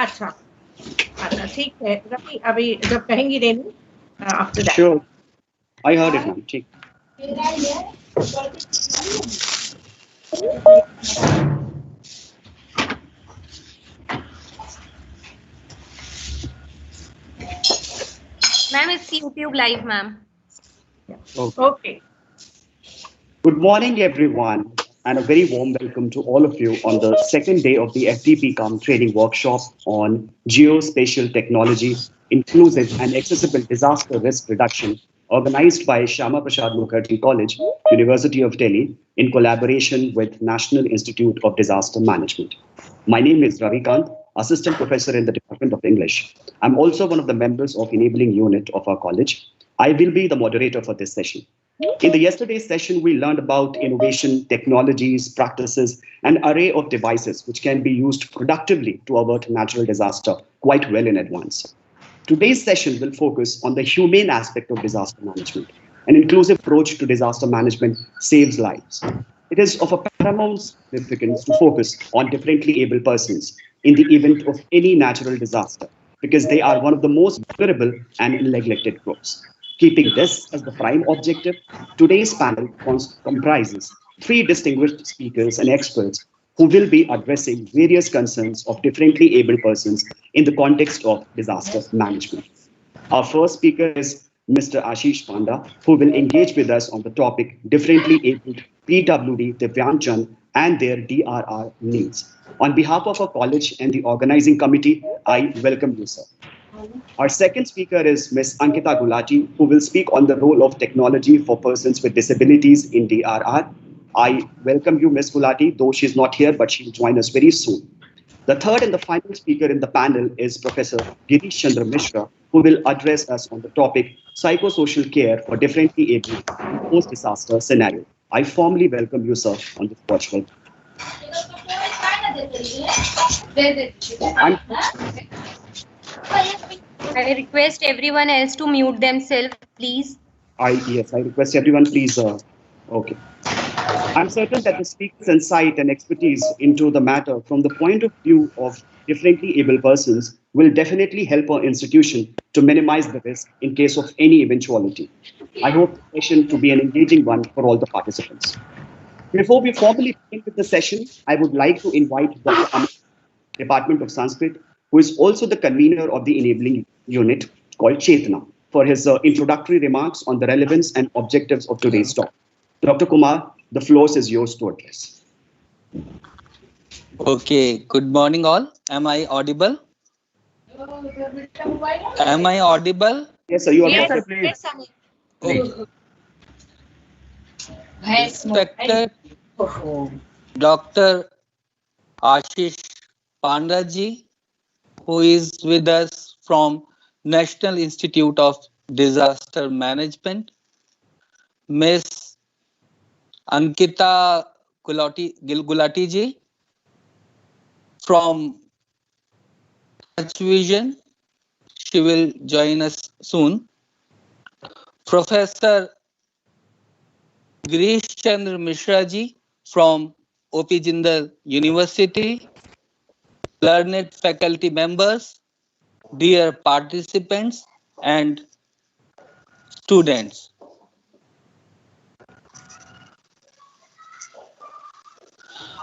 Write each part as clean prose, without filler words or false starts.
अच्छा अच्छा ठीक है रवि अभी जब कहेंगी Renu after that Sure, I heard it, ma'am. ठीक. Ma'am, it's YouTube live, ma'am. okay Good morning, everyone, and a very warm welcome to all of you on the second day of the FDP training workshop on Geo-Spatial Technology, Inclusive and Accessible Disaster Risk Reduction, organized by Shyama Prasad Mukherjee College, University of Delhi, in collaboration with National Institute of Disaster Management. My name is Ravi Kant, Assistant Professor in the Department of English. I'm also one of the members of Enabling Unit of our college. I will be the moderator for this session. In the yesterday's session, we learned about innovation, technologies, practices, an array of devices which can be used productively to avert natural disaster quite well in advance. Today's session will focus on the humane aspect of disaster management. An inclusive approach to disaster management saves lives. It is of a paramount significance to focus on differently able persons in the event of any natural disaster because they are one of the most vulnerable and neglected groups. Keeping this as the prime objective, today's panel comprises three distinguished speakers and experts who will be addressing various concerns of differently able persons in the context of disaster management. Our first speaker is Mr. Ashish Panda, who will engage with us on the topic differently abled PWD Divyangjan and their DRR needs. On behalf of our college and the organizing committee, I welcome you, sir. Our second speaker is Ms. Ankita Gulati, who will speak on the role of technology for persons with disabilities in DRR. I welcome you, Ms. Gulati, though she's not here, but she'll join us very soon. The third and the final speaker in the panel is Professor Girish Chandra Mishra, who will address us on the topic psychosocial care for differently able post-disaster scenario. I formally welcome you, sir, on this virtual. I request everyone else to mute themselves, please. Yes, I request everyone, please. Okay. I'm certain that the speaker's insight and expertise into the matter from the point of view of differently able persons will definitely help our institution to minimize the risk in case of any eventuality. I hope the session to be an engaging one for all the participants. Before we formally begin with the session, I would like to invite Dr. Amit, Department of Sanskrit, who is also the convener of the enabling unit called Chetna, for his introductory remarks on the relevance and objectives of today's talk. Dr. Kumar, the floor is yours to address. Okay, good morning all. Am I audible? Am I audible? Yes, sir, you are yes, audible. yes, Okay. Respected Dr. Ashish Pandaji, who is with us from National Institute of Disaster Management, Ms. Ankita Gulati ji from Touch Vision, she will join us soon. Professor Girish Chandra Mishra ji from O.P. Jindal University, learned faculty members, dear participants and students.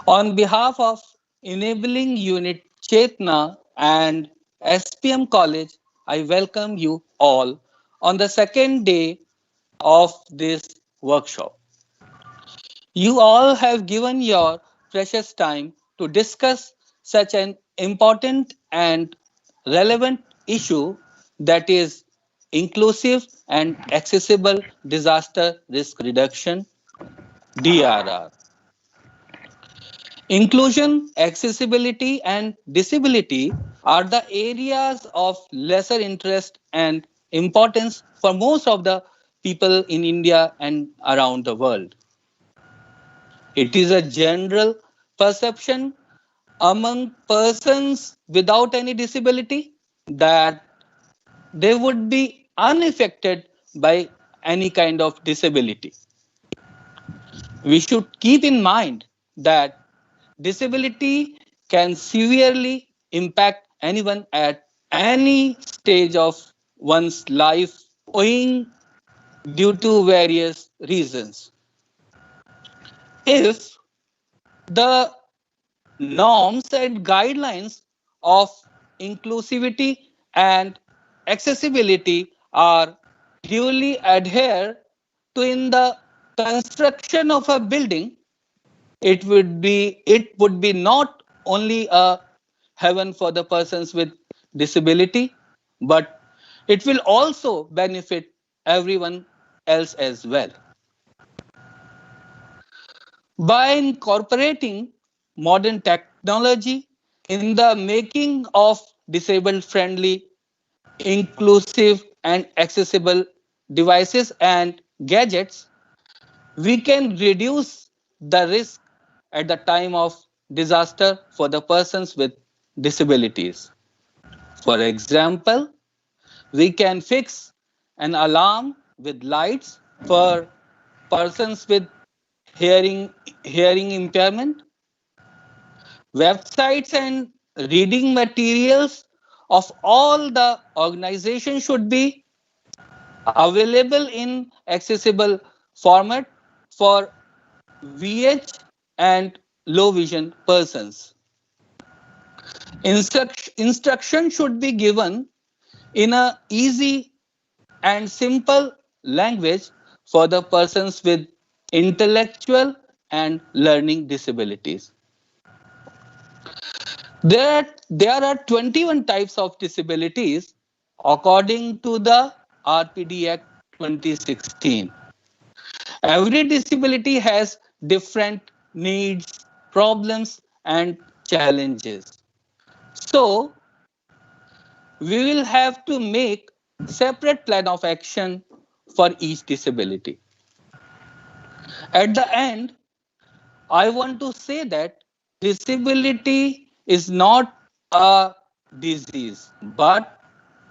On behalf of Enabling Unit Chetna and SPM College, I welcome you all on the second day of this workshop. You all have given your precious time to discuss such an important and relevant issue, that is inclusive and accessible disaster risk reduction, DRR. Inclusion, accessibility, and disability are the areas of lesser interest and importance for most of the people in India and around the world. It is a general perception among persons without any disability that they would be unaffected by any kind of disability. We should keep in mind that disability can severely impact anyone at any stage of one's life owing due to various reasons. If the norms and guidelines of inclusivity and accessibility are duly adhered to in the construction of a building, it would be not only a heaven for the persons with disability, but it will also benefit everyone else as well. By incorporating modern technology in the making of disabled friendly, inclusive and accessible devices and gadgets, we can reduce the risk at the time of disaster for the persons with disabilities. For example, we can fix an alarm with lights for persons with hearing impairment. Websites and reading materials of all the organization should be available in accessible format for VH and low vision persons. Instruction should be given in a easy and simple language for the persons with intellectual and learning disabilities. There are 21 types of disabilities according to the RPD Act 2016. Every disability has different needs, problems, and challenges. So, we will have to make separate plan of action for each disability. At the end, I want to say that disability is not a disease, but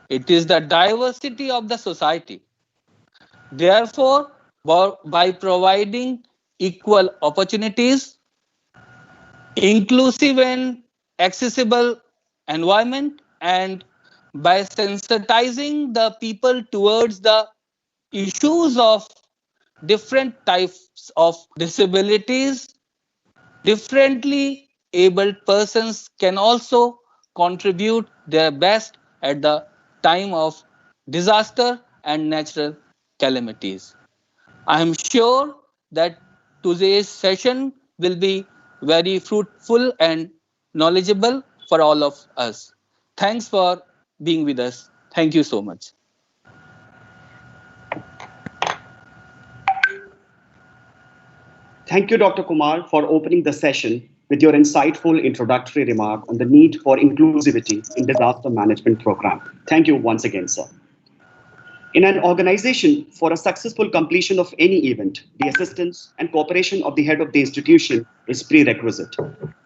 it is the diversity of the society. Therefore, by providing equal opportunities, inclusive and accessible environment, and by sensitizing the people towards the issues of different types of disabilities, differently abled persons can also contribute their best at the time of disaster and natural calamities. I am sure that today's session will be very fruitful and knowledgeable for all of us. Thanks for being with us. Thank you so much. Thank you, Dr. Kumar, for opening the session with your insightful introductory remark on the need for inclusivity in disaster management program. Thank you once again, sir. In an organization, for a successful completion of any event, the assistance and cooperation of the head of the institution is prerequisite.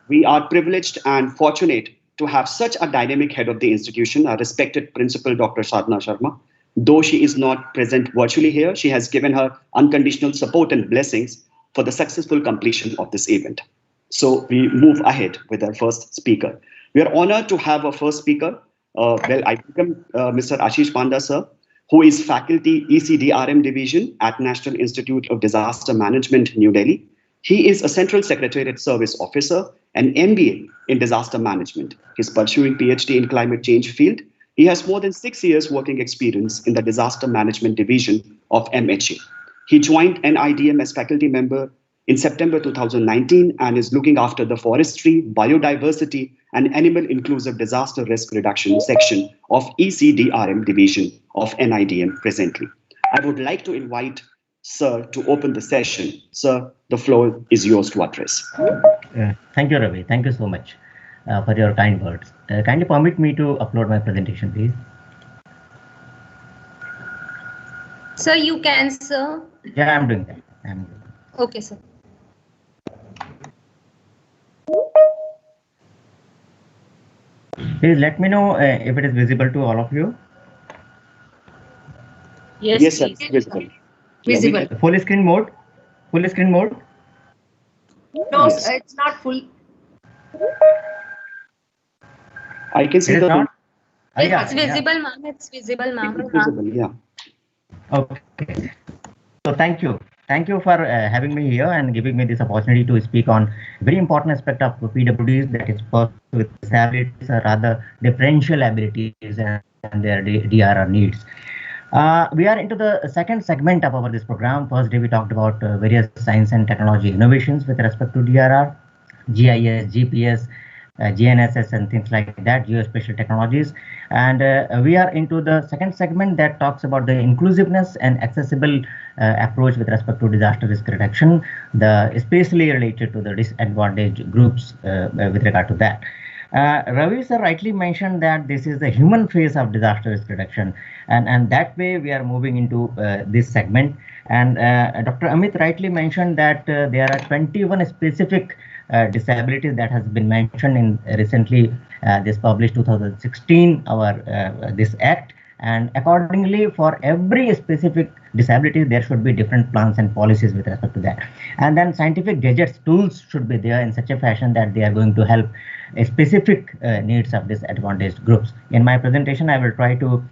We are privileged and fortunate to have such a dynamic head of the institution, our respected principal, Dr. Sadhana Sharma. Though she is not present virtually here, she has given her unconditional support and blessings for the successful completion of this event. So we move ahead with our first speaker. We are honored to have our first speaker. I welcome Mr. Ashish Panda, sir, who is faculty ECDRM division at National Institute of Disaster Management, New Delhi. He is a Central Secretariat Service officer and MBA in disaster management. He's pursuing PhD in climate change field. He has more than 6 years working experience in the disaster management division of MHA. He joined NIDM as faculty member in September 2019 and is looking after the forestry, biodiversity, and animal inclusive disaster risk reduction section of ECDRM division of NIDM presently. I would like to invite Sir to open the session. Sir, the floor is yours to address. Thank you, Ravi. Thank you so much for your kind words. Kindly permit me to upload my presentation, please. Sir, you can, sir. Yeah, I'm doing that. Okay, sir. Please let me know if it is visible to all of you. Yes, sir. Visible. Visible. Full screen mode. Full screen mode. No, yes. It's not full. I can see It is the. not? It's visible, ma'am. It's visible, ma'am. It's visible, yeah. Okay. So thank you. Thank you for having me here and giving me this opportunity to speak on very important aspect of PWDs, that is persons with disabilities or rather differential abilities and their DRR needs. We are into the second segment of our this program. First day we talked about various science and technology innovations with respect to DRR, GIS, GPS, GNSS and things like that, geospatial technologies. And we are into the second segment that talks about the inclusiveness and accessible approach with respect to disaster risk reduction, especially related to the disadvantaged groups with regard to that. Ravi sir rightly mentioned that this is the human face of disaster risk reduction, and that way we are moving into this segment. And Dr. Amit rightly mentioned that there are 21 specific disabilities that has been mentioned in recently this published 2016 our this act, and accordingly for every specific disability there should be different plans and policies with respect to that. And then scientific gadgets tools should be there in such a fashion that they are going to help specific needs of disadvantaged groups. In my presentation I will try to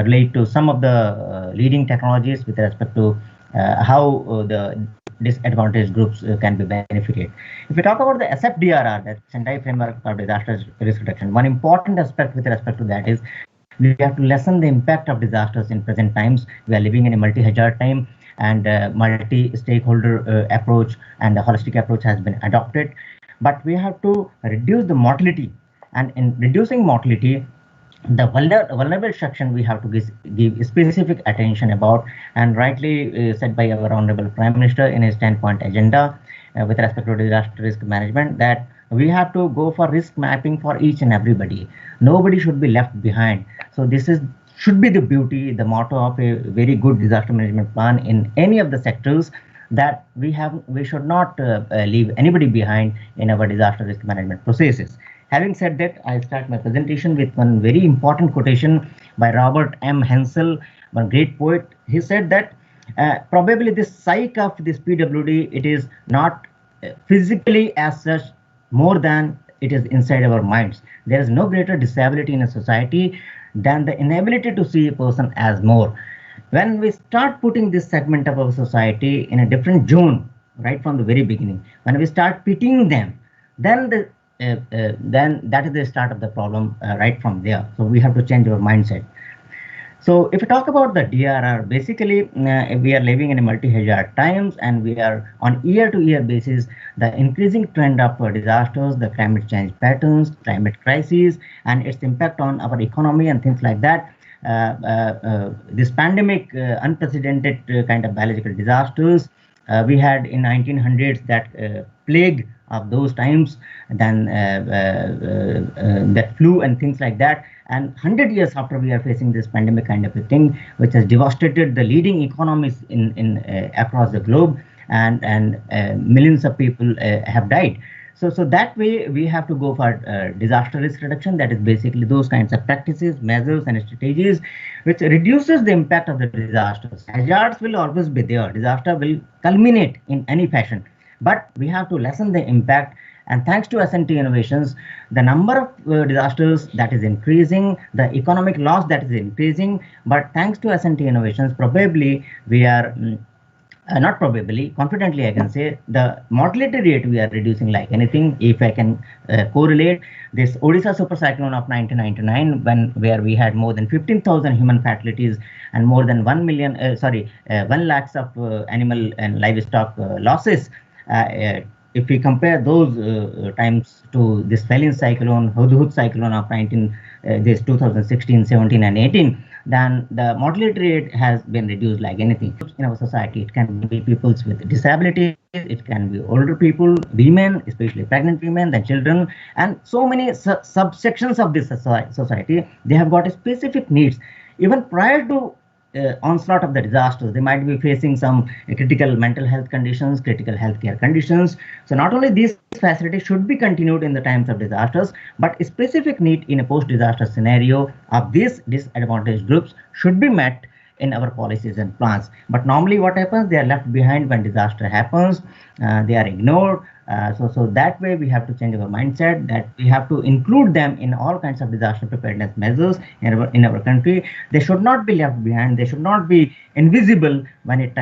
relate to some of the leading technologies with respect to how the disadvantaged groups can be benefited. If we talk about the SFDRR, that Sendai Framework for Disaster Risk Reduction, one important aspect with respect to that is we have to lessen the impact of disasters in present times. We are living in a multi-hazard time, and multi-stakeholder approach and the holistic approach has been adopted. But we have to reduce the mortality, and in reducing mortality, the vulnerable section we have to give specific attention about, and rightly said by our Honorable Prime Minister in his 10-point agenda with respect to disaster risk management, that we have to go for risk mapping for each and everybody. Nobody should be left behind. So this should be the beauty, the motto of a very good disaster management plan in any of the sectors, that we should not leave anybody behind in our disaster risk management processes. Having said that, I start my presentation with one very important quotation by Robert M. Hensel, one great poet. He said that probably the psyche of this PWD, it is not physically as such more than it is inside our minds. There is no greater disability in a society than the inability to see a person as more. When we start putting this segment of our society in a different zone right from the very beginning, when we start pitying them, then that is the start of the problem right from there. So we have to change our mindset. So if we talk about the DRR, basically we are living in a multi-hazard times, and we are on year-to-year basis, the increasing trend of disasters, the climate change patterns, climate crises, and its impact on our economy and things like that. This pandemic, unprecedented kind of biological disasters. We had in 1900s that plague of those times, then that flu and things like that. And 100 years after, we are facing this pandemic kind of a thing, which has devastated the leading economies in across the globe, and millions of people have died. So that way we have to go for disaster risk reduction. That is basically those kinds of practices, measures, and strategies which reduces the impact of the disasters. Hazards will always be there. Disaster will culminate in any fashion, but we have to lessen the impact. And thanks to S&T innovations, the number of disasters that is increasing, the economic loss that is increasing. But thanks to S&T innovations, probably we are not probably, confidently I can say, the mortality rate we are reducing like anything. If I can correlate this Odisha super cyclone of 1999, where we had more than 15,000 human fatalities and more than 1 lakhs of animal and livestock losses. If we compare those times to this Felin cyclone, Hudhud cyclone of 2016, 17, and 18, then the mortality rate has been reduced like anything in our society. It can be people with disabilities, it can be older people, women, especially pregnant women, then children, and so many subsections of this society. They have got specific needs. Even prior to onslaught of the disasters, they might be facing some critical mental health conditions, critical healthcare conditions. So not only these facilities should be continued in the times of disasters, but a specific need in a post-disaster scenario of these disadvantaged groups should be met in our policies and plans. But normally what happens, they are left behind when disaster happens. They are ignored. So that way we have to change our mindset, that we have to include them in all kinds of disaster preparedness measures in our country. They should not be left behind. They should not be invisible when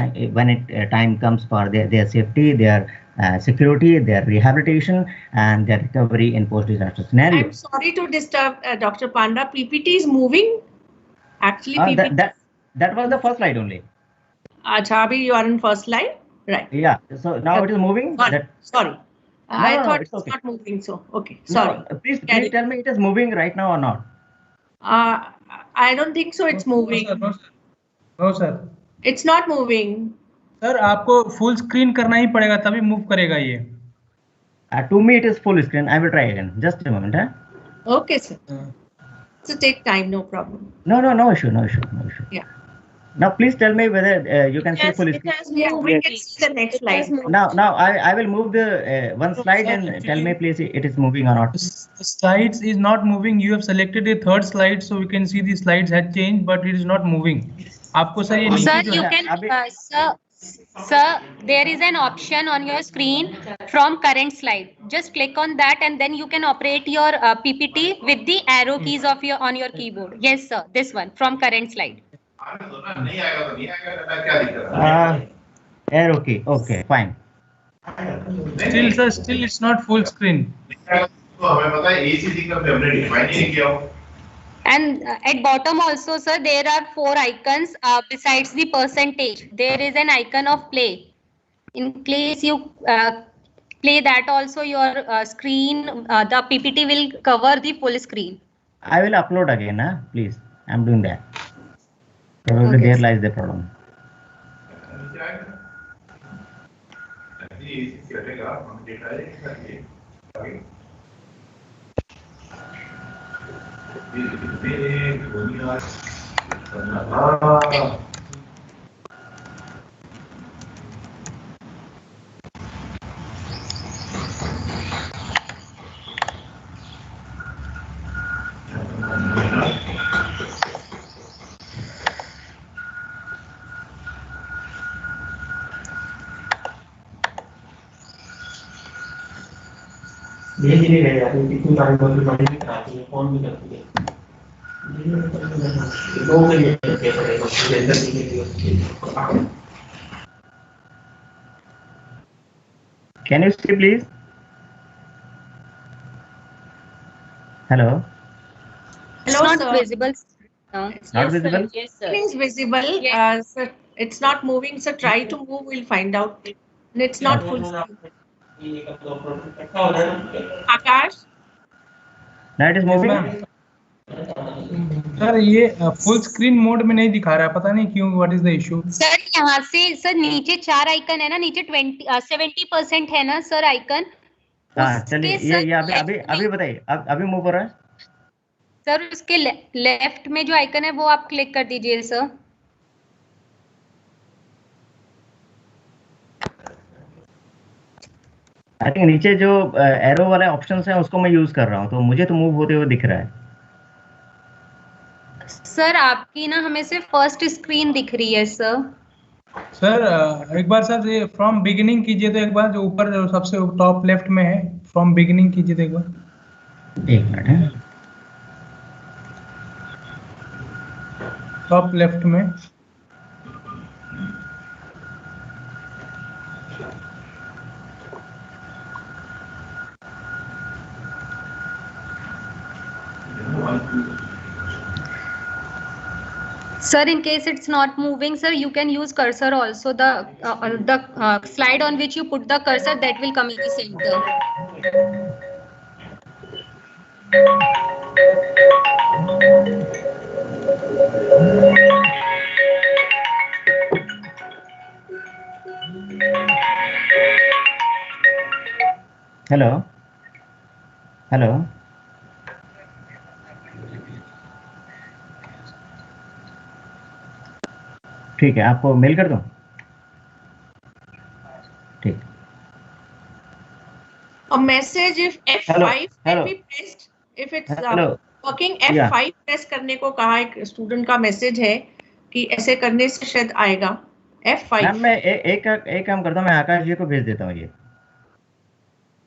time comes for their safety, their security, their rehabilitation, and their recovery in post-disaster scenario. I'm sorry to disturb, Dr. Panda. PPT is moving. Actually, PPT. That was the first slide only. Chabi, you are in first slide, right? Yeah. So now it is moving. Sorry. I thought it's okay. not moving. So okay. Sorry. No, please tell me it is moving right now or not. I don't think so. It's moving. No, sir. It's not moving. Sir आपको full screen करना ही पड़ेगा तभी move करेगा ये. To me it is full screen. I will try again. Just a moment. Okay, sir. So take time, no problem. No issue. Yeah. Now please tell me whether you can see full screen. We can see the next slide. Now I will move the one slide and tell me please it is moving or not. Slides is not moving. You have selected the third slide, so we can see the slides had changed, but it is not moving. आपको sir ये Sir, you can sir, there is an option on your screen from current slide. Just click on that and then you can operate your PPT with the arrow keys of on your keyboard. Yes, sir. This one from current slide. Arrow key. Okay, fine. Still, sir, still it's not full screen. And at bottom also, sir, there are 4 icons besides the percentage. There is an icon of play. In case you play that also, your screen, the PPT will cover the full screen. I will upload again, please. I'm doing that. Probably there lies the problem. Can you see please? Hello? It's not visible. No. It's not visible? Yes, sir. It is visible. Yes. Sir, it's not moving. So try to move. We'll find out. And it's not full screen. Akash? Now it is moving? Sir ये full screen mode में नहीं दिखा रहा है, पता नहीं क्यों. What is the issue? Sir यहाँ से सर नीचे 4 आइकन है ना, नीचे 70% है ना सर आइकन. हाँ चलिए ये अभी बताइए, अभी मूव हो रहा है सर. उसके लेफ्ट में जो आइकन है वो आप क्लिक कर दीजिए सर. आई थिंक नीचे जो एरो वाले ऑप्शंस हैं उसको मैं यूज कर रहा हूँ, तो मुझे तो मूव होते हुए दिख रहा है. सर आपकी ना हमें सिर्फ फर्स्ट स्क्रीन दिख रही है सर. सर एक बार सर ये फ्रॉम बिगिनिंग कीजिए तो एक बार, जो ऊपर सबसे टॉप लेफ्ट में है, फ्रॉम बिगिनिंग कीजिए तो एक बार. एक मिनट है, टॉप लेफ्ट में. Sir, in case it's not moving, sir, you can use cursor also. The slide on which you put the cursor, that will come in the center. Hello hello. ठीक है, आपको mail कर दूं? ठीक. A message if F5 can be pressed, if it's working, F5 press करने को कहा, एक स्टूडेंट का मैसेज है. कि ऐसे करने से शायद आएगा। F5। मैम मैं एक काम करता हूँ, मैं आकाश जी को भेज देता हूँ ये।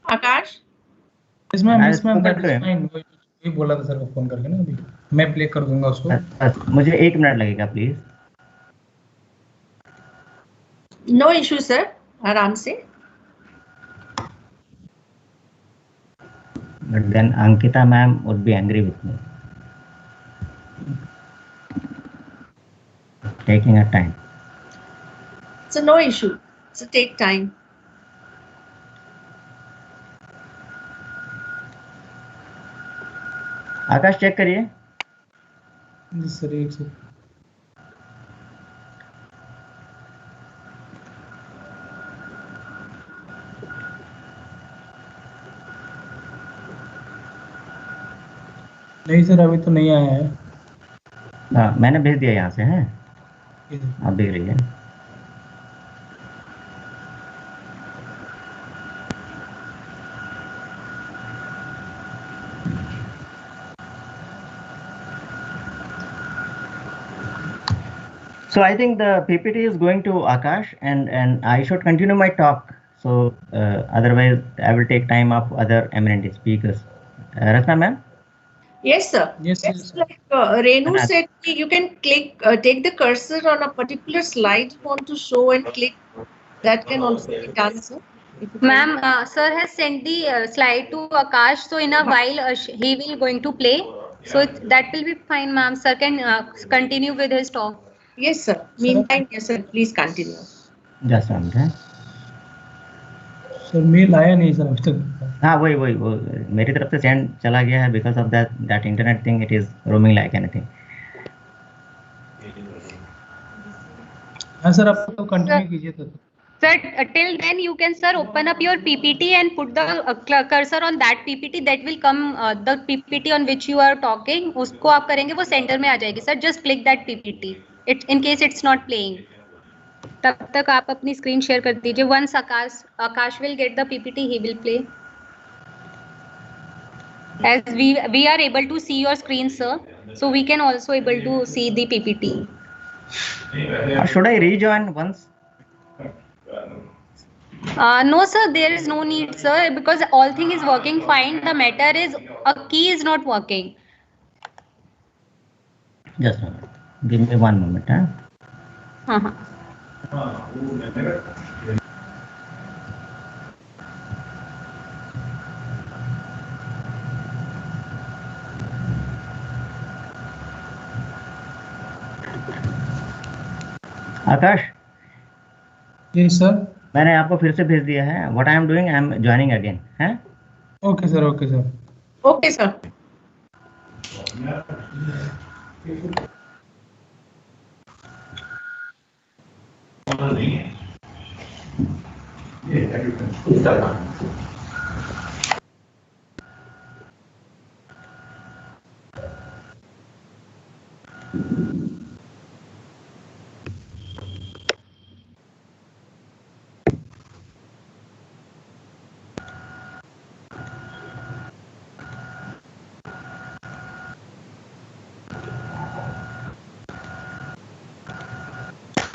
आकाश? Yes ma'am, I've yes ma'am, that spoken is to him. fine. वही बोला था सर को फोन करके ना, अभी मैं प्ले कर दूंगा उसको। मुझे 1 मिनट लगेगा प्लीज। नो इशू सर, आराम से। But then Ankita ma'am would be angry with me. Taking her time. So no issue. So take time. Akash check करिए। जी सर, एक सेकंड। नहीं सर, अभी तो नहीं आया है। हाँ मैंने भेज दिया यहाँ से, हैं आप देख लीजिए। So I think the PPT is going to Akash, and I should continue my talk. So otherwise I will take time of other eminent speakers. Ratna ma'am? Yes sir. Yes, Yes, yes. like Renu said, you can click, take the cursor on a particular slide you want to show and click. That can also be done, sir. Ma'am, sir has sent the slide to Akash. So in a while, he will going to play. So that will be fine, ma'am. Sir can continue with his talk. Yes sir. Meantime, yes sir, please continue. Just a minute. Sir mail आया नहीं sir अभी तक। हाँ वही वो मेरी तरफ से सेंड चला गया है, because of that internet thing, it is roaming like anything. हाँ सर, आप तो कंटिन्यू कीजिए तो। Sir, till then you can, sir, open up your PPT and put the cursor on that PPT. That will come, the PPT on which you are talking. उसको आप करेंगे वो centre में आ जाएगी sir. Just click that PPT. In case it's not playing. तब तक आप अपनी स्क्रीन शेयर कर दीजिए. Once Akash will get the PPT, he will play. As we are able to see your screen, sir, so we can also able to see the PPT. Should I rejoin once? No sir, there is no need sir, because all thing is working fine. The matter is a key is not working. Just a minute. Give me 1 moment, huh? Akash? Ji sir. मैंने आपको फिर से भेज दिया है. What I am doing, I am joining again, हैं? Okay sir, okay sir. Okay sir.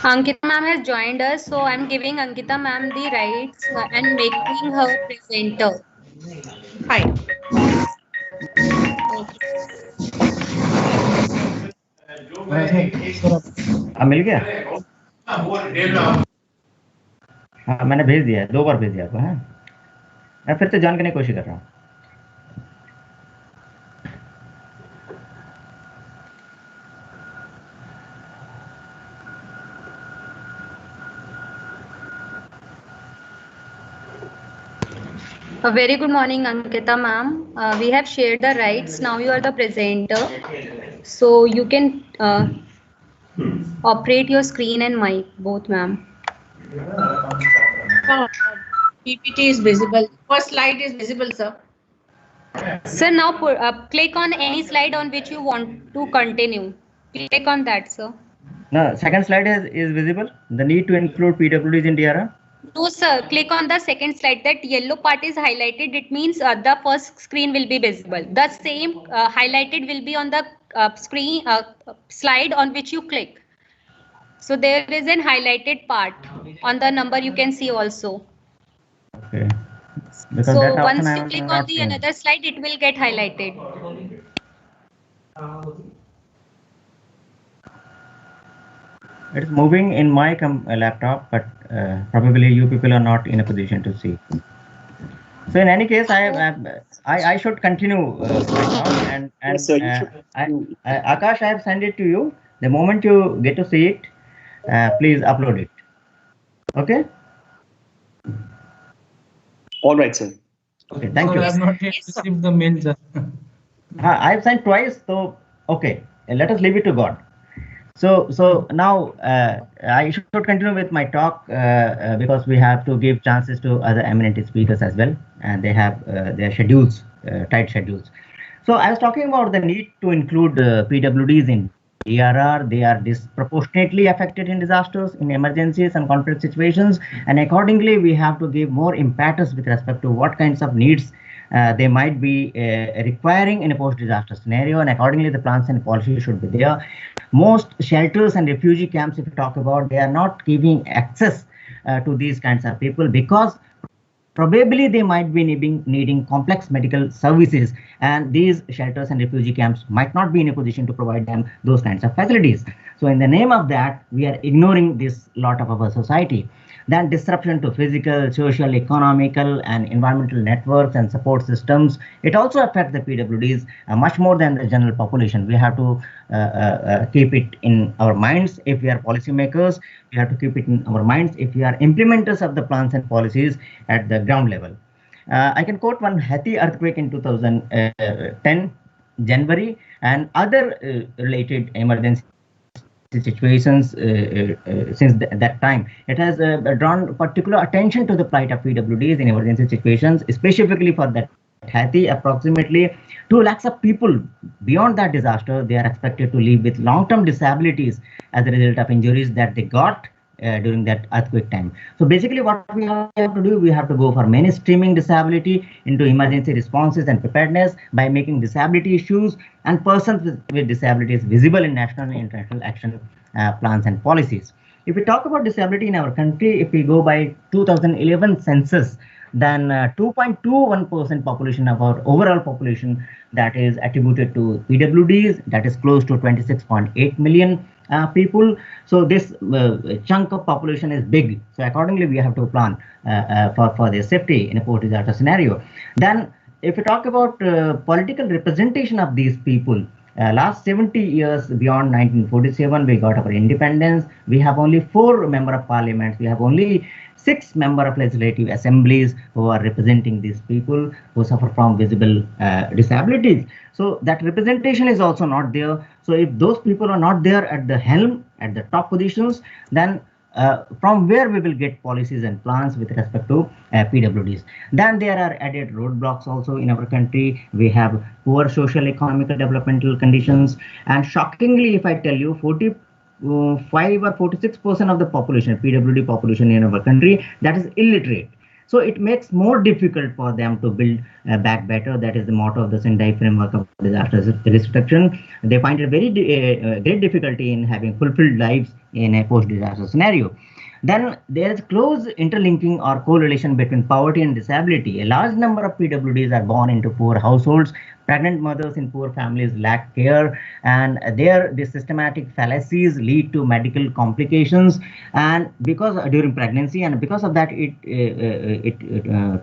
Ankita ma'am has joined us, so I'm giving Ankita ma'am the rights and making her presenter. Fine. मिल गया? हाँ मैंने भेज दिया है, 2 बार भेज दिया आपको, हैं? मैं फिर से ज्वाइन करने की कोशिश कर रहा हूँ। A very good morning, Ankita ma'am. We have shared the rights. Now you are the presenter, so you can operate your screen and mic both, ma'am. PPT is visible. First slide is visible, sir. Sir, now click on any slide on which you want to continue. Click on that, sir. No, second slide is visible. The need to include PWDs in DRR. No, sir. Click on the second slide. That yellow part is highlighted. It means the first screen will be visible. The same highlighted will be on the screen slide on which you click. So there is an highlighted part on the number you can see also. Okay. Because So that option once I you am click not on the seeing. another slide, it will get highlighted. It's moving in my laptop, but probably you people are not in a position to see. So in any case, I should continue my talk, and Yes, sir. You should. Akash, I have sent it to you. The moment you get to see it, please upload it. Okay. All right, sir. Okay. Thank So you. I have not yet received the mail, sir. I have sent twice, so okay. Let us leave it to God. So now I should continue with my talk because we have to give chances to other eminent speakers as well, and they have their schedules, tight schedules. So I was talking about the need to include PWDs in DRR. They are disproportionately affected in disasters, in emergencies and conflict situations, and accordingly we have to give more impetus with respect to what kinds of needs they might be requiring in a post-disaster scenario, and accordingly the plans and policies should be there. Most shelters and refugee camps, if you talk about, they are not giving access to these kinds of people because probably they might be needing complex medical services, and these shelters and refugee camps might not be in a position to provide them those kinds of facilities. So in the name of that, we are ignoring this lot of our society. Then disruption to physical, social, economical, and environmental networks and support systems. It also affects the PWDs much more than the general population. We have to keep it in our minds if we are policymakers. We have to keep it in our minds if we are implementers of the plans and policies at the ground level. I can quote one Haiti earthquake in 2010, January, and other related emergency situations since that time. It has drawn particular attention to the plight of PWDs in emergency situations, specifically for that Haiti. Approximately 2 lakhs of people beyond that disaster, they are expected to live with long-term disabilities as a result of injuries that they got during that earthquake time. So basically what we have to do, we have to go for mainstreaming disability into emergency responses and preparedness by making disability issues and persons with disabilities visible in national and international action plans and policies. If we talk about disability in our country, if we go by 2011 census, then 2.21% population of our overall population that is attributed to PWDs, that is close to 26.8 million people. So this chunk of population is big. So accordingly, we have to plan for their safety in a post-disaster scenario. Then if we talk about political representation of these people, last 70 years beyond 1947, we got our independence. We have only 4 member of parliament. We have only 6 member of legislative assemblies who are representing these people who suffer from visible disabilities. So that representation is also not there. So if those people are not there at the helm, at the top positions, then from where we will get policies and plans with respect to PWDs. Then there are added roadblocks also in our country. We have poor social, economical, developmental conditions, and shockingly, if I tell you, 45 or 46% of the population, PWD population in our country, that is illiterate. So it makes more difficult for them to build back better. That is the motto of the Sendai framework of disaster risk reduction. They find it very great difficulty in having fulfilled lives in a post-disaster scenario. Then there is close interlinking or correlation between poverty and disability. A large number of PWDs are born into poor households. Pregnant mothers in poor families lack care, and the systematic fallacies lead to medical complications. And because during pregnancy, and because of that, it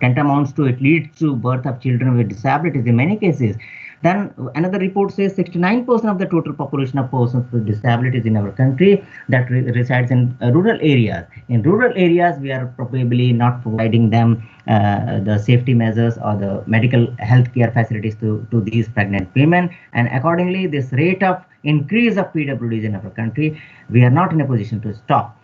tantamounts to, it leads to birth of children with disabilities in many cases. Then another report says 69% of the total population of persons with disabilities in our country that resides in rural areas. In rural areas, we are probably not providing them the safety measures or the medical health care facilities to these pregnant women. And accordingly, this rate of increase of PWDs in our country, we are not in a position to stop.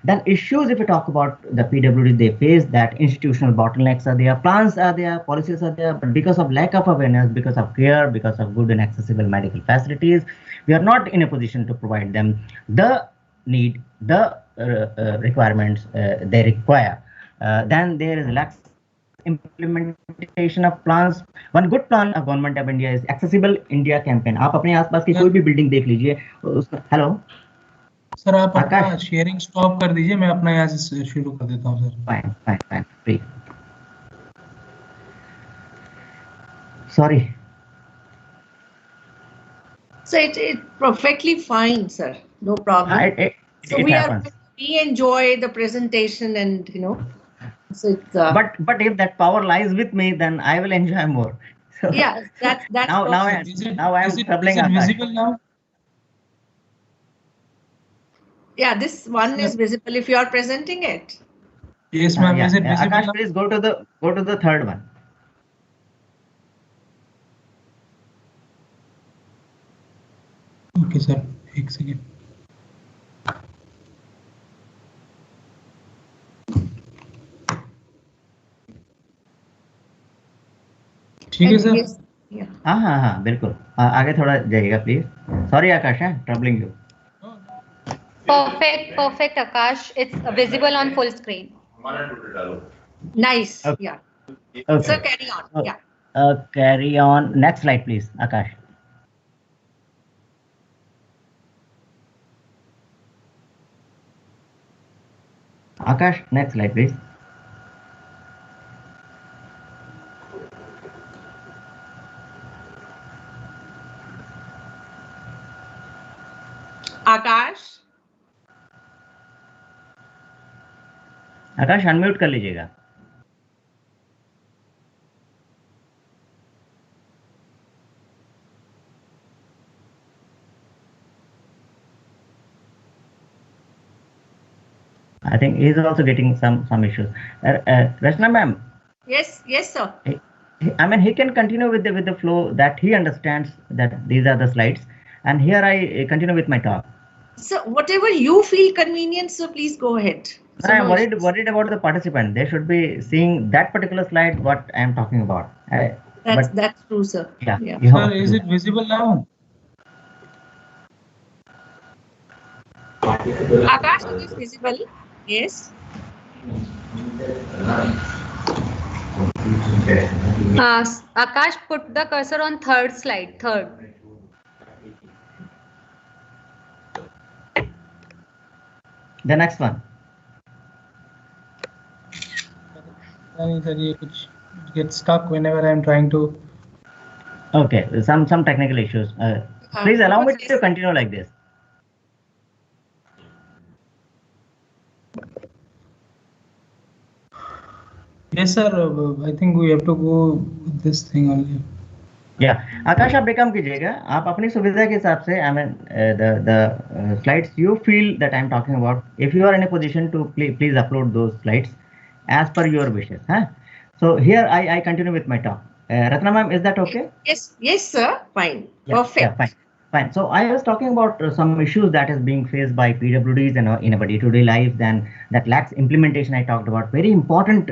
Then issues, if we talk about the PWDs they face, that institutional bottlenecks are there, plans are there, policies are there, but because of lack of awareness, because of care, because of good and accessible medical facilities, we are not in a position to provide them the need, the requirements they require. Then there is lack implementation of plans. One good plan of government of India is Accessible India campaign. आप अपने आसपास की कोई भी building देख लीजिए. Hello. Sir आप अपना शेयरिंग स्टॉप कर दीजिए, मैं अपना यहाँ से शुरू कर देता हूँ sir. Fine please. Sorry So it's perfectly fine, sir. No problem. So we enjoy the presentation, and so it's. But if that power lies with me, then I will enjoy more. So yeah, that's now I am troubling. Is it visible now? Yeah, this one is visible if you are presenting it. Yes, ma'am. Is it visible? Akash, please go to the third one. Okay, sir. एक second. ठीक है sir. हाँ बिल्कुल, आगे थोड़ा जाइएगा please. Sorry Akash, troubling you. Perfect Akash, it's visible on full screen. Nice. Okay. Yeah. Okay. So carry on. Yeah. Carry on. Next slide, please, Akash. Akash, next slide, please. Akash. Akash unmute कर लीजिएगा। I think he is also getting some issues. Rachna ma'am. Yes, sir. I mean, he can continue with the flow that he understands that these are the slides, and here I continue with my talk. So whatever you feel convenient, so please go ahead. So I am worried about the participant. They should be seeing that particular slide what I am talking about. That's true, sir. Yeah. Sir, is it visible now? Akash, it is visible. Yes. Akash, put the cursor on third slide. Third. The next one. It gets stuck whenever I am trying to. Okay, some technical issues. Please allow me to continue like this. Yes, sir. I think we have to go with this thing only. Yeah, आकाश आप एक काम कीजिएगा, आप अपनी सुविधा के हिसाब से, I mean the slides you feel that I am talking about. If you are in a position to please upload those slides as per your wishes. So here I continue with my talk. Ratna ma'am, is that okay? Yes, sir. Fine. Yeah, perfect. Yeah, fine. So I was talking about some issues that is being faced by PWDs in our day-to-day life, then that lacks implementation. I talked about very important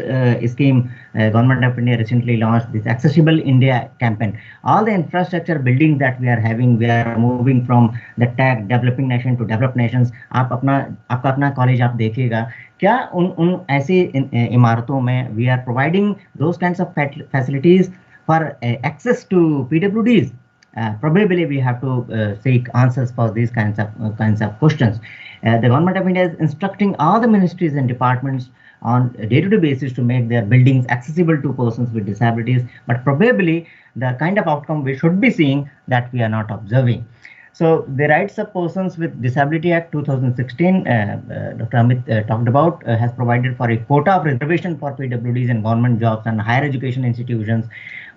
scheme Government of India recently launched, this Accessible India campaign. All the infrastructure buildings that we are having, we are moving from the tech developing nation to developed nations. आपका अपना college आप देखिएगा, क्या उन ऐसी इमारतों में we are providing those kinds of facilities for access to PWDs. Probably we have to seek answers for these kinds of questions. The Government of India is instructing all the ministries and departments on a day-to-day basis to make their buildings accessible to persons with disabilities, but probably the kind of outcome we should be seeing that we are not observing. So the Rights of Persons with Disability Act 2016, Dr. Amit talked about, has provided for a quota of reservation for PWDs in government jobs and higher education institutions.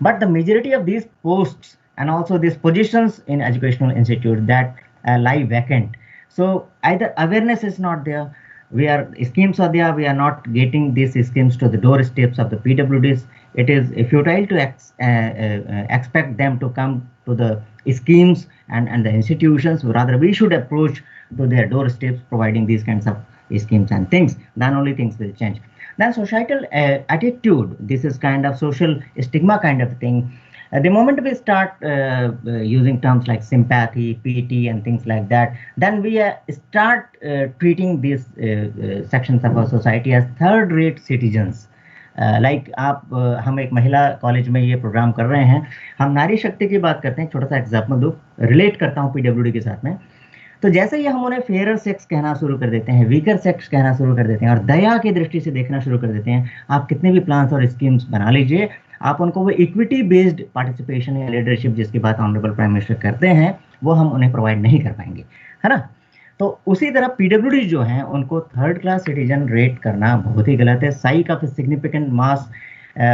But the majority of these posts and also these positions in educational institutes that lie vacant. So either awareness is not there, schemes are there, we are not getting these schemes to the doorsteps of the PWDs. It is futile to expect them to come to the schemes and the institutions. Rather, we should approach to their doorsteps, providing these kinds of schemes and things. Then only things will change. Then societal attitude. This is kind of social stigma kind of thing. The moment we start using terms like sympathy, pity, and things like that, then we start treating these sections of our society as third-rate citizens. Like हम एक महिला college में ये programme कर रहे हैं, हम नारी शक्ति की बात करते हैं. छोटा सा एग्जाम्पल दो, रिलेट करता हूँ PWD के साथ में. तो जैसे ही हम उन्हें फेयर सेक्स कहना शुरू कर देते हैं, वीकर सेक्स कहना शुरू कर देते हैं और दया की दृष्टि से देखना शुरू कर देते हैं, आप कितने भी प्लान्स और स्कीम्स बना लीजिए, आप उनको वो इक्विटी बेस्ड पार्टिसिपेशन या लीडरशिप जिसकी बात ऑनरेबल प्राइम मिनिस्टर करते हैं, वो हम उन्हें प्रोवाइड नहीं कर पाएंगे, है ना। तो उसी तरह पीडब्ल्यूडी जो हैं उनको थर्ड क्लास सिटीजन रेट करना बहुत ही गलत है। साइक of significant mass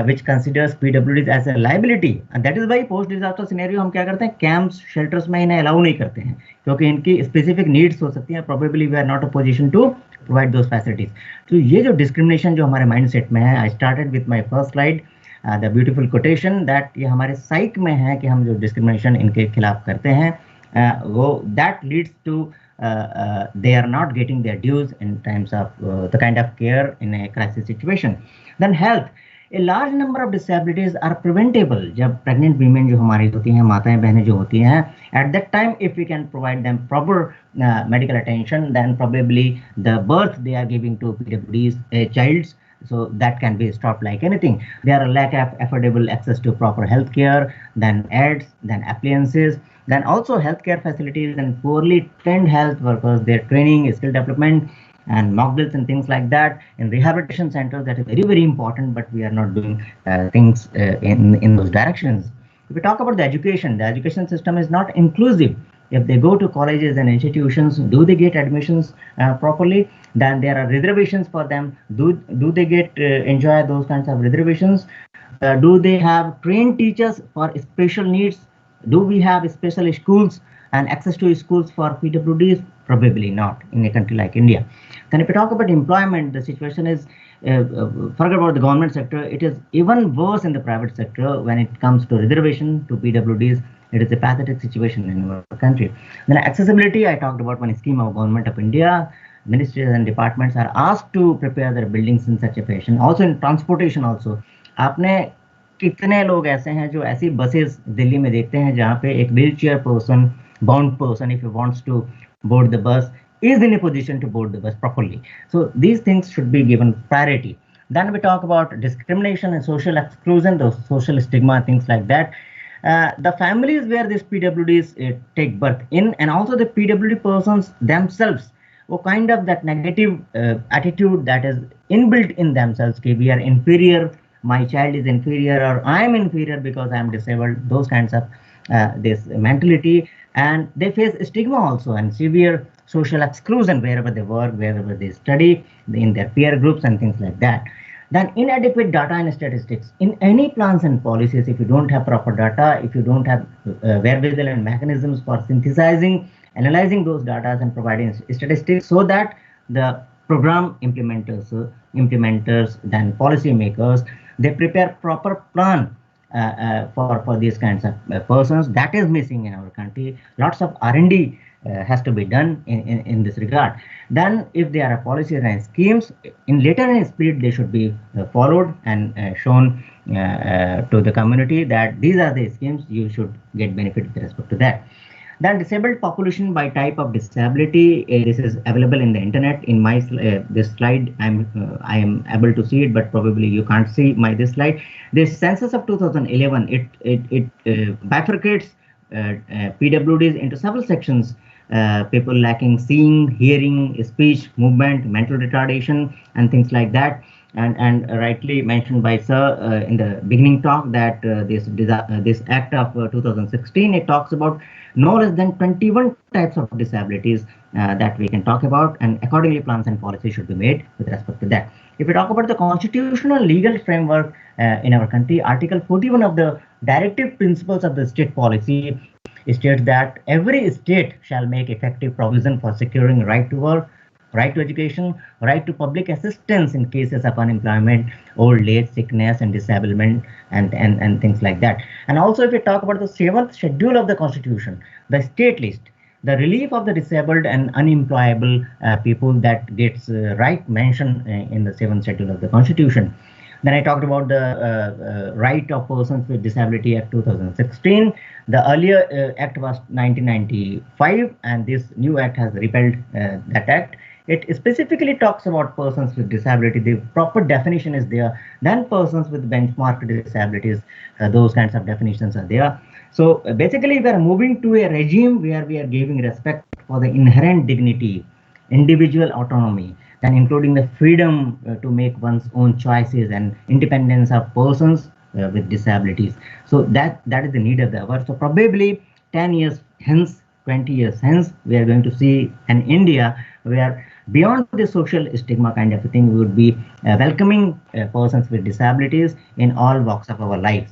which considers PWDs as a liability, and that is why post disaster scenario हम क्या करते हैं, कैंप्स शेल्टर्स में इन्हें अलाउ नहीं करते हैं क्योंकि इनकी स्पेसिफिक नीड्स हो सकती हैं, probably we are not a position to provide those facilities. तो ये जो डिस्क्रिमिनेशन जो हमारे माइंडसेट में है, I started with my first slide the beautiful quotation that ये हमारे साइक में है कि हम जो डिस्क्रिमिनेशन इनके खिलाफ करते हैं वो that leads to they are not getting their dues in terms of the kind of care in a crisis situation. Then health, a large number of disabilities are preventable. जब pregnant women जो हमारी होती हैं, माताएं बहनें जो होती हैं, at that time if we can provide them proper medical attention, then probably the birth they are giving to PWDs childs, so that can be stopped like anything. There are lack of affordable access to proper health care, then aids, then appliances, then also healthcare facilities and poorly trained health workers, their training, skill development, and mock drills and things like that. In rehabilitation centers, that is very, very important, but we are not doing things in those directions. If we talk about the education system is not inclusive. If they go to colleges and institutions, do they get admissions properly? Then there are reservations for them. Do they get enjoy those kinds of reservations? Do they have trained teachers for special needs? Do we have special schools and access to schools for PWDs? Probably not in a country like India. Then if we talk about employment, the situation is, forget about the government sector, it is even worse in the private sector when it comes to reservation to PWDs. It is a pathetic situation in our country. Then accessibility, I talked about one scheme of government of India. Ministries and departments are asked to prepare their buildings in such a fashion. Also in transportation also. आपने कितने लोग ऐसे हैं जो ऐसी buses Delhi में देखते हैं जहाँ पे एक wheelchair person, bound person, if he wants to board the bus, is in a position to board the bus properly. So these things should be given priority. Then we talk about discrimination and social exclusion, those social stigma, things like that. The families where these PWDs take birth in, and also the PWD persons themselves, वो kind of that negative attitude that is inbuilt in themselves, कि we are inferior, my child is inferior, or I am inferior because I am disabled, those kinds of this mentality, and they face stigma also and severe social exclusion wherever they work, wherever they study, in their peer groups and things like that. Then inadequate data and statistics. In any plans and policies, if you don't have proper data, if you don't have wherewithal and mechanisms for synthesizing, analyzing those data and providing statistics so that the program implementers, then policy makers, they prepare proper plan for these kinds of persons. That is missing in our country. Lots of R&D has to be done in this regard. Then if there are policies and schemes, in later in spirit, they should be followed and shown to the community that these are the schemes, you should get benefit with respect to that. Then disabled population by type of disability, this is available in the internet. In my this slide, I am able to see it, but probably you can't see this slide. This census of 2011, it bifurcates PWDs into several sections. People lacking seeing, hearing, speech, movement, mental retardation, and things like that. And rightly mentioned by Sir in the beginning talk that this Act of 2016, it talks about no less than 21 types of disabilities that we can talk about, and accordingly plans and policies should be made with respect to that. If we talk about the constitutional legal framework in our country, Article 41 of the Directive Principles of the State Policy states that every state shall make effective provision for securing right to work, right to education, right to public assistance in cases of unemployment, old age, sickness, and disablement, and things like that. And also, if we talk about the 7th schedule of the Constitution, the state list, the relief of the disabled and unemployable people, that gets right mention in the 7th schedule of the Constitution. Then I talked about the Right of Persons with Disability Act 2016. The earlier act was 1995, and this new act has repealed that act. It specifically talks about persons with disability. The proper definition is there. Then persons with benchmark disabilities, those kinds of definitions are there. So basically, we are moving to a regime where we are giving respect for the inherent dignity, individual autonomy, then including the freedom to make one's own choices and independence of persons with disabilities. So that is the need of the hour. So probably 10 years hence, 20 years hence, we are going to see an India where beyond the social stigma kind of a thing, we would be welcoming persons with disabilities in all walks of our lives.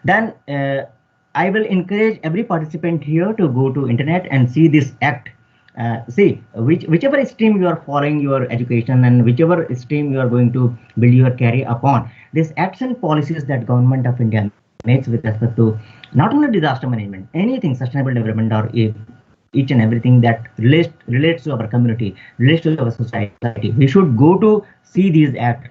Then I will encourage every participant here to go to internet and see this act. See whichever stream you are following your education and whichever stream you are going to build your career upon, these acts and policies that government of India makes with respect to not only disaster management, anything sustainable development or each and everything that relates to our community, relates to our society. We should go to see these act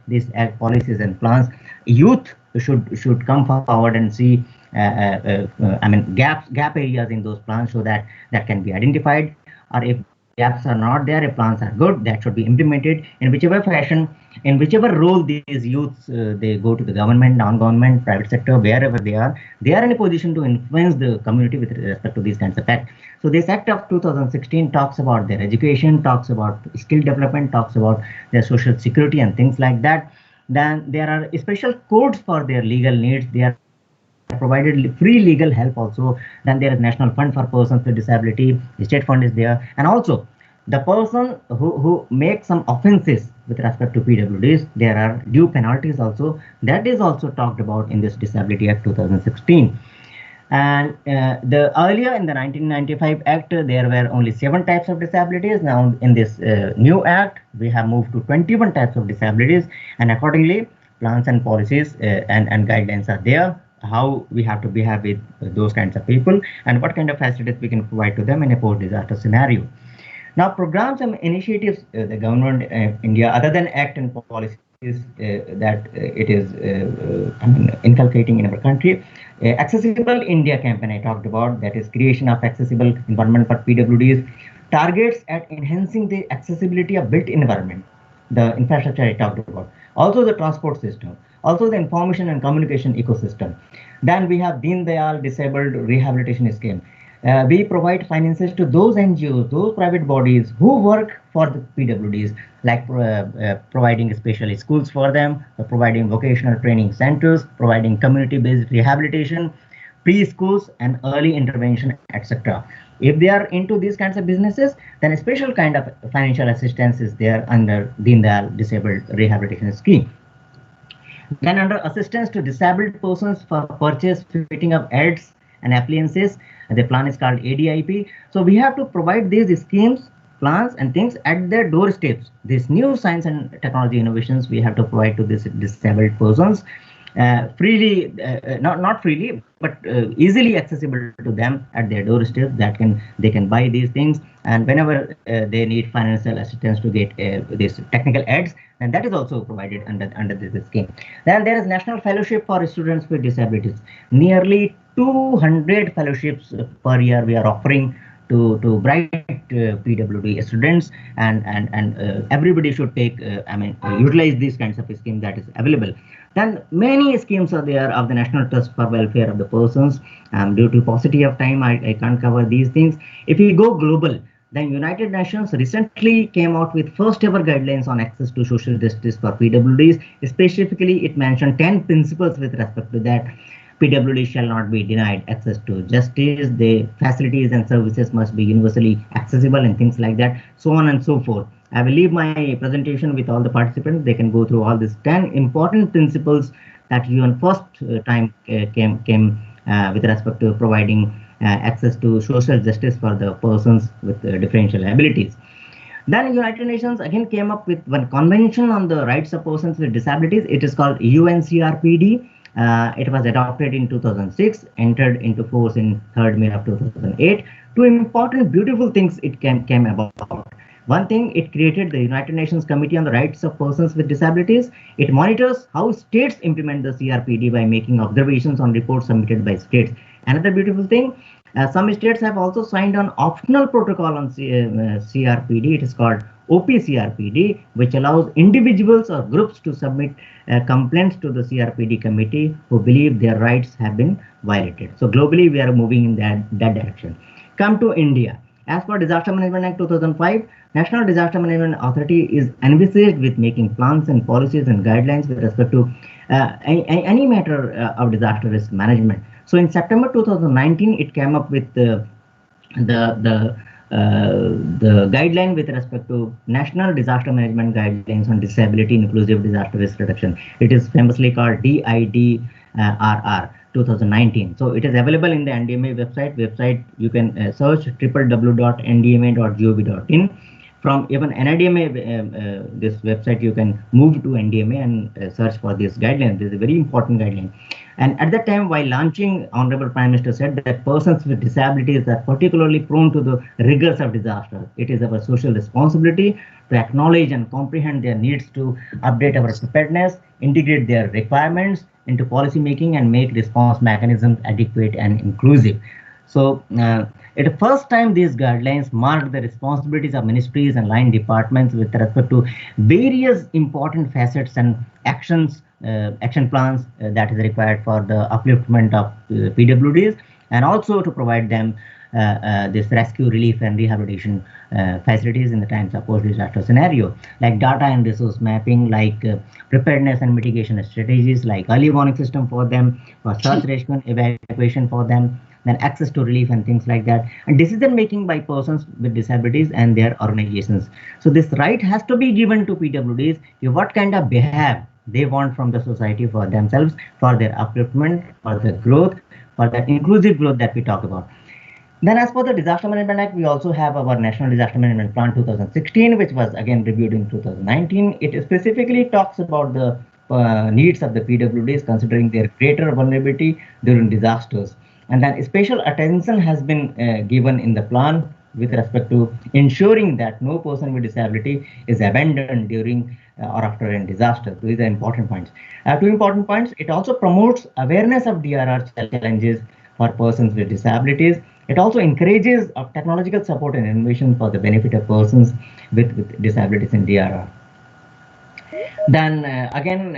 policies and plans. Youth should come forward and see I mean gap areas in those plans so that can be identified, or if gaps are not there, if plans are good, that should be implemented in whichever fashion, in whichever role these youths they go to the government, non-government, private sector, wherever they are in a position to influence the community with respect to these kinds of acts. So this act of 2016 talks about their education, talks about skill development, talks about their social security and things like that. Then there are special codes for their legal needs. They are provided free legal help also. Then there is National Fund for Persons with Disability, the state fund is there, and also the person who makes some offenses with respect to PWDs, there are due penalties also. That is also talked about in this Disability Act 2016. And the earlier in the 1995 Act, there were only 7 types of disabilities. Now in this new Act, we have moved to 21 types of disabilities, and accordingly, plans and policies and guidelines are there, how we have to behave with those kinds of people and what kind of facilities we can provide to them in a post-disaster scenario. Now, programs and initiatives, the government of India, other than Act and policies that it is inculcating in our country, Accessible India campaign I talked about, that is creation of accessible environment for PWDs, targets at enhancing the accessibility of built environment, the infrastructure I talked about, also the transport system, also the information and communication ecosystem. Then we have Deen Dayal Disabled Rehabilitation Scheme. We provide finances to those NGOs, those private bodies who work for the PWDs, like providing special schools for them, providing vocational training centers, providing community-based rehabilitation, preschools and early intervention, etc. If they are into these kinds of businesses, then a special kind of financial assistance is there under Deen Dayal Disabled Rehabilitation Scheme. Then under assistance to disabled persons for purchase, fitting of aids and appliances, the plan is called ADIP. So we have to provide these schemes, plans and things at their doorsteps. These new science and technology innovations we have to provide to these disabled persons freely, not freely, but easily accessible to them at their doorstep. They can buy these things, and whenever they need financial assistance to get these technical aids, and that is also provided under this scheme. Then there is National Fellowship for Students with Disabilities. Nearly 200 fellowships per year we are offering to bright PWD students, and everybody should take utilize these kinds of schemes that is available. Then many schemes are there of the National Trust for Welfare of the Persons. Due to paucity of time, I can't cover these things. If we go global, then United Nations recently came out with first ever guidelines on access to social justice for PWDs. Specifically, it mentioned 10 principles with respect to that. PWDs shall not be denied access to justice. The facilities and services must be universally accessible and things like that, so on and so forth. I will leave my presentation with all the participants. They can go through all these 10 important principles that UN first time came with respect to providing access to social justice for the persons with differential abilities. Then United Nations again came up with one convention on the rights of persons with disabilities. It is called UNCRPD. It was adopted in 2006, entered into force in 3rd May of 2008. Two important beautiful things it came about. One thing, it created the United Nations Committee on the Rights of Persons with Disabilities. It monitors how states implement the CRPD by making observations on reports submitted by states. Another beautiful thing, some states have also signed an optional protocol on CRPD. It is called OPCRPD, which allows individuals or groups to submit complaints to the CRPD committee who believe their rights have been violated. So globally, we are moving in that direction. Come to India. As per Disaster Management Act 2005, National Disaster Management Authority is envisaged with making plans and policies and guidelines with respect to any matter of disaster risk management. So in September 2019, it came up with the guideline with respect to National Disaster Management Guidelines on Disability Inclusive Disaster Risk Reduction. It is famously called DIDRR 2019. So it is available in the NDMA website. You can search www.ndma.gov.in. From even NIDMA, this website, you can move to NDMA and search for this guideline. This is a very important guideline. And at that time, while launching, Honorable Prime Minister said that persons with disabilities are particularly prone to the rigors of disaster. It is our social responsibility to acknowledge and comprehend their needs, to update our preparedness, integrate their requirements into policy making, and make response mechanisms adequate and inclusive. So at the first time, these guidelines marked the responsibilities of ministries and line departments with respect to various important facets and actions, action plans that is required for the upliftment of PWDs, and also to provide them this rescue, relief, and rehabilitation facilities in the times of post-disaster scenario, like data and resource mapping, like preparedness and mitigation strategies, like early warning system for them, for search, rescue, and evacuation for them, then access to relief and things like that, and decision making by persons with disabilities and their organizations. So this right has to be given to PWDs, what kind of behavior they want from the society for themselves, for their upliftment, for the growth, for that inclusive growth that we talk about. Then as for the Disaster Management Act, we also have our National Disaster Management Plan 2016, which was again reviewed in 2019. It specifically talks about the needs of the PWDs, considering their greater vulnerability during disasters. And then special attention has been given in the plan with respect to ensuring that no person with disability is abandoned during or after a disaster. These are important points. 2 important points. It also promotes awareness of DRR challenges for persons with disabilities. It also encourages technological support and innovation for the benefit of persons with disabilities in DRR. Then again,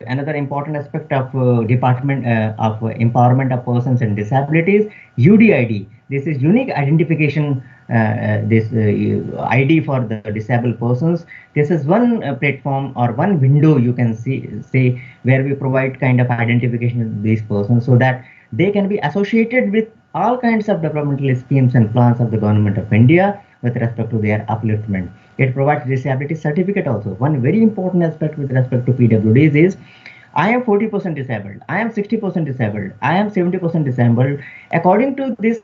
another important aspect of department of empowerment of persons and disabilities, UDID. This is unique identification, ID for the disabled persons. This is one platform or one window, you can say, where we provide kind of identification of these persons so that they can be associated with all kinds of developmental schemes and plans of the Government of India with respect to their upliftment. It provides disability certificate also. One very important aspect with respect to PWDs is, I am 40% disabled, I am 60% disabled, I am 70% disabled. According to this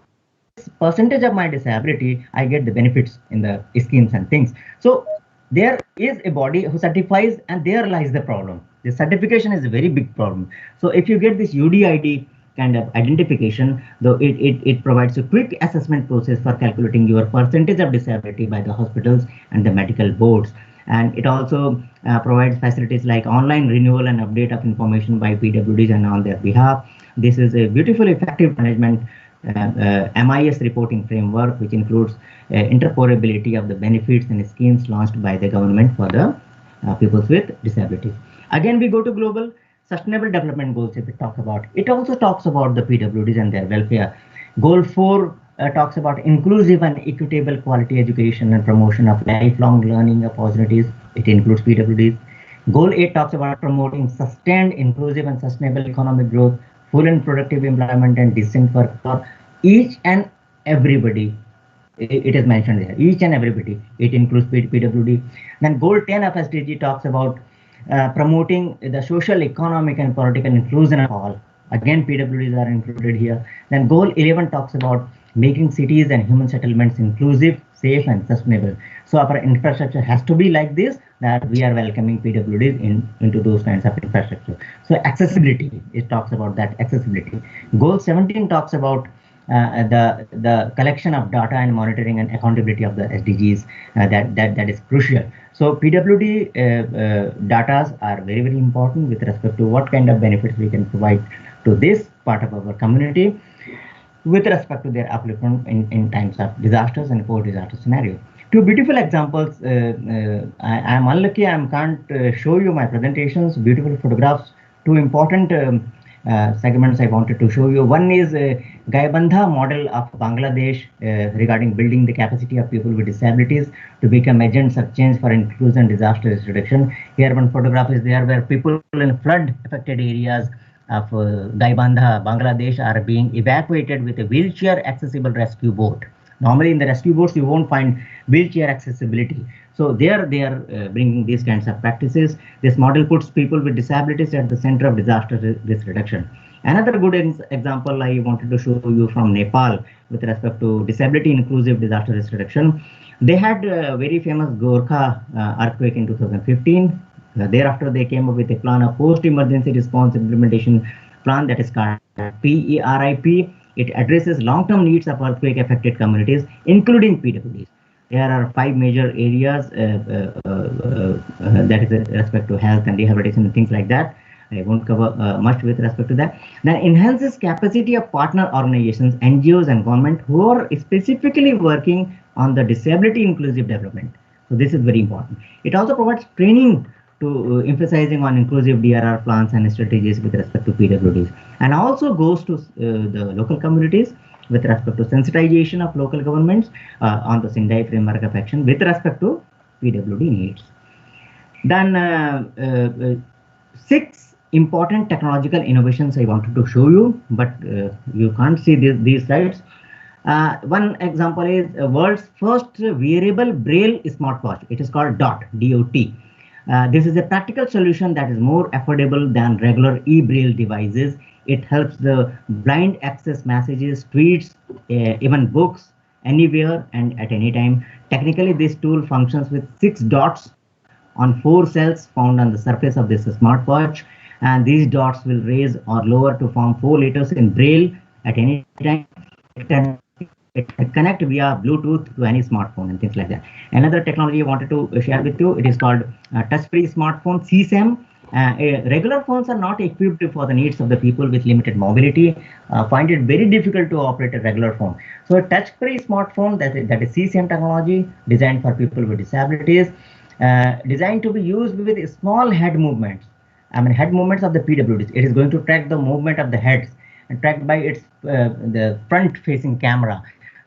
percentage of my disability, I get the benefits in the schemes and things. So there is a body who certifies, and there lies the problem. The certification is a very big problem. So if you get this UDID kind of identification, though it provides a quick assessment process for calculating your percentage of disability by the hospitals and the medical boards. And it also provides facilities like online renewal and update of information by PWDs and on their behalf. This is a beautiful, effective management MIS reporting framework, which includes interoperability of the benefits and schemes launched by the government for the people with disabilities. Again, we go to global Sustainable Development Goals. If we talk about, it also talks about the PWDs and their welfare. Goal 4 talks about inclusive and equitable quality education and promotion of lifelong learning opportunities. It includes PWDs. Goal 8 talks about promoting sustained, inclusive, and sustainable economic growth, full and productive employment, and decent work for each and everybody. It is mentioned there, each and everybody. It includes PWD. Then Goal 10 of SDG talks about promoting the social, economic, and political inclusion of all. Again, PWDs are included here. Then Goal 11 talks about making cities and human settlements inclusive, safe, and sustainable. So our infrastructure has to be like this, that we are welcoming PWDs into those kinds of infrastructure. So accessibility, it talks about that accessibility. Goal 17 talks about the collection of data and monitoring and accountability of the SDGs. That is crucial. So PWD data are very, very important with respect to what kind of benefits we can provide to this part of our community with respect to their upliftment in times of disasters and post-disaster scenario. Two beautiful examples. I am unlucky, I can't show you my presentations, beautiful photographs. Two important segments I wanted to show you. One is Gaibandha model of Bangladesh regarding building the capacity of people with disabilities to become agents of change for inclusion and disaster risk reduction. Here one photograph is there where people in flood affected areas of Gaibandha, Bangladesh are being evacuated with a wheelchair accessible rescue boat. Normally in the rescue boats you won't find wheelchair accessibility. So there they are bringing these kinds of practices. This model puts people with disabilities at the center of disaster risk reduction. Another good example I wanted to show you from Nepal with respect to disability inclusive disaster risk reduction. They had a very famous Gorkha earthquake in 2015. Thereafter they came up with a plan of post-emergency response implementation plan that is called PERIP. It addresses long-term needs of earthquake-affected communities, including PWDs. There are 5 major areas that is with respect to health and rehabilitation and things like that. I won't cover much with respect to that. Then enhances capacity of partner organizations, NGOs and government who are specifically working on the disability inclusive development. So this is very important. It also provides training to emphasizing on inclusive DRR plans and strategies with respect to PWDs, and also goes to the local communities with respect to sensitization of local governments on the Sendai framework of action with respect to PWD needs. Then 6 important technological innovations I wanted to show you, but you can't see these slides. One example is world's first wearable braille smartwatch. It is called DOT. This is a practical solution that is more affordable than regular e-braille devices. It helps the blind access messages, tweets, even books anywhere and at any time. Technically, this tool functions with 6 dots on 4 cells found on the surface of this smartwatch, and these dots will raise or lower to form 4 letters in braille at any time. It can connect via Bluetooth to any smartphone and things like that. Another technology I wanted to share with you, it is called touch-free smartphone, CSAM. Regular phones are not equipped for the needs of the people with limited mobility, find it very difficult to operate a regular phone. So a touch-free smartphone, that is CSAM technology, designed for people with disabilities, designed to be used with small head movements. I mean head movements of the PWDs. It is going to track the movement of the heads and tracked by its the front-facing camera.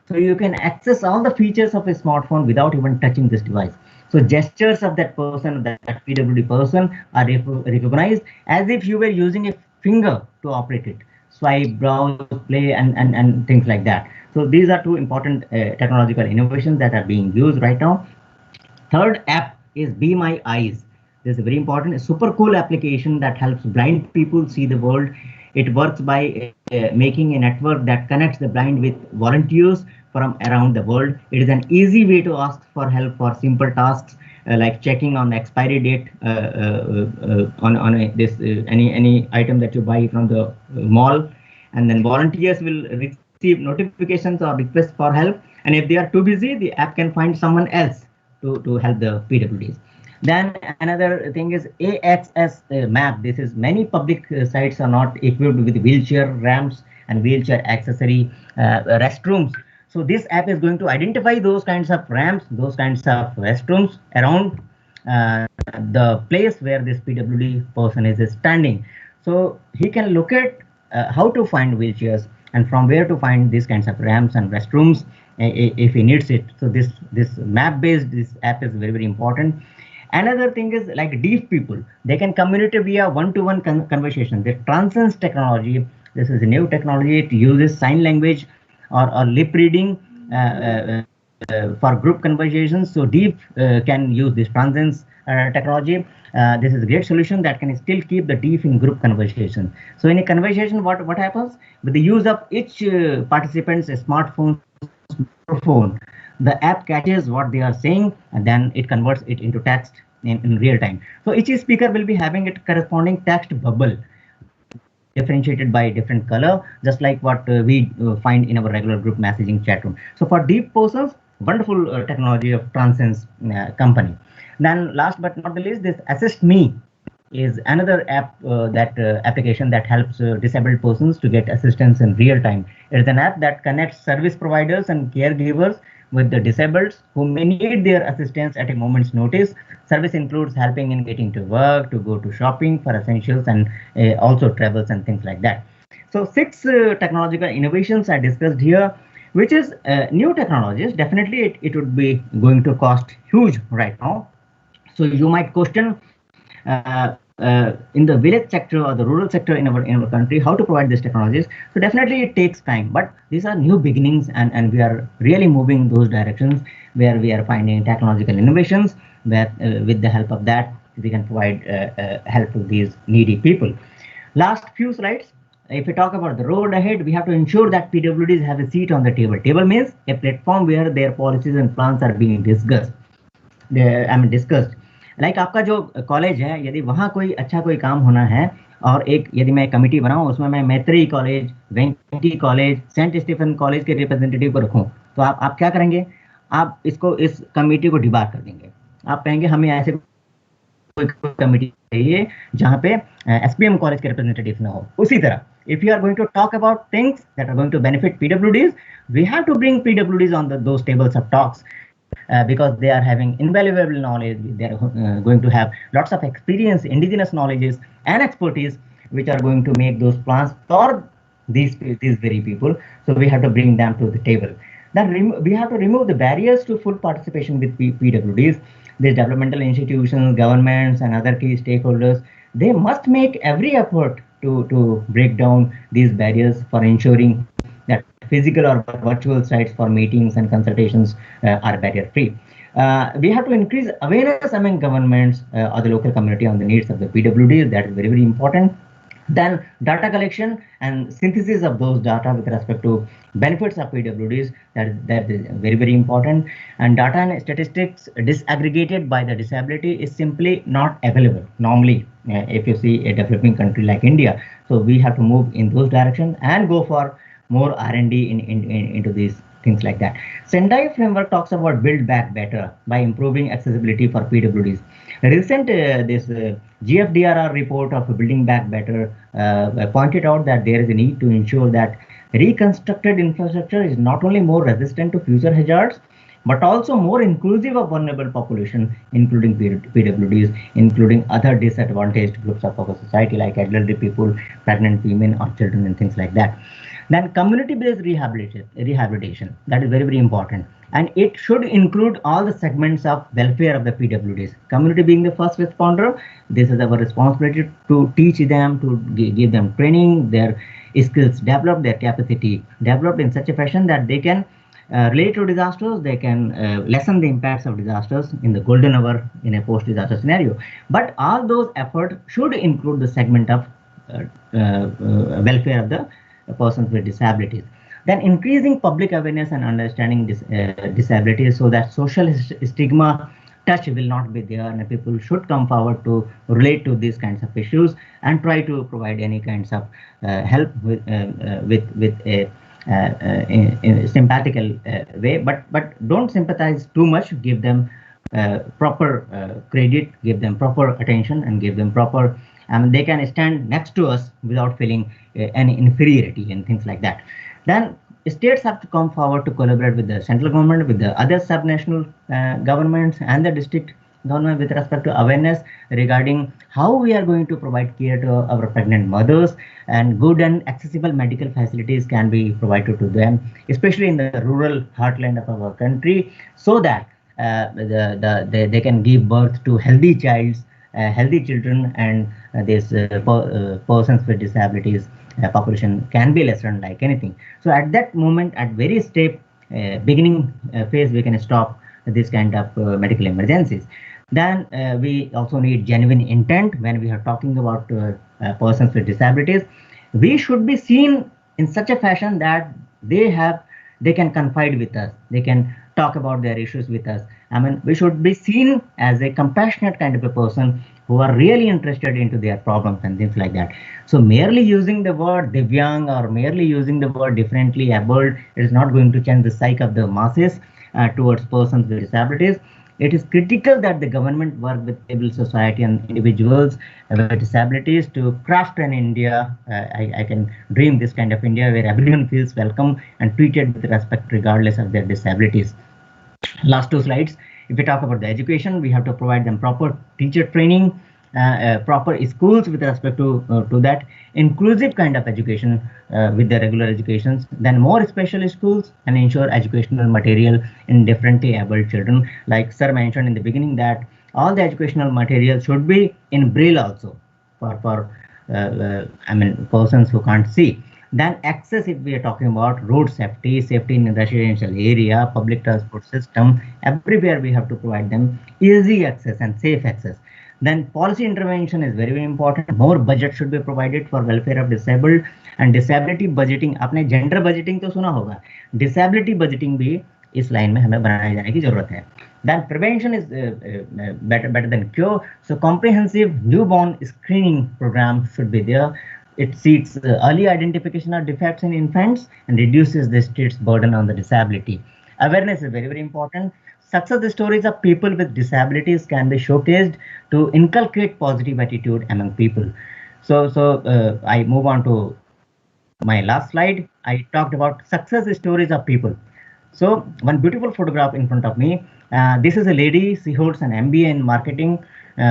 So you can access all the features of a smartphone without even touching this device. So gestures of that person, that PWD person, are recognized as if you were using a finger to operate it. Swipe, browse, play, and things like that. So these are 2 important technological innovations that are being used right now. Third app is Be My Eyes. This is a very important, super cool application that helps blind people see the world. It works by making a network that connects the blind with volunteers from around the world. It is an easy way to ask for help for simple tasks like checking on the expiry date on any item that you buy from the mall, and then volunteers will receive notifications or requests for help. And if they are too busy, the app can find someone else to help the PWDs. Then another thing is AXS map. This is many public sites are not equipped with wheelchair ramps and wheelchair accessory restrooms. So this app is going to identify those kinds of ramps, those kinds of restrooms around the place where this PWD person is standing. So he can look at how to find wheelchairs and from where to find these kinds of ramps and restrooms if he needs it. So this map-based this app is very, very important. Another thing is like deaf people, they can communicate via one-to-one conversation. The transcends technology. This is a new technology. It uses sign language or lip reading for group conversations. So deaf can use this transcends technology. This is a great solution that can still keep the deaf in group conversation. So in a conversation, what happens with the use of each participant's smartphone, the app catches what they are saying and then it converts it into text in real time. So each speaker will be having a corresponding text bubble differentiated by different color, just like what we find in our regular group messaging chat room. So for deep persons, wonderful technology of Transcend's company. Then last but not the least, this Assist Me is another app application that helps disabled persons to get assistance in real time. It is an app that connects service providers and caregivers with the disabled who may need their assistance at a moment's notice. Service includes helping in getting to work, to go to shopping for essentials, and also travels and things like that. So 6 technological innovations are discussed here, which is new technologies. Definitely it would be going to cost huge right now. So you might question in the village sector or the rural sector in our country, how to provide these technologies. So definitely it takes time, but these are new beginnings, and we are really moving those directions where we are finding technological innovations, where with the help of that we can provide help to these needy people. Last few slides. If we talk about the road ahead, we have to ensure that PWDs have a seat on the table. Table means a platform where their policies and plans are being discussed. Discussed. Like आपका जो college है, यदि वहाँ कोई अच्छा कोई काम होना है और एक यदि मैं कमिटी बनाऊं, उसमें मैं मैत्री कॉलेज, वेंकटी कॉलेज, सेंट स्टीफन कॉलेज के रिप्रेजेंटेटिव को रखूं, तो आप क्या करेंगे? आप इसको इस कमिटी को डिबार कर देंगे। आप कहेंगे हमें ऐसे कोई कमिटी चाहिए जहाँ पे एसपीएम कॉलेज के रिप्रेजेंटेटिव ना हो। उसी तरह if you are going to talk about things that are going to benefit PWDs, we have to bring PWDs on those tables of talks. Because they are having invaluable knowledge, they are going to have lots of experience, indigenous knowledges and expertise, which are going to make those plans for these very people. So we have to bring them to the table. Then we have to remove the barriers to full participation with PWDs. These developmental institutions, governments, and other key stakeholders, they must make every effort to break down these barriers for ensuring that physical or virtual sites for meetings and consultations are barrier-free. We have to increase awareness among governments or the local community on the needs of the PWDs. That is very, very important. Then data collection and synthesis of those data with respect to benefits of PWDs, that is very, very important. And data and statistics disaggregated by the disability is simply not available normally if you see a developing country like India. So we have to move in those directions and go for more R&D into these things like that. Sendai framework talks about build back better by improving accessibility for PWDs. Recent this GFDRR report of building back better pointed out that there is a need to ensure that reconstructed infrastructure is not only more resistant to future hazards, but also more inclusive of vulnerable population, including PWDs, including other disadvantaged groups of our society like elderly people, pregnant women, or children, and things like that. Then community-based rehabilitation, that is very, very important. And it should include all the segments of welfare of the PWDs. Community being the first responder, this is our responsibility to teach them, to give them training, their skills developed, their capacity developed in such a fashion that they can relate to disasters, they can lessen the impacts of disasters in the golden hour in a post-disaster scenario. But all those efforts should include the segment of welfare of the persons with disabilities. Then increasing public awareness and understanding disabilities so that social stigma touch will not be there, and people should come forward to relate to these kinds of issues and try to provide any kinds of help with a sympathical way, but don't sympathize too much. Give them proper credit, give them proper attention, and give them proper. They can stand next to us without feeling any inferiority and things like that. Then states have to come forward to collaborate with the central government, with the other subnational governments and the district government with respect to awareness regarding how we are going to provide care to our pregnant mothers, and good and accessible medical facilities can be provided to them, especially in the rural heartland of our country, so that they can give birth to healthy children, and these persons with disabilities population can be lessened like anything. So at that moment, at various beginning phase, we can stop this kind of medical emergencies. Then we also need genuine intent when we are talking about persons with disabilities. We should be seen in such a fashion that they can confide with us, they can talk about their issues with us. I mean, we should be seen as a compassionate kind of a person who are really interested into their problems and things like that. So merely using the word Divyang or merely using the word differently abled is not going to change the psyche of the masses towards persons with disabilities. It is critical that the government work with civil society and individuals with disabilities to craft an India. I can dream this kind of India where everyone feels welcome and treated with respect regardless of their disabilities. Last two slides. If we talk about the education, we have to provide them proper teacher training, proper schools with respect to that, inclusive kind of education with the regular educations, then more special schools, and ensure educational material in differently abled children. Like sir mentioned in the beginning that all the educational material should be in Braille also for I mean persons who can't see. Then access, if we are talking about road safety, safety in residential area, public transport system, everywhere we have to provide them easy access and safe access. Then policy intervention is very, very important. More budget should be provided for welfare of disabled, and disability budgeting. आपने gender budgeting तो सुना होगा, disability budgeting भी इस line में हमें बनाए जाने की जरूरत है. Then prevention is better than cure. So comprehensive newborn screening program should be there. It seeks early identification of defects in infants and reduces the state's burden on the disability. Awareness is very, very important. Success stories of people with disabilities can be showcased to inculcate positive attitude among people. So I move on to my last slide. I talked about success stories of people. So one beautiful photograph in front of me. This is a lady. She holds an MBA in marketing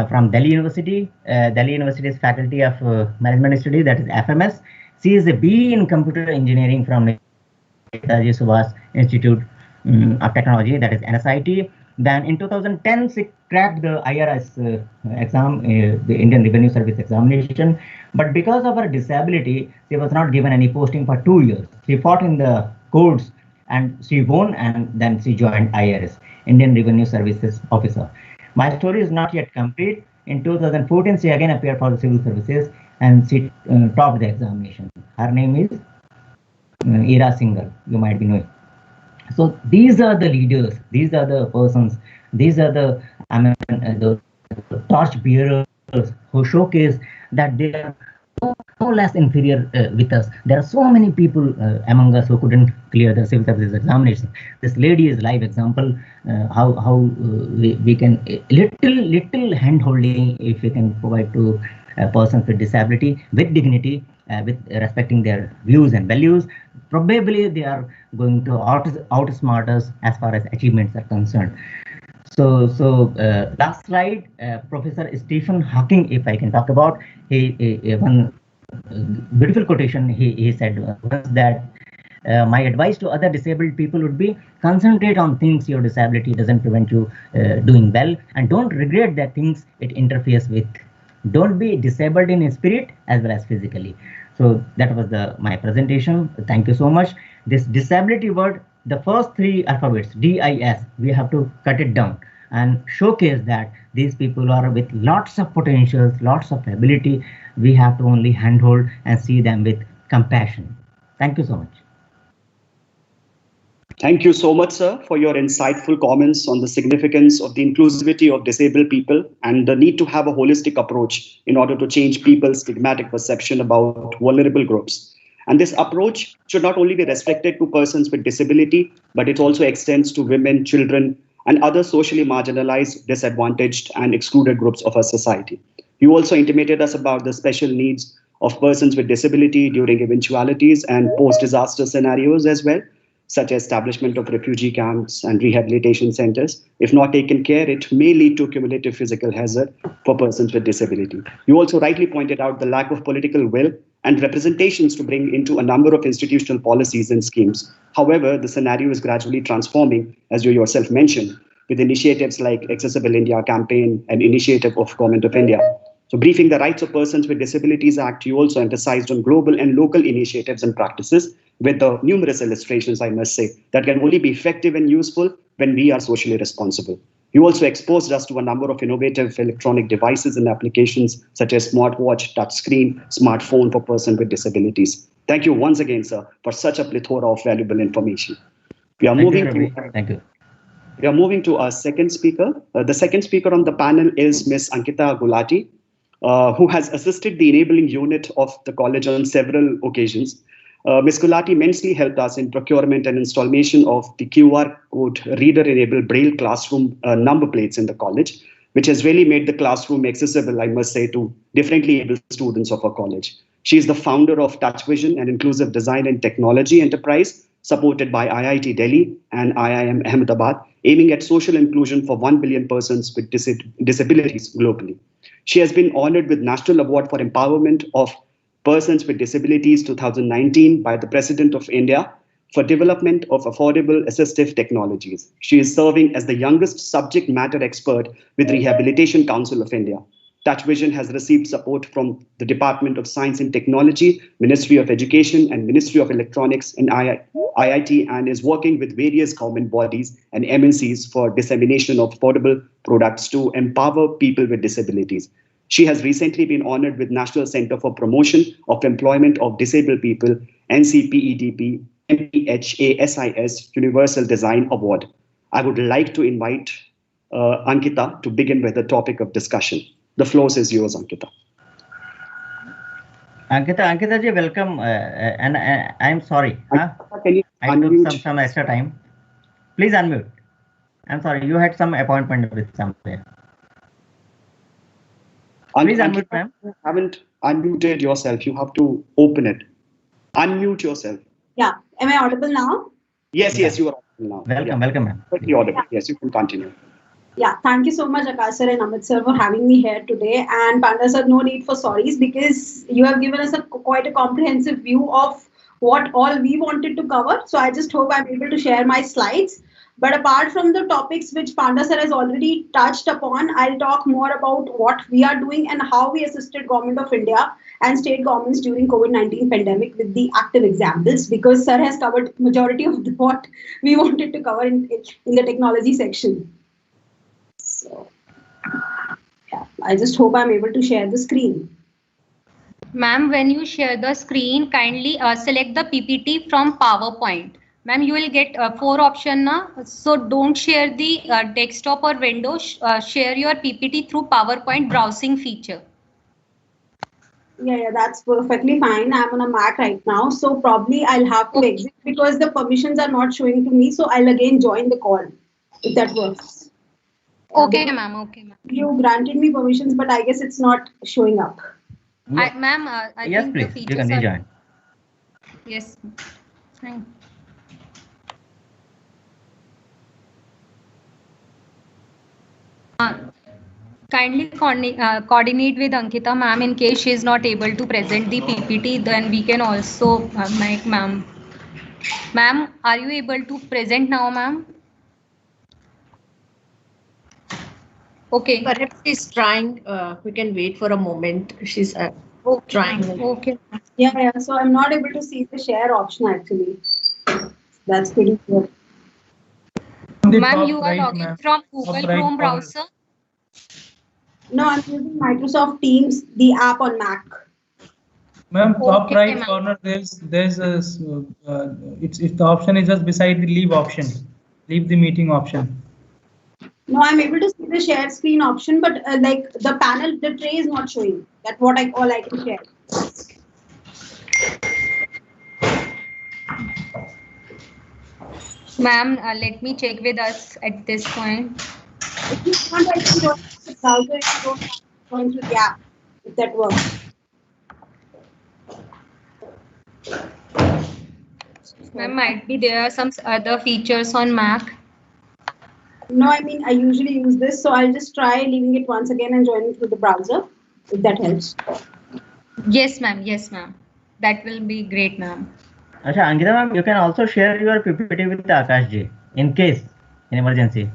from Delhi University. Delhi University's Faculty of Management Studies, that is FMS. She is a BE in Computer Engineering from Netaji Subhas Institute of Technology, that is NSIT. Then in 2010, she cracked the IRS exam, the Indian Revenue Service examination. But because of her disability, she was not given any posting for 2 years. She fought in the courts and she won, and then she joined IRS, Indian Revenue Services Officer. My story is not yet complete. In 2014, she again appeared for the civil services and she topped the examination. Her name is Ira Singhal, you might be knowing. So these are the leaders, these are the persons, these are the torch bearers who showcase that they are no less inferior with us. There are so many people among us who couldn't clear the civil services examination. This lady is live example how we can little hand holding if we can provide to persons with disability with dignity, with respecting their views and values. Probably they are going to outsmart us as far as achievements are concerned. So last slide, Professor Stephen Hawking, if I can talk about, one beautiful quotation he said once that my advice to other disabled people would be concentrate on things your disability doesn't prevent you doing well, and don't regret the things it interferes with. Don't be disabled in spirit as well as physically. So that was my presentation. Thank you so much. This disability word, the first 3 alphabets, DIS, we have to cut it down and showcase that these people are with lots of potentials, lots of ability. We have to only handhold and see them with compassion. Thank you so much. Thank you so much, sir, for your insightful comments on the significance of the inclusivity of disabled people and the need to have a holistic approach in order to change people's stigmatic perception about vulnerable groups. And this approach should not only be restricted to persons with disability, but it also extends to women, children, and other socially marginalized, disadvantaged, and excluded groups of our society. You also intimated us about the special needs of persons with disability during eventualities and post-disaster scenarios as well, such as establishment of refugee camps and rehabilitation centers. If not taken care, it may lead to cumulative physical hazard for persons with disability. You also rightly pointed out the lack of political will and representations to bring into a number of institutional policies and schemes. However, the scenario is gradually transforming, as you yourself mentioned, with initiatives like Accessible India campaign and initiative of Government of India. So briefing the Rights of Persons with Disabilities Act, you also emphasized on global and local initiatives and practices with the numerous illustrations, I must say, that can only be effective and useful when we are socially responsible. You also exposed us to a number of innovative electronic devices and applications such as smartwatch, touchscreen, smartphone for persons with disabilities. Thank you once again, sir, for such a plethora of valuable information. We are moving to our second speaker. The second speaker on the panel is Ms. Ankita Gulati, who has assisted the enabling unit of the college on several occasions. Ms. Gulati immensely helped us in procurement and installation of the QR code reader-enabled Braille classroom number plates in the college, which has really made the classroom accessible, I must say, to differently able students of our college. She is the founder of Touch Vision, an inclusive design and technology enterprise supported by IIT Delhi and IIM Ahmedabad, aiming at social inclusion for 1 billion persons with disabilities globally. She has been honored with National Award for Empowerment of Persons with Disabilities 2019 by the President of India for development of affordable assistive technologies. She is serving as the youngest subject matter expert with Rehabilitation Council of India. Touch Vision has received support from the Department of Science and Technology, Ministry of Education, and Ministry of Electronics and IIT, and is working with various government bodies and MNCs for dissemination of affordable products to empower people with disabilities. She has recently been honored with National Center for Promotion of Employment of Disabled People, NCPEDP, MPHASIS Universal Design Award. I would like to invite Ankita to begin with the topic of discussion. The floor is yours, Ankita. Ankita ji, welcome. And I'm sorry. Can you I took some extra time. Please unmute. I'm sorry, you had some appointment with somewhere. Please unmute, ma'am. You haven't unmuted yourself. You have to open it. Unmute yourself. Yeah. Am I audible now? Yes, yes, you are audible now. Welcome, ma'am. Perfectly audible. Yes, you can continue. Yeah, thank you so much, Akash sir and Amit sir, for having me here today. And Panda sir, no need for sorries because you have given us quite a comprehensive view of what all we wanted to cover. So I just hope I'm able to share my slides. But apart from the topics which Panda sir has already touched upon, I'll talk more about what we are doing and how we assisted Government of India and state governments during COVID-19 pandemic with the active examples, because sir has covered majority of what we wanted to cover in the technology section. So, yeah, I just hope I'm able to share the screen. Ma'am, when you share the screen, kindly select the PPT from PowerPoint. Ma'am, you will get 4 options now. So don't share the desktop or window. Share your PPT through PowerPoint browsing feature. Yeah, that's perfectly fine. I'm on a Mac right now, so probably I'll have to exit because the permissions are not showing to me. So I'll again join the call if that works. Okay, ma'am. Okay, ma'am. You granted me permissions, but I guess it's not showing up. Ma'am, I yes, think please. the features You can rejoin. Yes. Fine. Kindly coordinate with Ankita ma'am in case she is not able to present the PPT. Then we can also make ma'am. Ma'am, are you able to present now, ma'am? Okay. Perhaps she's trying. We can wait for a moment. She's trying. Okay. Yeah. So I'm not able to see the share option actually. That's pretty good. Ma'am, you are logging from Google Chrome browser? No, I'm using Microsoft Teams, the app on Mac. Ma'am, top right corner, there's a it's the option is just beside the leave option, leave the meeting option. No, I'm able to see the share screen option, but like the panel, the tray is not showing. That's what all I can share. Ma'am, let me check with us at this point. If you want, I can join the browser if you don't join through the app, if that works. Ma'am, might be there are some other features on Mac. No, I mean, I usually use this, so I'll just try leaving it once again and joining through the browser, if that helps. Yes, ma'am. Yes, ma'am. That will be great, ma'am. Acha, Ankita ma'am, you can also share your PPT with Akash ji in case in emergency.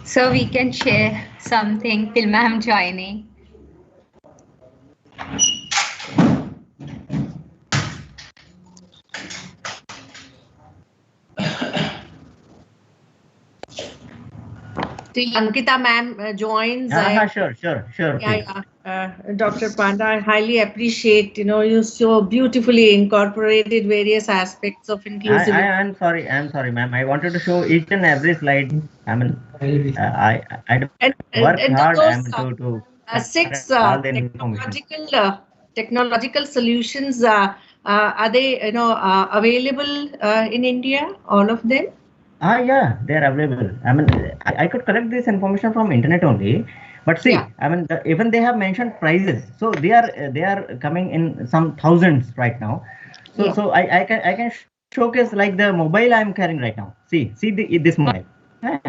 So we can share something till ma'am joining. Till Ankita ma'am joins. Sure. Yeah. Dr. Panda. I highly appreciate, you so beautifully incorporated various aspects of inclusivity. I'm sorry, ma'am. I wanted to show each and every slide. I mean, I worked And hard. I those mean, to correct six all the information. technological solutions, are they, available in India, all of them? Yeah, they are available. I mean, I could collect this information from internet only. But see, Yeah. I mean, even they have mentioned prices. So they are coming in some thousands right now. So Yeah. so I can showcase like the mobile I'm carrying right now. See this mobile.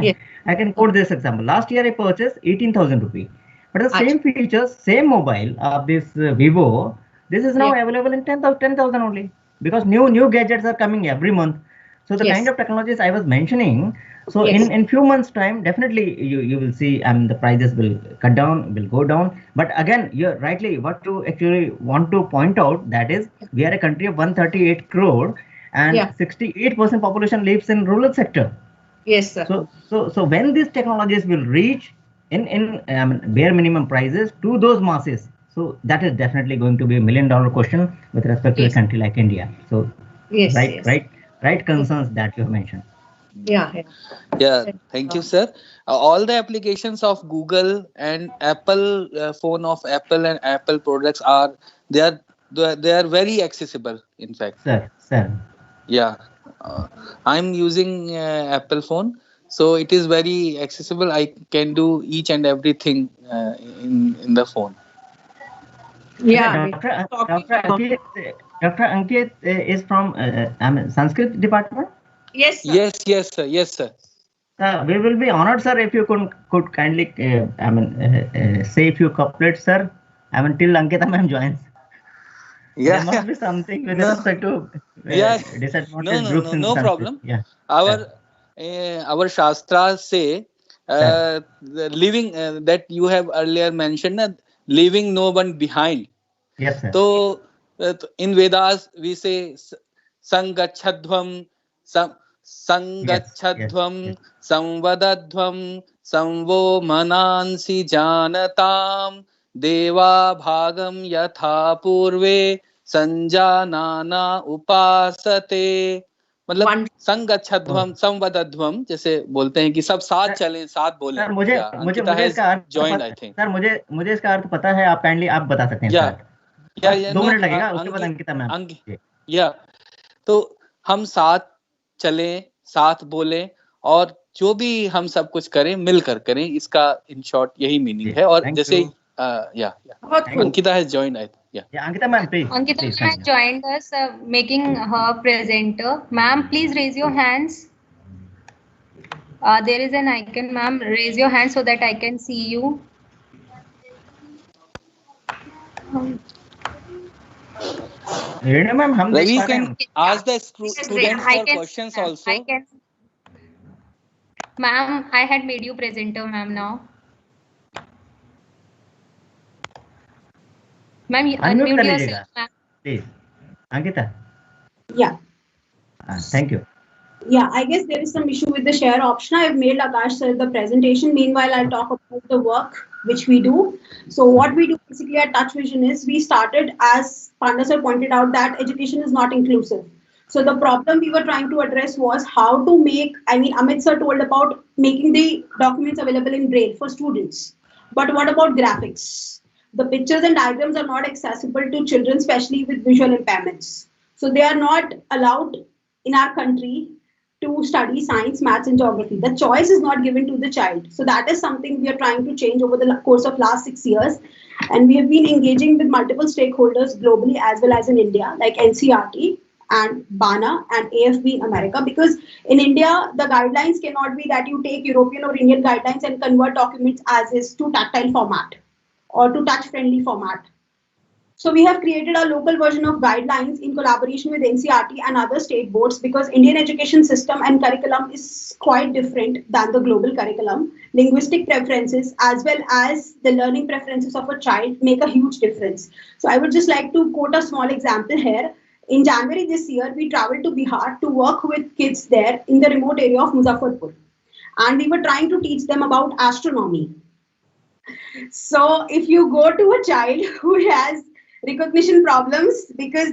Yes. I can quote this example. Last year I purchased 18,000 rupee. But the same features, same mobile of this Vivo, this is now Yeah. available in 10,000 only, because new gadgets are coming every month. So the kind Yes. of technologies I was mentioning, so Yes. in few months time, definitely you will see the prices will cut down, will go down. But again, you're rightly what you actually want to point out, that is we are a country of 138 crore and Yeah. 68% population lives in rural sector. Yes, sir. So when these technologies will reach in bare minimum prices to those masses, so that is definitely going to be $1 million question with respect to a Yes. country like India. So Yes. Yes. right concerns that you have mentioned. Yeah. Yeah, thank you, sir. All the applications of Google and Apple, phone of Apple and Apple products they are they are very accessible. In fact, Sir. yeah, I'm using Apple phone, so it is very accessible. I can do each and everything in the phone. Yeah. Dr. Ankit is from Sanskrit department. Yes, sir. Yes, sir. Yes, sir. We will be honored, sir, if you could kindly say a few couplets, sir. I mean, till Ankita ma'am joins. Yeah, There must be something with no, respect to yeah, disadvantaged groups in no Sanskrit. problem. Yeah. Our shastras say the living that you have earlier mentioned, leaving no one behind. Yes, sir. So in Vedas we say sangachadhvam, sangachadhvam, samvadadhvam, samvo manansi janatam, deva bhagam yatha purve संजानाना उपासते. मतलब संगच्छध्वम संवदध्वम जैसे बोलते हैं कि सब साथ चलें, साथ बोलें. सर मुझे इसका अर्थ joined, I think. सर मुझे इसका अर्थ पता है, आप काइंडली आप बता सकते हैं इसका अर्थ. 2 मिनट लगेगा, उसके बाद अंकिता मैम. या तो हम साथ चलें, साथ बोलें और जो भी हम सब कुछ करें मिलकर करें, इसका इन शॉर्ट यही मीनिंग है. और जैसे Ankita has joined, I think. Yeah, Ankita ma'am, please. Ankita has joined us, making her presenter. Ma'am, please raise your hands. There is an icon, ma'am. Raise your hand so that I can see you. You can ask the students for questions also. Ma'am, I had made you presenter, ma'am, now. Ma'am, unmute yourself, ma'am. Please. Ankita. Yeah. Thank you. Yeah, I guess there is some issue with the share option. I've made Akash sir the presentation. Meanwhile, I'll talk about the work which we do. So what we do basically at Touch Vision is we started, as Panda sir pointed out, that education is not inclusive. So the problem we were trying to address was how to make, Amit sir told about making the documents available in Braille for students. But what about graphics? The pictures and diagrams are not accessible to children, especially with visual impairments. So they are not allowed in our country to study science, maths, and geography. The choice is not given to the child. So that is something we are trying to change over the course of last 6 years. And we have been engaging with multiple stakeholders globally as well as in India, like NCRT and BANA and AFB in America, because in India, the guidelines cannot be that you take European or Indian guidelines and convert documents as is to tactile format or to touch-friendly format. So we have created a local version of guidelines in collaboration with NCRT and other state boards, because Indian education system and curriculum is quite different than the global curriculum. Linguistic preferences as well as the learning preferences of a child make a huge difference. So I would just like to quote a small example here. In January this year, we traveled to Bihar to work with kids there in the remote area of Muzaffarpur. And we were trying to teach them about astronomy. So if you go to a child who has recognition problems, because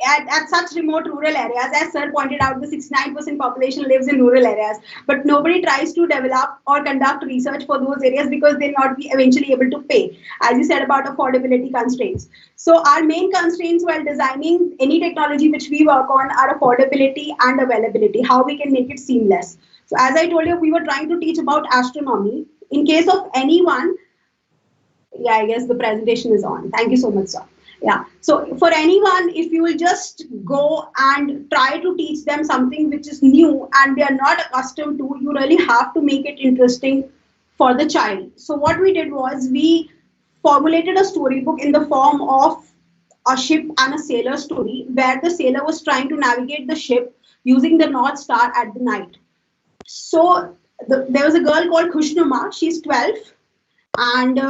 at such remote rural areas, as sir pointed out, the 69% population lives in rural areas, but nobody tries to develop or conduct research for those areas because they'll not be eventually able to pay, as you said about affordability constraints. So our main constraints while designing any technology which we work on are affordability and availability, how we can make it seamless. So as I told you, we were trying to teach about astronomy. In case of anyone, yeah, I guess the presentation is on. Thank you so much, sir. Yeah, so for anyone, if you will just go and try to teach them something which is new and they are not accustomed to, you really have to make it interesting for the child. So what we did was we formulated a storybook in the form of a ship and a sailor story, where the sailor was trying to navigate the ship using the North Star at the night. So there was a girl called Khushnuma, she's 12, and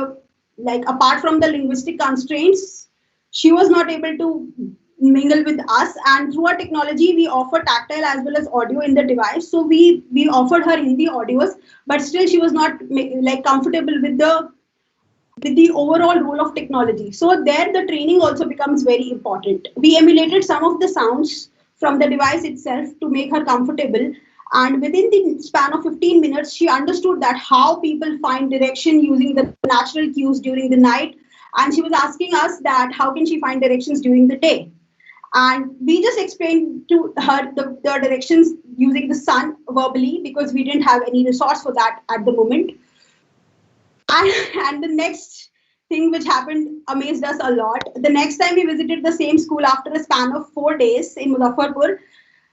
like apart from the linguistic constraints, she was not able to mingle with us, and through our technology we offer tactile as well as audio in the device. So we offered her Hindi audios, but still she was not like comfortable with the overall role of technology. So there the training also becomes very important. We emulated some of the sounds from the device itself to make her comfortable, and within the span of 15 minutes she understood that how people find direction using the natural cues during the night, and she was asking us that how can she find directions during the day. And we just explained to her the directions using the sun verbally, because we didn't have any resource for that at the moment. And the next thing which happened amazed us a lot. The next time we visited the same school after a span of 4 days in Muzaffarpur,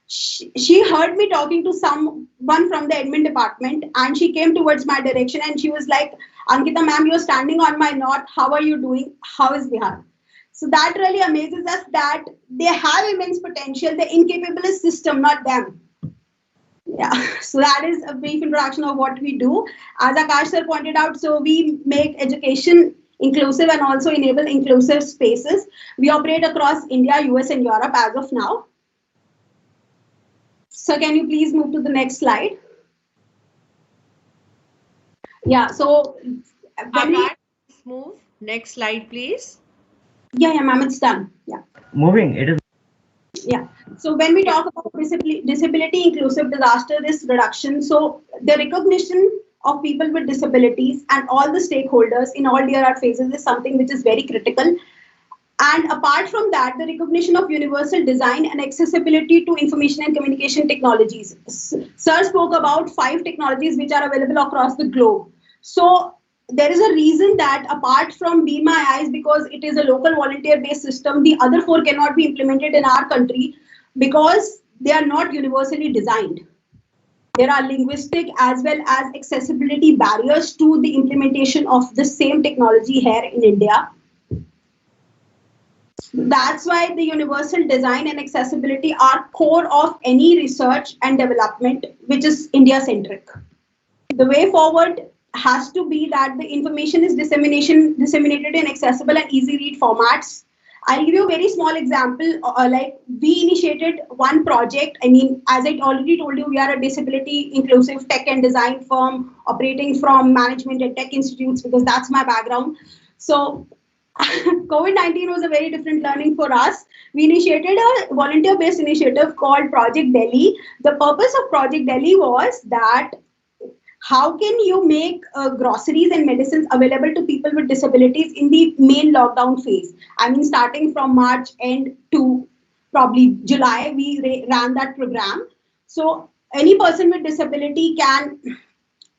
she heard me talking to someone from the admin department, and she came towards my direction and she was like, Ankita ma'am, you're standing on my north. How are you doing? How is Bihar? So that really amazes us that they have immense potential. The incapable is system, not them. Yeah, so that is a brief introduction of what we do. As Akash sir pointed out, so we make education inclusive and also enable inclusive spaces. We operate across India, US, and Europe as of now. So can you please move to the next slide? Yeah, so when we move. Next slide, please. Yeah, ma'am, it's done. Yeah. Moving, it is. Yeah. So when we talk about disability inclusive disaster risk reduction, so the recognition of people with disabilities and all the stakeholders in all DRR phases is something which is very critical. And apart from that, the recognition of universal design and accessibility to information and communication technologies. Sir spoke about 5 technologies which are available across the globe. So there is a reason that apart from Be My Eyes, because it is a local volunteer-based system, the other 4 cannot be implemented in our country because they are not universally designed. There are linguistic as well as accessibility barriers to the implementation of the same technology here in India. That's why the universal design and accessibility are core of any research and development which is India-centric. The way forward has to be that the information is disseminated in accessible and easy read formats. I'll give you a very small example. Like we initiated one project. I mean, as I already told you, we are a disability inclusive tech and design firm operating from management and tech institutes, because that's my background. So COVID-19 was a very different learning for us. We initiated a volunteer-based initiative called Project Delhi. The purpose of Project Delhi was that how can you make groceries and medicines available to people with disabilities in the main lockdown phase? I mean, starting from March end to probably July, we ran that program. So any person with disability can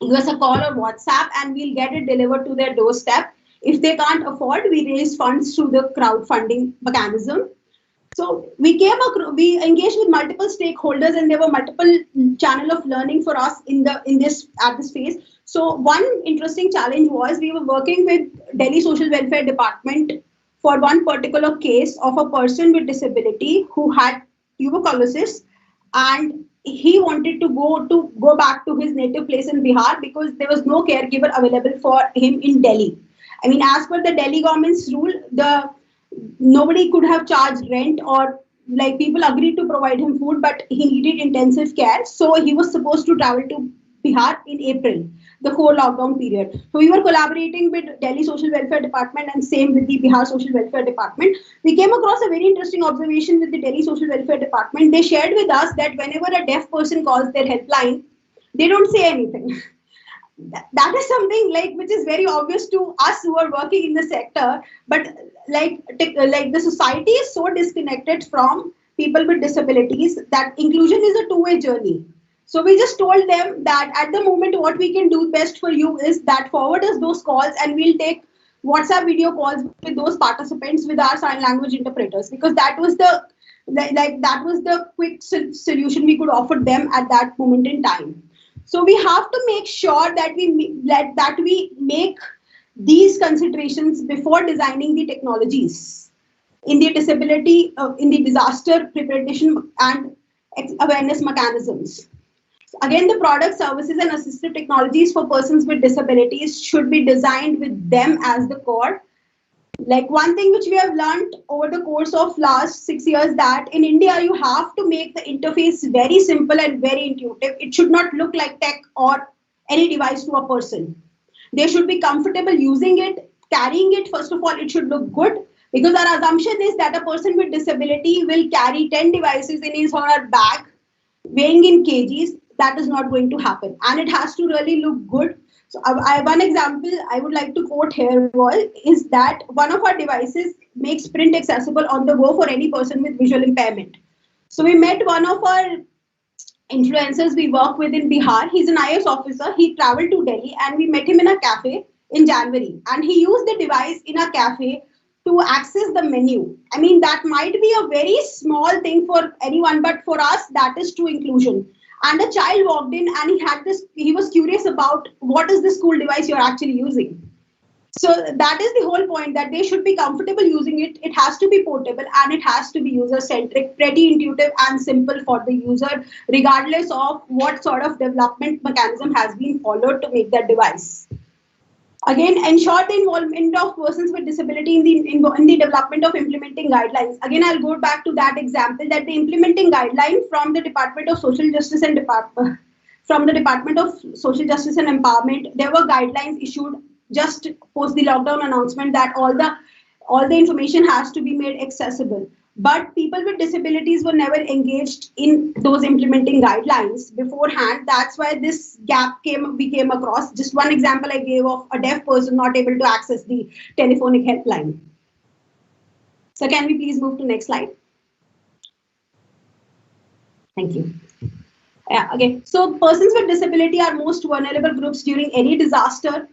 give us a call or WhatsApp and we'll get it delivered to their doorstep. If they can't afford, we raise funds through the crowdfunding mechanism. So we engaged with multiple stakeholders, and there were multiple channel of learning for us at this phase. So one interesting challenge was we were working with Delhi Social Welfare Department for one particular case of a person with disability who had tuberculosis, and he wanted to go back to his native place in Bihar because there was no caregiver available for him in Delhi. I mean, as per the Delhi government's rule, nobody could have charged rent, or like people agreed to provide him food, but he needed intensive care. So he was supposed to travel to Bihar in April, the core lockdown period. So we were collaborating with Delhi Social Welfare Department and same with the Bihar Social Welfare Department. We came across a very interesting observation with the Delhi Social Welfare Department. They shared with us that whenever a deaf person calls their helpline, they don't say anything. That is something like which is very obvious to us who are working in the sector, but like the society is so disconnected from people with disabilities that inclusion is a two-way journey. So we just told them that at the moment what we can do best for you is that forward us those calls and we'll take WhatsApp video calls with those participants with our sign language interpreters, because that was the that was the quick solution we could offer them at that moment in time. So we have to make sure that we make these considerations before designing the technologies in the disability, in the disaster preparation and awareness mechanisms. So again, the products, services, and assistive technologies for persons with disabilities should be designed with them as the core. Like one thing which we have learned over the course of last 6 years, that in India you have to make the interface very simple and very intuitive. It should not look like tech or any device to a person. They should be comfortable using it, carrying it. First of all, it should look good, because our assumption is that a person with disability will carry 10 devices in his or her bag, weighing in kgs. That is not going to happen, and it has to really look good. So one example I would like to quote here is that one of our devices makes print accessible on the go for any person with visual impairment. So we met one of our influencers we work with in Bihar. He's an IAS officer. He traveled to Delhi and we met him in a cafe in January, and he used the device in a cafe to access the menu. I mean, that might be a very small thing for anyone, but for us, that is true inclusion. And a child walked in and he was curious about what is this cool device you're actually using. So that is the whole point, that they should be comfortable using it. It has to be portable and it has to be user-centric, pretty intuitive and simple for the user, regardless of what sort of development mechanism has been followed to make that device. Again, ensure the involvement of persons with disability in the development of implementing guidelines. Again, I'll go back to that example, that the implementing guideline from the Department of Social Justice and Department of Social Justice and Empowerment, there were guidelines issued just post the lockdown announcement that all the information has to be made accessible. But people with disabilities were never engaged in those implementing guidelines beforehand. That's why this gap we came across. Just one example I gave of a deaf person not able to access the telephonic helpline. So can we please move to next slide? Thank you. Yeah, okay. So persons with disability are most vulnerable groups during any disaster,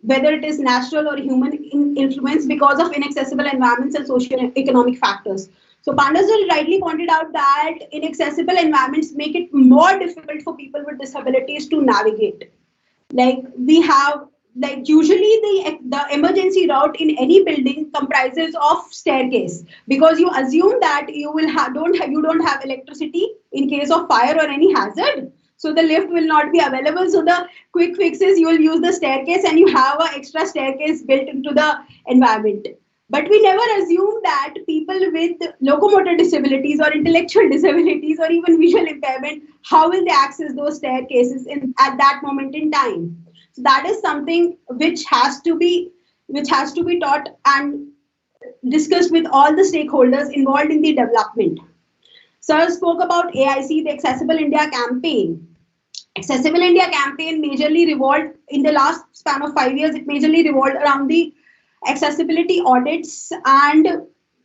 whether it is natural or human influence, because of inaccessible environments and socio-economic factors. So Pandasar rightly pointed out that inaccessible environments make it more difficult for people with disabilities to navigate. Like we have, like usually the emergency route in any building comprises of staircase, because you assume that you don't have electricity in case of fire or any hazard. So the lift will not be available. So the quick fix is you will use the staircase and you have an extra staircase built into the environment. But we never assume that people with locomotor disabilities or intellectual disabilities or even visual impairment, how will they access those staircases at that moment in time? So that is something which has to be taught and discussed with all the stakeholders involved in the development. Sir spoke about AIC, the Accessible India campaign. Accessible India campaign majorly revolved, in the last span of 5 years, it majorly revolved around the accessibility audits, and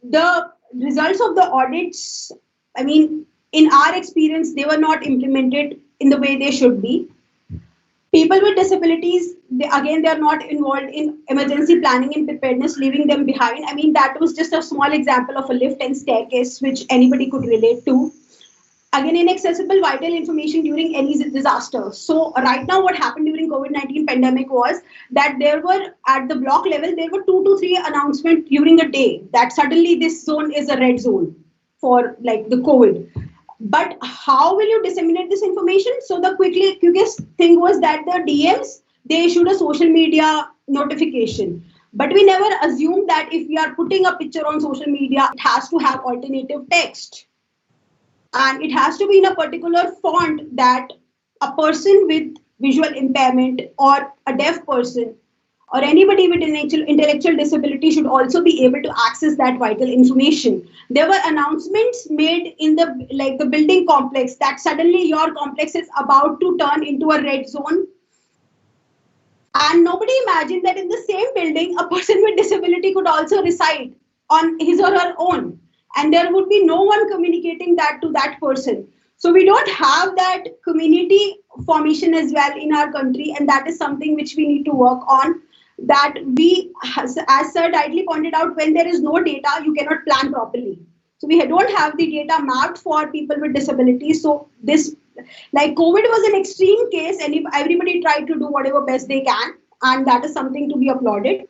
the results of the audits, I mean, in our experience, they were not implemented in the way they should be. People with disabilities, they are not involved in emergency planning and preparedness, leaving them behind. I mean, that was just a small example of a lift and staircase, which anybody could relate to. Again, inaccessible vital information during any disaster. So right now what happened during COVID-19 pandemic was that there were, at the block level, there were 2 to 3 announcements during a day that suddenly this zone is a red zone for like the COVID. But how will you disseminate this information? So the quickest thing was that the DMs, they issued a social media notification. But we never assumed that if we are putting a picture on social media, it has to have alternative text. And it has to be in a particular font that a person with visual impairment or a deaf person or anybody with intellectual disability should also be able to access that vital information. There were announcements made in the building complex that suddenly your complex is about to turn into a red zone. And nobody imagined that in the same building, a person with disability could also reside on his or her own. And there would be no one communicating that to that person. So we don't have that community formation as well in our country. And that is something which we need to work on. That we, as Sir rightly pointed out, when there is no data, you cannot plan properly. So we don't have the data mapped for people with disabilities. So this, like COVID was an extreme case and if everybody tried to do whatever best they can, and that is something to be applauded.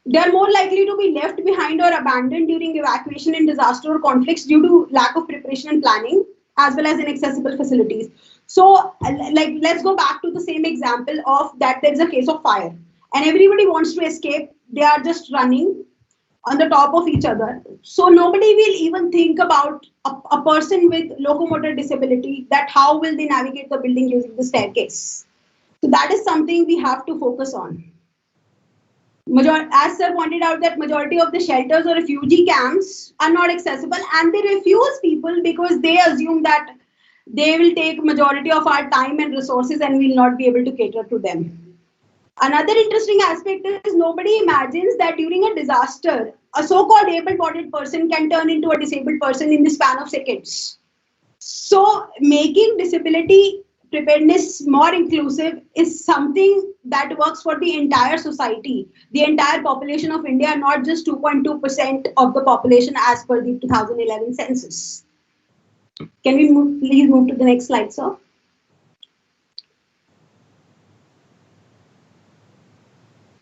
They are more likely to be left behind or abandoned during evacuation in disaster or conflicts due to lack of preparation and planning, as well as inaccessible facilities. So, like, let's go back to the same example of that there is a case of fire and everybody wants to escape. They are just running on the top of each other. So nobody will even think about a person with locomotor disability, that how will they navigate the building using the staircase. So that is something we have to focus on. As Sir pointed out, that majority of the shelters or refugee camps are not accessible and they refuse people because they assume that they will take majority of our time and resources and we will not be able to cater to them. Another interesting aspect is nobody imagines that during a disaster, a so-called able-bodied person can turn into a disabled person in the span of seconds. So making disability preparedness more inclusive is something that works for the entire society, the entire population of India, not just 2.2% of the population as per the 2011 census. Can we please move to the next slide, sir?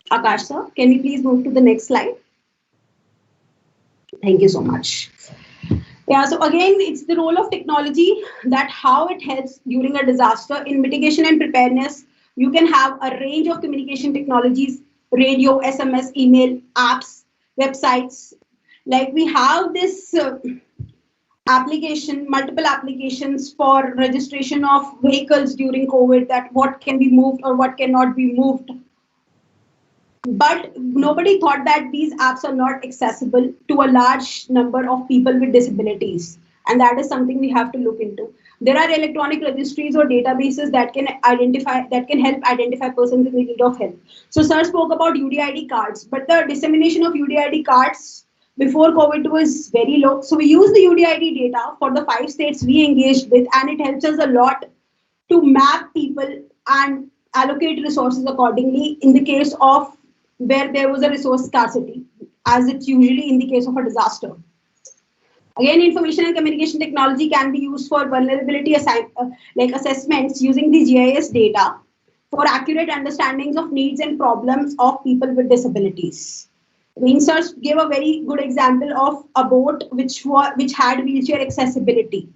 Akash, sir, can we please move to the next slide? Thank you so much. Yeah, so again, it's the role of technology, that how it helps during a disaster. In mitigation and preparedness, you can have a range of communication technologies, radio, SMS, email, apps, websites. Like we have this application, multiple applications for registration of vehicles during COVID, that what can be moved or what cannot be moved. But nobody thought that these apps are not accessible to a large number of people with disabilities. And that is something we have to look into. There are electronic registries or databases that can help identify persons in need of help. So Sir spoke about UDID cards, but the dissemination of UDID cards before COVID was very low. So we use the UDID data for the 5 states we engaged with, and it helps us a lot to map people and allocate resources accordingly in the case of where there was a resource scarcity, as it's usually in the case of a disaster. Again, information and communication technology can be used for vulnerability assessments using the GIS data for accurate understandings of needs and problems of people with disabilities. Sir gave a very good example of a boat which had wheelchair accessibility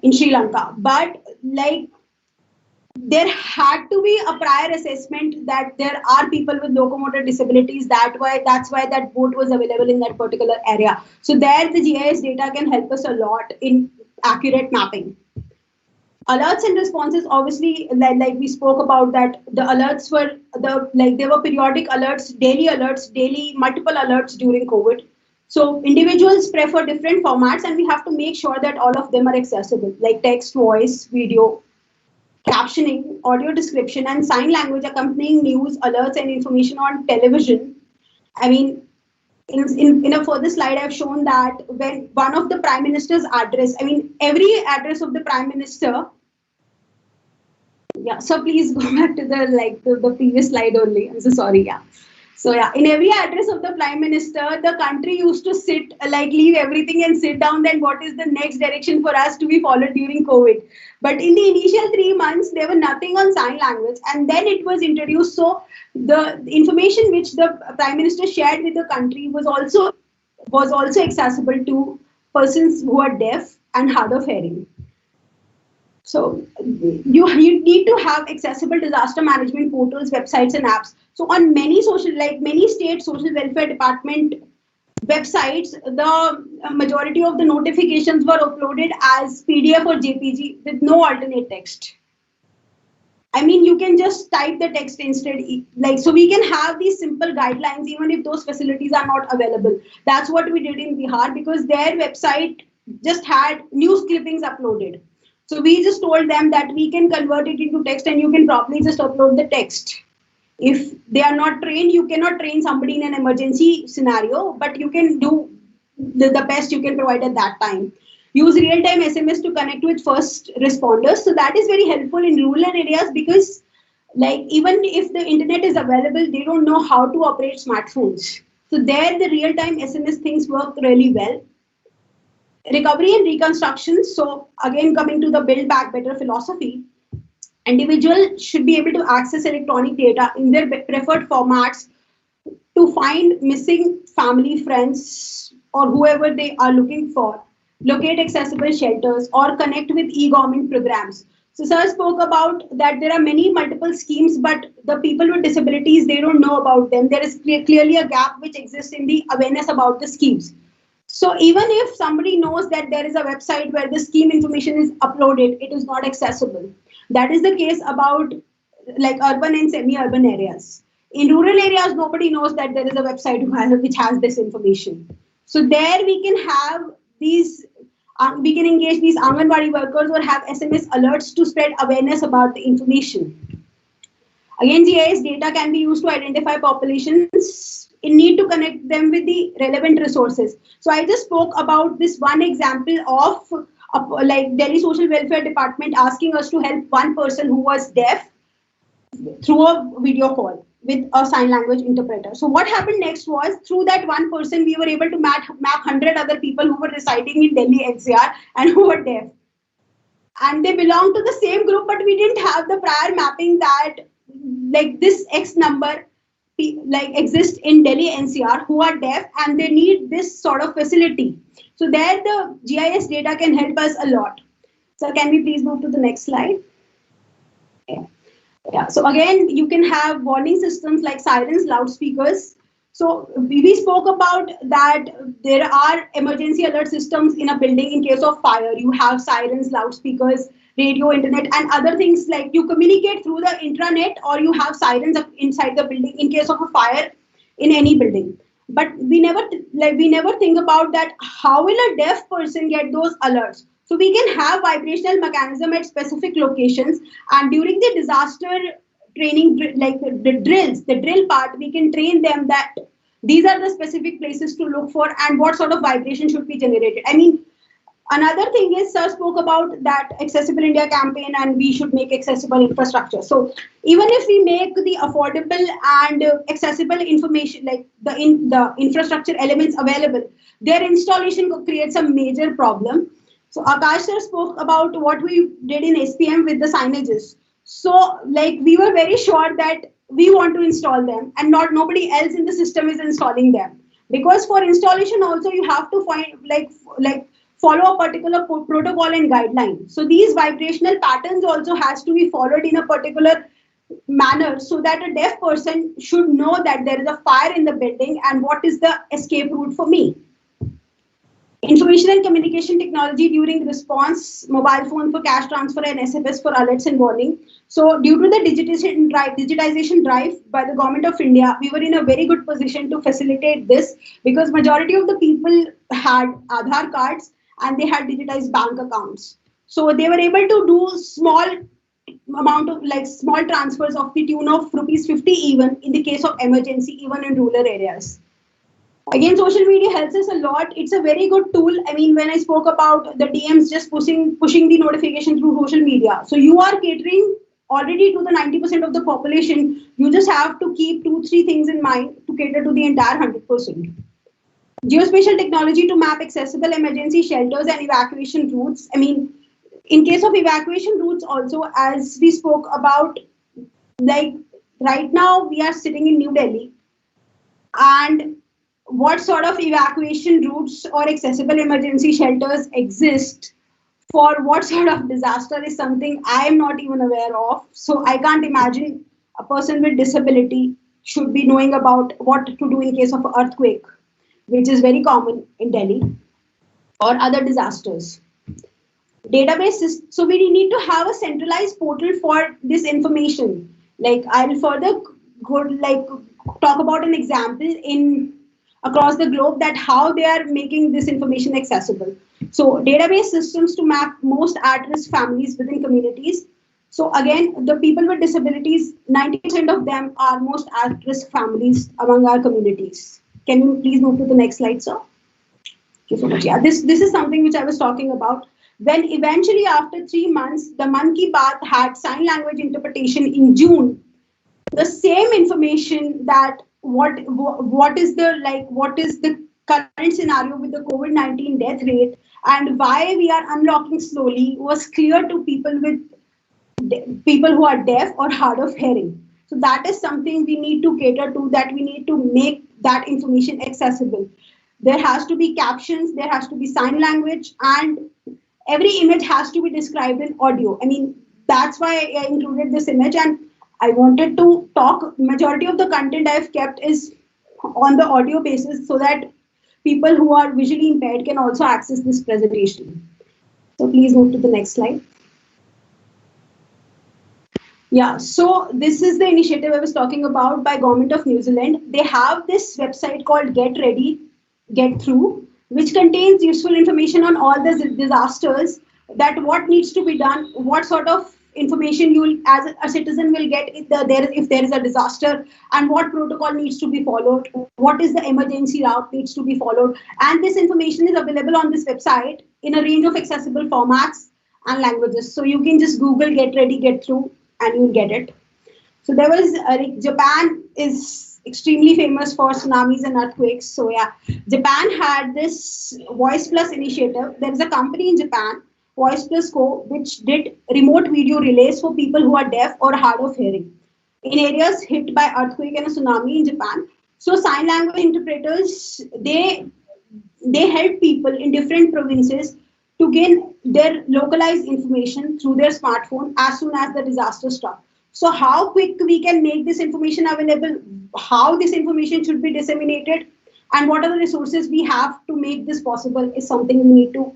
in Sri Lanka, but like there had to be a prior assessment that there are people with locomotor disabilities. That's why that boat was available in that particular area. So there the GIS data can help us a lot in accurate mapping. Alerts and responses, obviously, like we spoke about, that the alerts were there were periodic alerts, daily multiple alerts during COVID. So individuals prefer different formats and we have to make sure that all of them are accessible, like text, voice, video, captioning, audio description, and sign language accompanying news, alerts, and information on television. I mean, in a further slide, I've shown that when one of the Prime Minister's address, I mean, every address of the Prime Minister. Yeah, so please go back to the previous slide only. I'm so sorry. Yeah. So yeah, in every address of the Prime Minister, the country used to sit, leave everything and sit down. Then what is the next direction for us to be followed during COVID? But in the initial 3 months, there was nothing on sign language, and then it was introduced. So the information which the Prime Minister shared with the country was also accessible to persons who are deaf and hard of hearing. So you need to have accessible disaster management portals, websites, and apps. So on many state social welfare department websites, the majority of the notifications were uploaded as PDF or JPG with no alternate text. I mean, you can just type the text instead, like, so we can have these simple guidelines even if those facilities are not available. That's what we did in Bihar because their website just had news clippings uploaded. So we just told them that we can convert it into text and you can probably just upload the text. If they are not trained, you cannot train somebody in an emergency scenario, but you can do the best you can provide at that time. Use real-time SMS to connect with first responders. So that is very helpful in rural areas because, like, even if the internet is available, they don't know how to operate smartphones. So there, the real-time SMS things work really well. Recovery and reconstruction. So again, coming to the Build Back Better philosophy, individuals should be able to access electronic data in their preferred formats to find missing family, friends, or whoever they are looking for, locate accessible shelters, or connect with e-government programs. So sir spoke about that there are many multiple schemes, but the people with disabilities, they don't know about them. There is clearly a gap which exists in the awareness about the schemes. So even if somebody knows that there is a website where the scheme information is uploaded, it is not accessible. That is the case about like urban and semi-urban areas. In rural areas, nobody knows that there is a website which has this information. So there we can have these, we can engage these Anganwadi workers or have SMS alerts to spread awareness about the information. Again, GIS data can be used to identify populations in need to connect them with the relevant resources. So I just spoke about this one example of like Delhi Social Welfare Department asking us to help one person who was deaf through a video call with a sign language interpreter. So what happened next was through that one person, we were able to map 100 other people who were residing in Delhi NCR and who were deaf. And they belong to the same group, but we didn't have the prior mapping that like this X number like exist in Delhi NCR who are deaf and they need this sort of facility. So there the GIS data can help us a lot. So can we please move to the next slide? Yeah. So again, you can have warning systems like sirens, loudspeakers. So we spoke about that there are emergency alert systems in a building in case of fire. You have sirens, loudspeakers, radio, internet, and other things like you communicate through the intranet or you have sirens inside the building in case of a fire in any building. But we never think about that. How will a deaf person get those alerts? So we can have vibrational mechanism at specific locations, and during the disaster training, like the drill part, we can train them that these are the specific places to look for and what sort of vibration should be generated. I mean, another thing is, sir spoke about that Accessible India campaign and we should make accessible infrastructure. So even if we make the affordable and accessible information, like the infrastructure elements available, their installation creates a major problem. So Akash sir spoke about what we did in SPM with the signages. So like we were very sure that we want to install them and nobody else in the system is installing them. Because for installation also you have to find like follow a particular protocol and guideline. So these vibrational patterns also has to be followed in a particular manner so that a deaf person should know that there is a fire in the building and what is the escape route for me. Information and communication technology during response, mobile phone for cash transfer and SMS for alerts and warning. So due to the digitization drive by the government of India, we were in a very good position to facilitate this because majority of the people had Aadhaar cards and they had digitized bank accounts. So they were able to do small amount of like small transfers of the tune of ₹50 even in the case of emergency, even in rural areas. Again, social media helps us a lot. It's a very good tool. I mean, when I spoke about the DMs just pushing the notification through social media. So you are catering already to the 90% of the population. You just have to keep 2-3 things in mind to cater to the entire 100%. Geospatial technology to map accessible emergency shelters and evacuation routes. I mean, in case of evacuation routes also, as we spoke about, like right now we are sitting in New Delhi and what sort of evacuation routes or accessible emergency shelters exist for what sort of disaster is something I am not even aware of. So I can't imagine a person with disability should be knowing about what to do in case of an earthquake. which is very common in Delhi, or other disasters. Databases, so we need to have a centralized portal for this information. Like I'll further talk about an example in across the globe that how they are making this information accessible. So database systems to map most at-risk families within communities. So again, the people with disabilities, 90% of them are most at-risk families among our communities. Can you please move to the next slide, sir? Thank you so much. Yeah, this is something which I was talking about. When eventually after 3 months, the Mann Ki Baat had sign language interpretation in June, the same information that what is the current scenario with the COVID-19 death rate and why we are unlocking slowly was clear to people who are deaf or hard of hearing. So that is something we need to cater to, that we need to make that information accessible. There has to be captions, there has to be sign language, and every image has to be described in audio. I mean, that's why I included this image, and I wanted to talk, majority of the content I've kept is on the audio basis so that people who are visually impaired can also access this presentation. So please move to the next slide. Yeah, so this is the initiative I was talking about by Government of New Zealand. They have this website called Get Ready, Get Through, which contains useful information on all the disasters, that what needs to be done, what sort of information you will, as a citizen will get if there is a disaster, and what protocol needs to be followed, what is the emergency route needs to be followed. And this information is available on this website in a range of accessible formats and languages. So you can just Google Get Ready, Get Through, and you'll get it. So there was, Japan is extremely famous for tsunamis and earthquakes. So yeah, Japan had this Voice Plus initiative. There is a company in Japan, Voice Plus Co, which did remote video relays for people who are deaf or hard of hearing in areas hit by earthquake and a tsunami in Japan. So sign language interpreters, they help people in different provinces to gain their localized information through their smartphone as soon as the disaster stops. So how quick we can make this information available, how this information should be disseminated, and what are the resources we have to make this possible is something we need to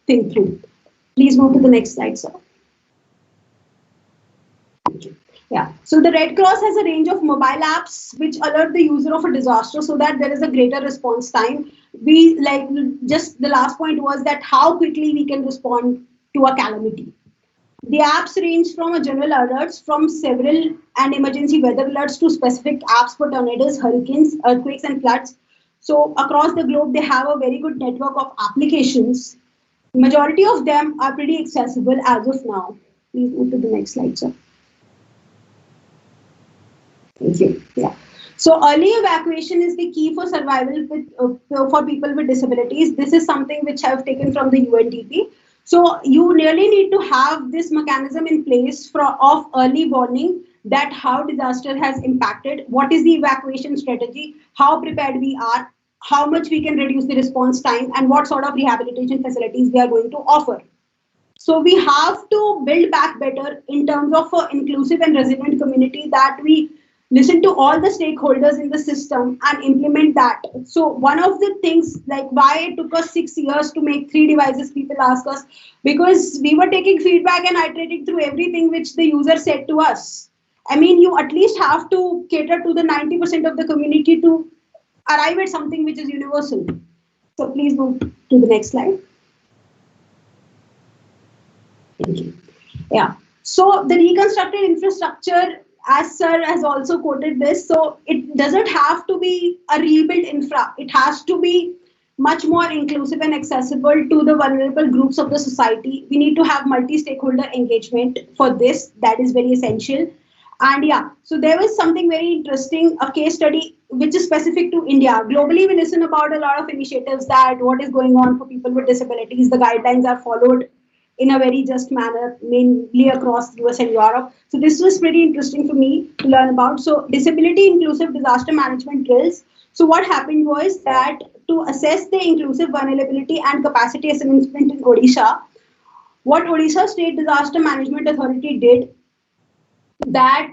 think through. Please move to the next slide, sir. Thank you. Yeah, so the Red Cross has a range of mobile apps which alert the user of a disaster so that there is a greater response time. Just the last point was that how quickly we can respond to a calamity. The apps range from a general alerts from several and emergency weather alerts to specific apps for tornadoes, hurricanes, earthquakes, and floods. So across the globe, they have a very good network of applications. Majority of them are pretty accessible as of now. Please move to the next slide, sir. Thank you. Yeah. So early evacuation is the key for survival for people with disabilities. This is something which I've taken from the UNDP. So you really need to have this mechanism in place of early warning, that how disaster has impacted, what is the evacuation strategy, how prepared we are, how much we can reduce the response time, and what sort of rehabilitation facilities we are going to offer. So we have to build back better in terms of an inclusive and resilient community, that we listen to all the stakeholders in the system and implement that. So one of the things, like why it took us 6 years to make 3 devices, people ask us, because we were taking feedback and iterating through everything which the user said to us. I mean, you at least have to cater to the 90% of the community to arrive at something which is universal. So please move to the next slide. Thank you. Yeah. So the reconstructed infrastructure, as sir has also quoted this, so it doesn't have to be a rebuilt infra. It has to be much more inclusive and accessible to the vulnerable groups of the society. We need to have multi-stakeholder engagement for this. That is very essential. And yeah, so there was something very interesting, a case study which is specific to India. Globally, we listen about a lot of initiatives that what is going on for people with disabilities. The guidelines are followed in a very just manner, mainly across US and Europe. So this was pretty interesting for me to learn about. So disability inclusive disaster management drills. So what happened was that to assess the inclusive vulnerability and capacity assessment in Odisha, what Odisha State Disaster Management Authority did, that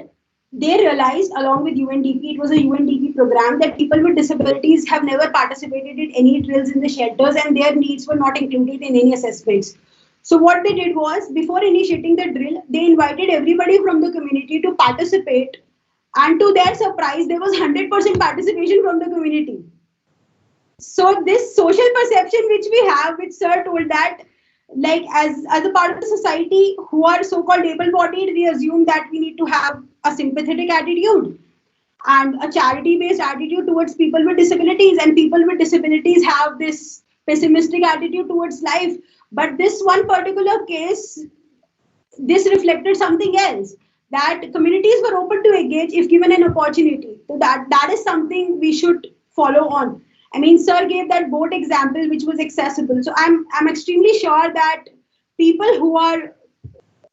they realized, along with UNDP, it was a UNDP program, that people with disabilities have never participated in any drills in the shelters and their needs were not included in any assessments. So what they did was, before initiating the drill, they invited everybody from the community to participate. And to their surprise, there was 100% participation from the community. So this social perception which we have, which sir told that, like as a part of the society who are so-called able-bodied, we assume that we need to have a sympathetic attitude and a charity-based attitude towards people with disabilities, and people with disabilities have this pessimistic attitude towards life. But this one particular case, this reflected something else, that communities were open to engage if given an opportunity. So that is something we should follow on. I mean, sir gave that boat example, which was accessible. So I'm extremely sure that people who are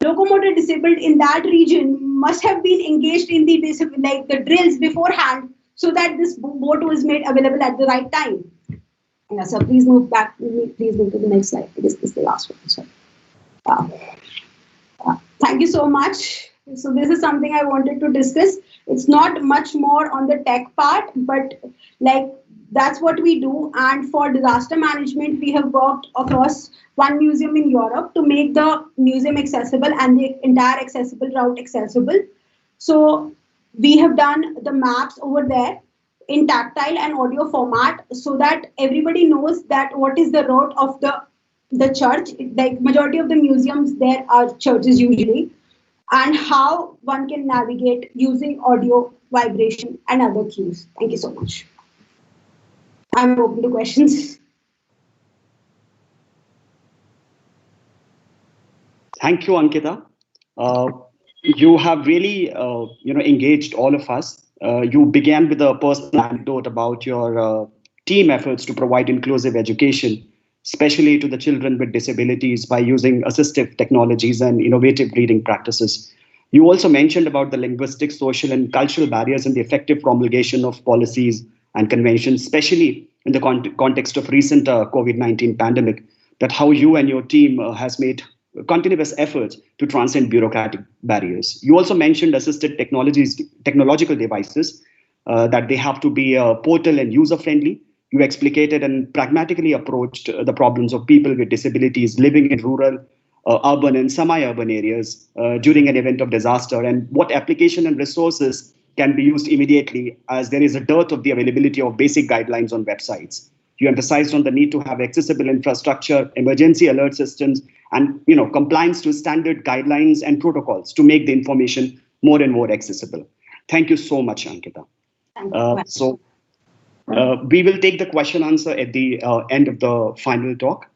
locomotor disabled in that region must have been engaged in the drills beforehand, so that this boat was made available at the right time. Yeah, so please move back. Please move to the next slide. This is the last one. Sorry. Thank you so much. So this is something I wanted to discuss. It's not much more on the tech part, but like that's what we do. And for disaster management, we have worked across one museum in Europe to make the museum accessible and the entire accessible route accessible. So we have done the maps over there in tactile and audio format, so that everybody knows that what is the route of the church. Like majority of the museums, there are churches usually, and how one can navigate using audio, vibration, and other cues. Thank you so much. I'm open to questions. Thank you, Ankita. You have really, engaged all of us. You began with a personal anecdote about your team efforts to provide inclusive education, especially to the children with disabilities, by using assistive technologies and innovative reading practices. You also mentioned about the linguistic, social, and cultural barriers in the effective promulgation of policies and conventions, especially in the context of recent COVID-19 pandemic, that how you and your team has made continuous efforts to transcend bureaucratic barriers. You also mentioned assisted technological devices, that they have to be portal and user-friendly. You explicated and pragmatically approached the problems of people with disabilities living in rural, urban and semi-urban areas during an event of disaster, and what application and resources can be used immediately, as there is a dearth of the availability of basic guidelines on websites. You emphasized on the need to have accessible infrastructure, emergency alert systems, and compliance to standard guidelines and protocols to make the information more and more accessible. Thank you so much, Ankita. We will take the question answer at the end of the final talk.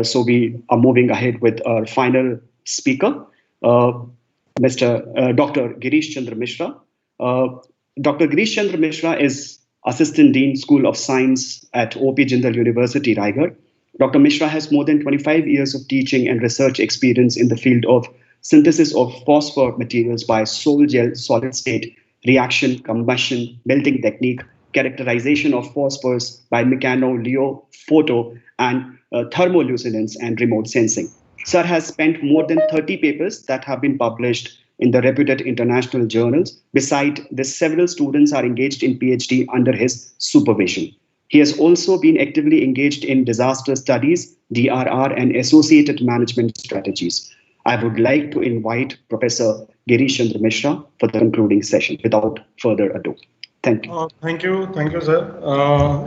So we are moving ahead with our final speaker, Dr. Girish Chandra Mishra. Dr. Girish Chandra Mishra is Assistant Dean, School of Science at O.P. Jindal University, Raigad. Dr. Mishra has more than 25 years of teaching and research experience in the field of synthesis of phosphor materials by sol gel solid state reaction, combustion, melting technique, characterization of phosphors by mechano, photo, and thermoluminescence and remote sensing. Sir has spent more than 30 papers that have been published in the reputed international journals. Beside this, several students are engaged in PhD under his supervision. He has also been actively engaged in disaster studies, DRR, and associated management strategies. I would like to invite Professor Girish Chandra Mishra for the concluding session. Without further ado, thank you. Thank you, sir.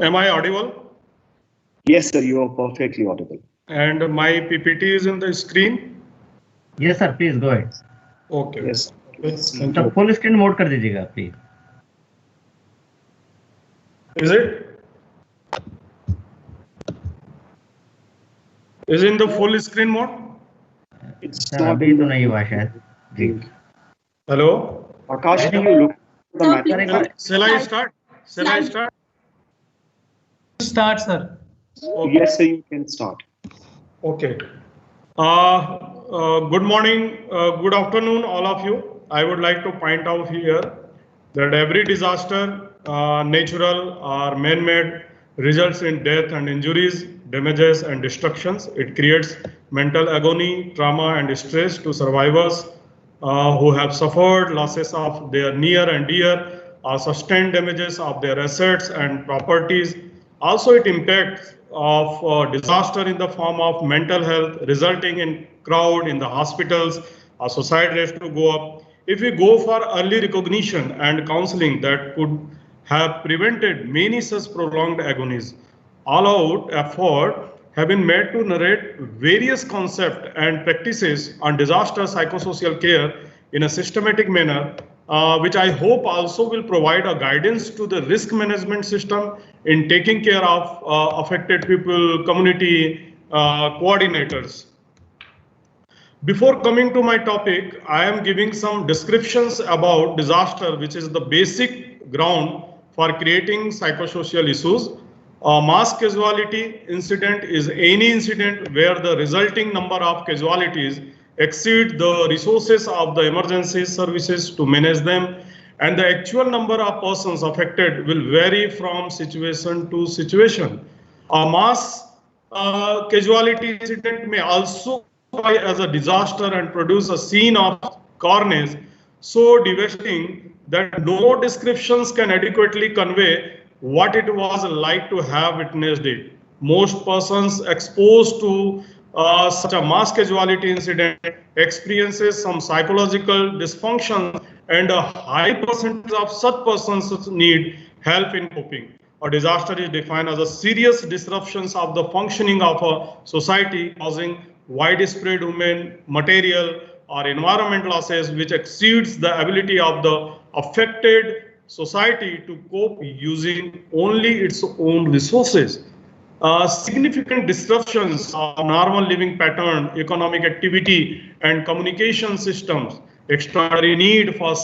Am I audible? Yes, sir, you are perfectly audible. And my PPT is in the screen? Yes, sir, please go ahead. Okay. Yes. तो full screen mode कर दीजिएगा please. Is it? Is in the full screen mode? It's Sir, अभी तो नहीं हुआ शायद. जी. Hello. Akash, do you look at the matter? Shall I start? Shall I start? Start, sir. Okay. Yes, sir, you can start. Okay. Good morning, good afternoon, all of you. I would like to point out here that every disaster, natural or man-made, results in death and injuries, damages and destructions. It creates mental agony, trauma and stress to survivors, who have suffered losses of their near and dear or sustained damages of their assets and properties. Also, it impacts of disaster in the form of mental health, resulting in crowd in the hospitals, our suicide rates to go up. If we go for early recognition and counseling, that could have prevented many such prolonged agonies. All out effort have been made to narrate various concepts and practices on disaster psychosocial care in a systematic manner, which I hope also will provide a guidance to the risk management system in taking care of affected people, community coordinators. Before coming to my topic, I am giving some descriptions about disaster, which is the basic ground for creating psychosocial issues. A mass casualty incident is any incident where the resulting number of casualties exceed the resources of the emergency services to manage them, and the actual number of persons affected will vary from situation to situation. A mass casualty incident may also as a disaster and produce a scene of carnage so devastating that no descriptions can adequately convey what it was like to have witnessed it. Most persons exposed to such a mass casualty incident experiences some psychological dysfunction, and a high percentage of such persons need help in coping. A disaster is defined as a serious disruptions of the functioning of a society causing widespread human, material, or environment losses which exceeds the ability of the affected society to cope using only its own resources. Significant disruptions of normal living pattern, economic activity, and communication systems, extraordinary need for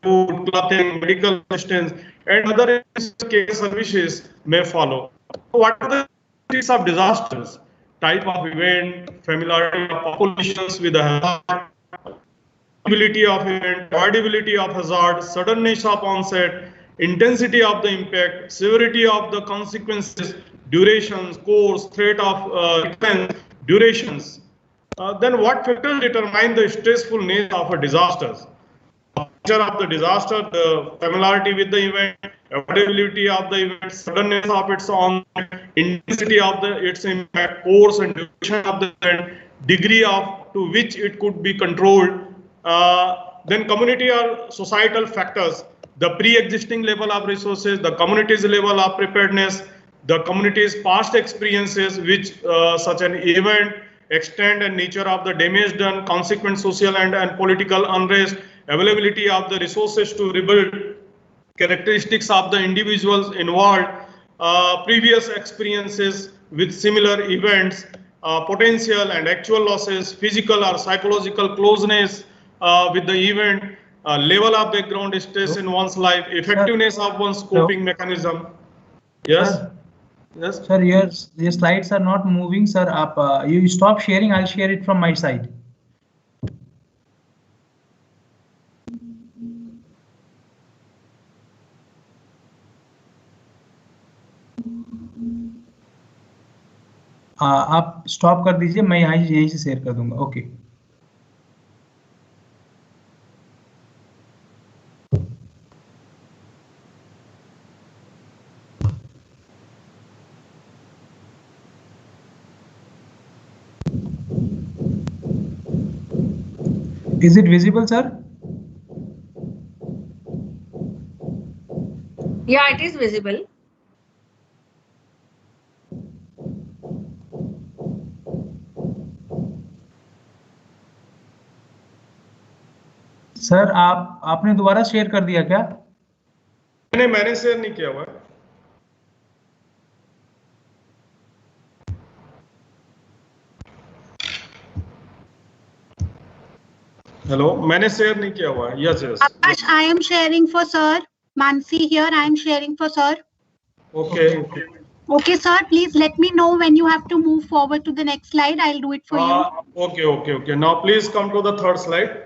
food, clothing, medical assistance, and other care services may follow. What are the characteristics of disasters? Type of event, familiarity of populations with the hazard, ability of event, avoidability of hazard, suddenness of onset, intensity of the impact, severity of the consequences, durations, course, threat of recurrence, durations. Then what factors determine the stressful nature of a disaster? Nature of the disaster, the familiarity with the event, avoidability of the event, suddenness of its onset, intensity of its impact, course and duration of the event, degree of to which it could be controlled. Then community or societal factors, the pre-existing level of resources, the community's level of preparedness, the community's past experiences, which such an event, extent and nature of the damage done, consequent social and political unrest, availability of the resources to rebuild, characteristics of the individuals involved, previous experiences with similar events, potential and actual losses, physical or psychological closeness with the event, level of background stress in one's life, effectiveness of one's coping mechanism. Yes. Sir. Yes. Sir, your slides are not moving, sir. Up, you stop sharing. I'll share it from my side. आप stop कर दीजिए, मैं यहीं से share कर दूंगा. Okay. Is it visible, sir? Yeah, it is visible. Sir आपने दोबारा शेयर कर दिया क्या? मैंने शेयर नहीं किया हुआ. Hello, मैंने शेयर नहीं किया हुआ. Yes, yes. Akash, I am sharing for sir. Mansi here, I am sharing for sir. Okay. Okay, sir. Please let me know when you have to move forward to the next slide. I'll do it for you. Okay. Now please come to the third slide.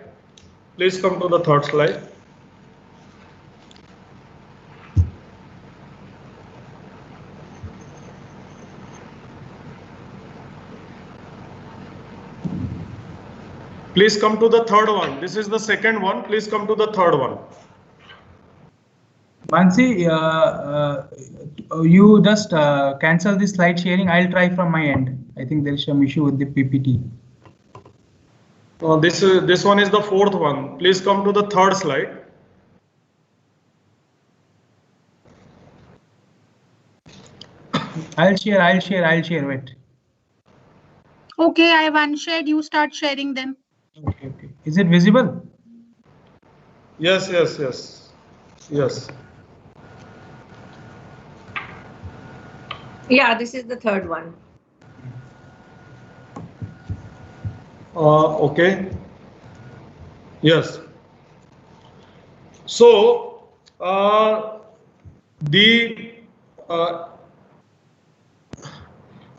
Please come to the third slide. Please come to the third one. This is the second one. Please come to the third one. Mansi, you just cancel the slide sharing. I'll try from my end. I think there is some issue with the PPT. This one is the fourth one. Please come to the third slide. I'll share. Wait. Okay, I have unshared. You start sharing them. Okay. Is it visible? Yes. Yeah, this is the third one. Okay. Yes. So the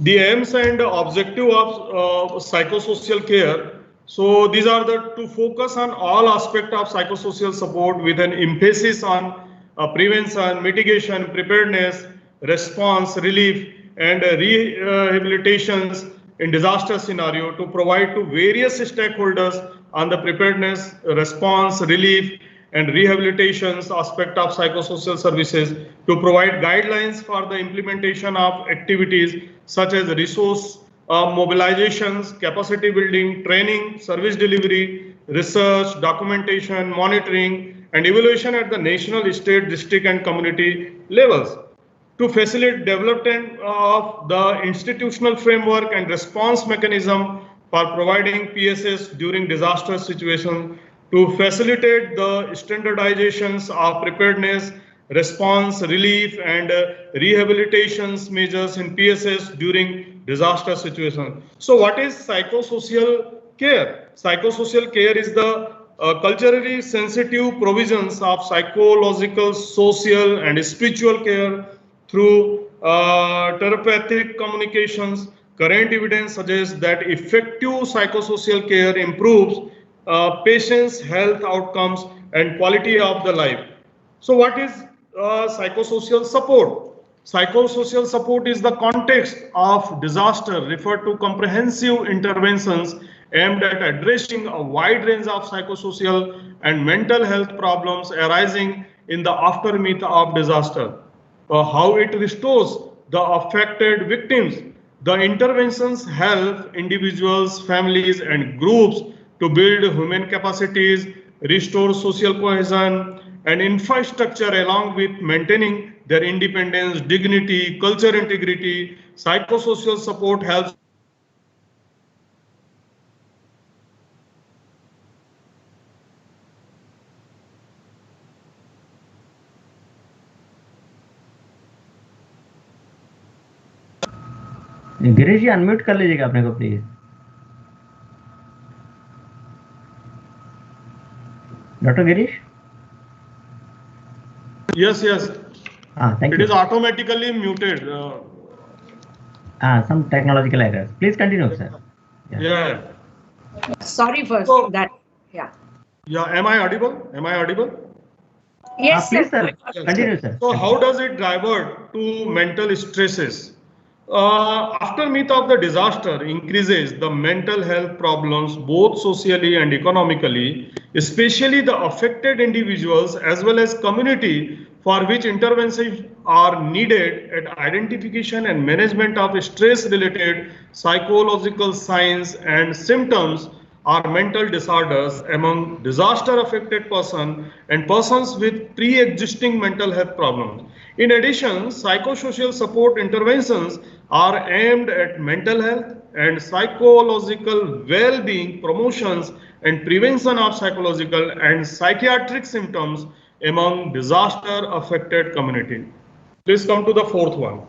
aims and objective of psychosocial care. So these are to focus on all aspects of psychosocial support with an emphasis on prevention, mitigation, preparedness, response, relief, and rehabilitations in disaster scenario to provide to various stakeholders on the preparedness, response, relief, and rehabilitations aspect of psychosocial services, to provide guidelines for the implementation of activities such as resource mobilizations, capacity building, training, service delivery, research, documentation, monitoring, and evaluation at the national, state, district, and community levels, to facilitate development of the institutional framework and response mechanism for providing PSS during disaster situations, to facilitate the standardizations of preparedness, response, relief, and rehabilitations measures in PSS during disaster situations. So what is psychosocial care? Psychosocial care is the culturally sensitive provisions of psychological, social, and spiritual care through therapeutic communications. Current evidence suggests that effective psychosocial care improves patients' health outcomes and quality of the life. So what is psychosocial support? Psychosocial support is the context of disaster referred to comprehensive interventions aimed at addressing a wide range of psychosocial and mental health problems arising in the aftermath of disaster. How it restores the affected victims. The interventions help individuals, families, and groups to build human capacities, restore social cohesion and infrastructure, along with maintaining their independence, dignity, culture integrity. Psychosocial support helps Girish ji unmute कर लीजिएगा अपने को please. Dr. Girish? Yes. Thank you. It is automatically muted. Some technological errors. Please continue, sir. Yeah. Sorry for that. Yeah. Am I audible? Yes, please, sir. Continue, sir. So how does it divert to mental stresses? Aftermath of the disaster increases the mental health problems both socially and economically, especially the affected individuals as well as community, for which interventions are needed at identification and management of stress-related psychological signs and symptoms or mental disorders among disaster-affected persons and persons with pre-existing mental health problems. In addition, psychosocial support interventions are aimed at mental health and psychological well-being promotions and prevention of psychological and psychiatric symptoms among disaster-affected community. Please come to the fourth one.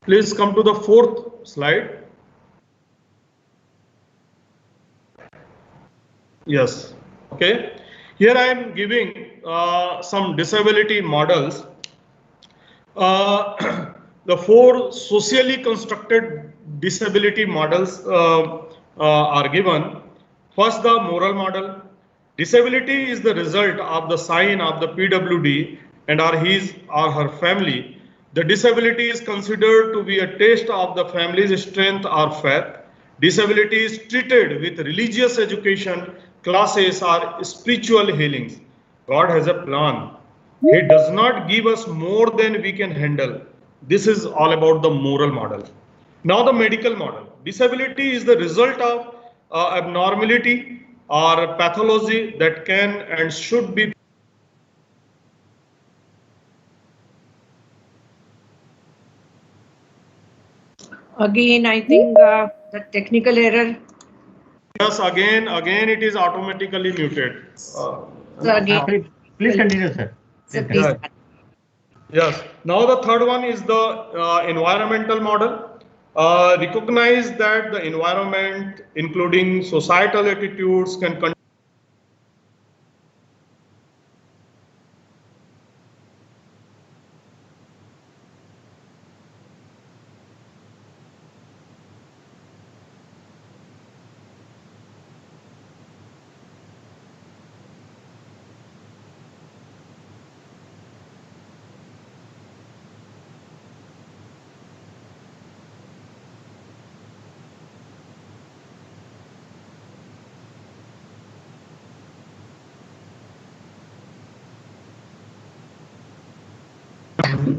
Please come to the fourth slide. Yes. Okay. Here I am giving some disability models. The four socially constructed disability models are given. First, the moral model. Disability is the result of the sign of the PWD and or his or her family The disability is considered to be a test of the family's strength or faith. Disability is treated with religious education, classes, or spiritual healings. God has a plan. He does not give us more than we can handle. This is all about the moral model. Now the medical model. Disability is the result of abnormality or pathology that can and should be. Again, I think the technical error. Yes, again, it is automatically muted. So again, Please continue, sir. so Please please. Yes. Now the third one is the environmental model. Recognize that the environment, including societal attitudes, can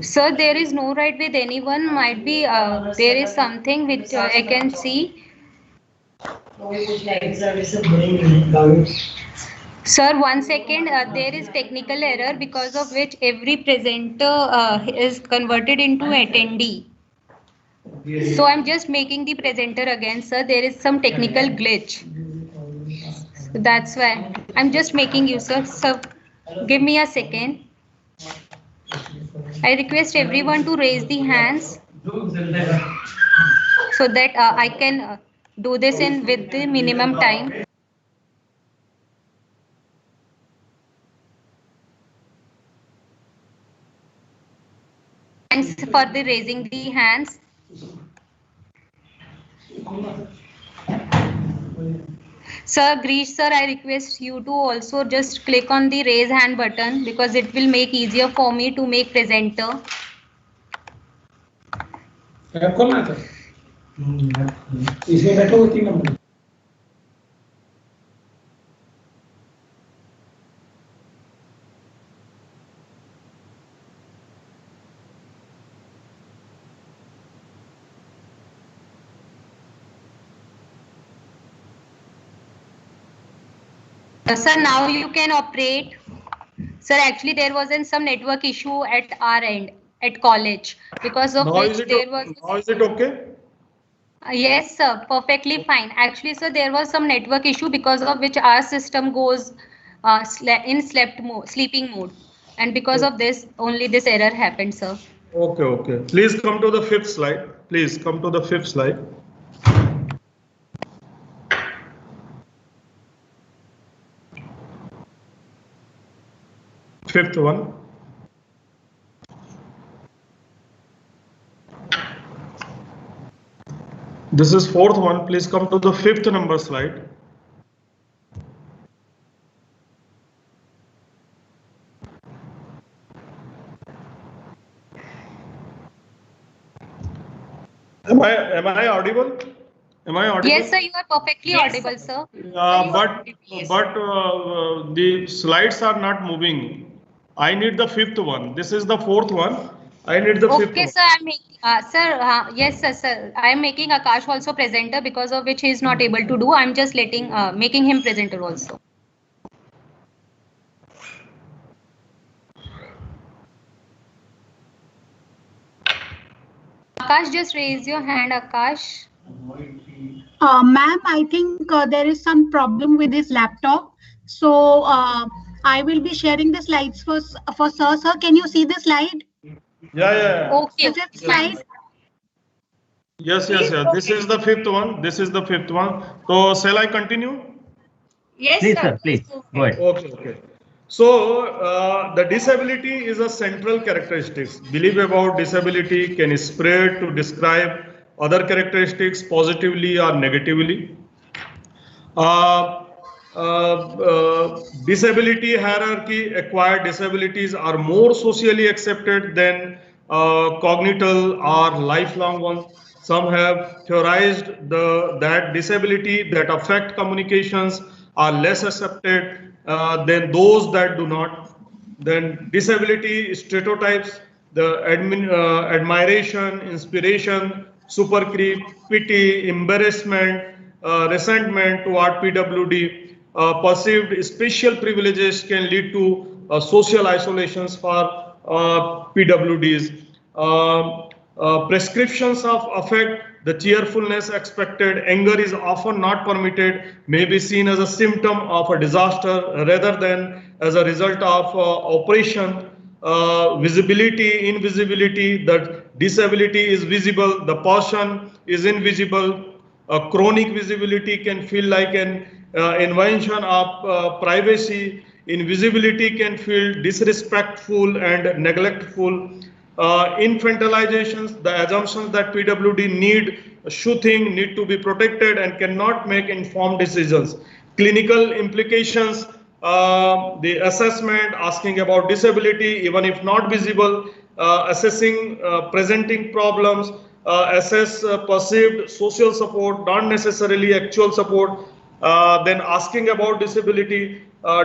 Sir, there is no right with anyone. Might be there is something which I can see. Sir, 1 second. There is technical error because of which every presenter is converted into attendee. So I'm just making the presenter again, sir. There is some technical glitch. So that's why I'm just making you, sir. So give me a second. I request everyone to raise the hands so that I can do this in with the minimum time. Thanks for the raising the hands. Sir, Grish sir, I request you to also just click on the raise hand button because it will make easier for me to make presenter. इसमें बैठो 3 number Sir, now you can operate. Sir, actually there wasn't some network issue at our end at college because of now which there was. Now is it okay? Yes, sir, perfectly fine. Actually, sir, there was some network issue because of which our system goes in sleeping mode, and because of this, only this error happened, sir. Okay, okay. Please come to the 5th slide. Please come to the 5th slide. Fifth one. This is 4th one. Please come to the 5th number slide. Am I audible? Am I audible? Yes, sir, you are perfectly audible, sir. But the slides are not moving. I need the 5th one. This is the 4th one. I need the 5th one. Okay, sir, I'm making, yes, sir, I am making Akash also presenter because of which he is not able to do. I'm just making him presenter also. Akash, just raise your hand, Akash. Ma'am, I think there is some problem with this laptop. So I will be sharing the slides for sir. Sir, can you see the slide? Yeah. Okay. Is it slide? Yes. This is the 5th one. This is the 5th one. So shall I continue? Yes, Please, sir, please. Go ahead. Okay. So the disability is a central characteristic. Belief about disability can spread to describe other characteristics positively or negatively. Disability hierarchy, acquired disabilities are more socially accepted than cognital or lifelong ones. Some have theorized that disability that affect communications are less accepted than those that do not. Then disability stereotypes, the admiration, inspiration, super creep, pity, embarrassment, resentment toward PWD, perceived special privileges can lead to social isolations for PWDs. Prescriptions of affect, the cheerfulness expected, anger is often not permitted, may be seen as a symptom of a disaster rather than as a result of operation. Visibility, invisibility, the disability is visible, the person is invisible. Chronic visibility can feel like an invasion of privacy. Invisibility can feel disrespectful and neglectful. Infantilizations, the assumptions that PWD need to be protected and cannot make informed decisions. Clinical implications, the assessment, asking about disability, even if not visible, assessing presenting problems, assess perceived social support, not necessarily actual support, then asking about disability,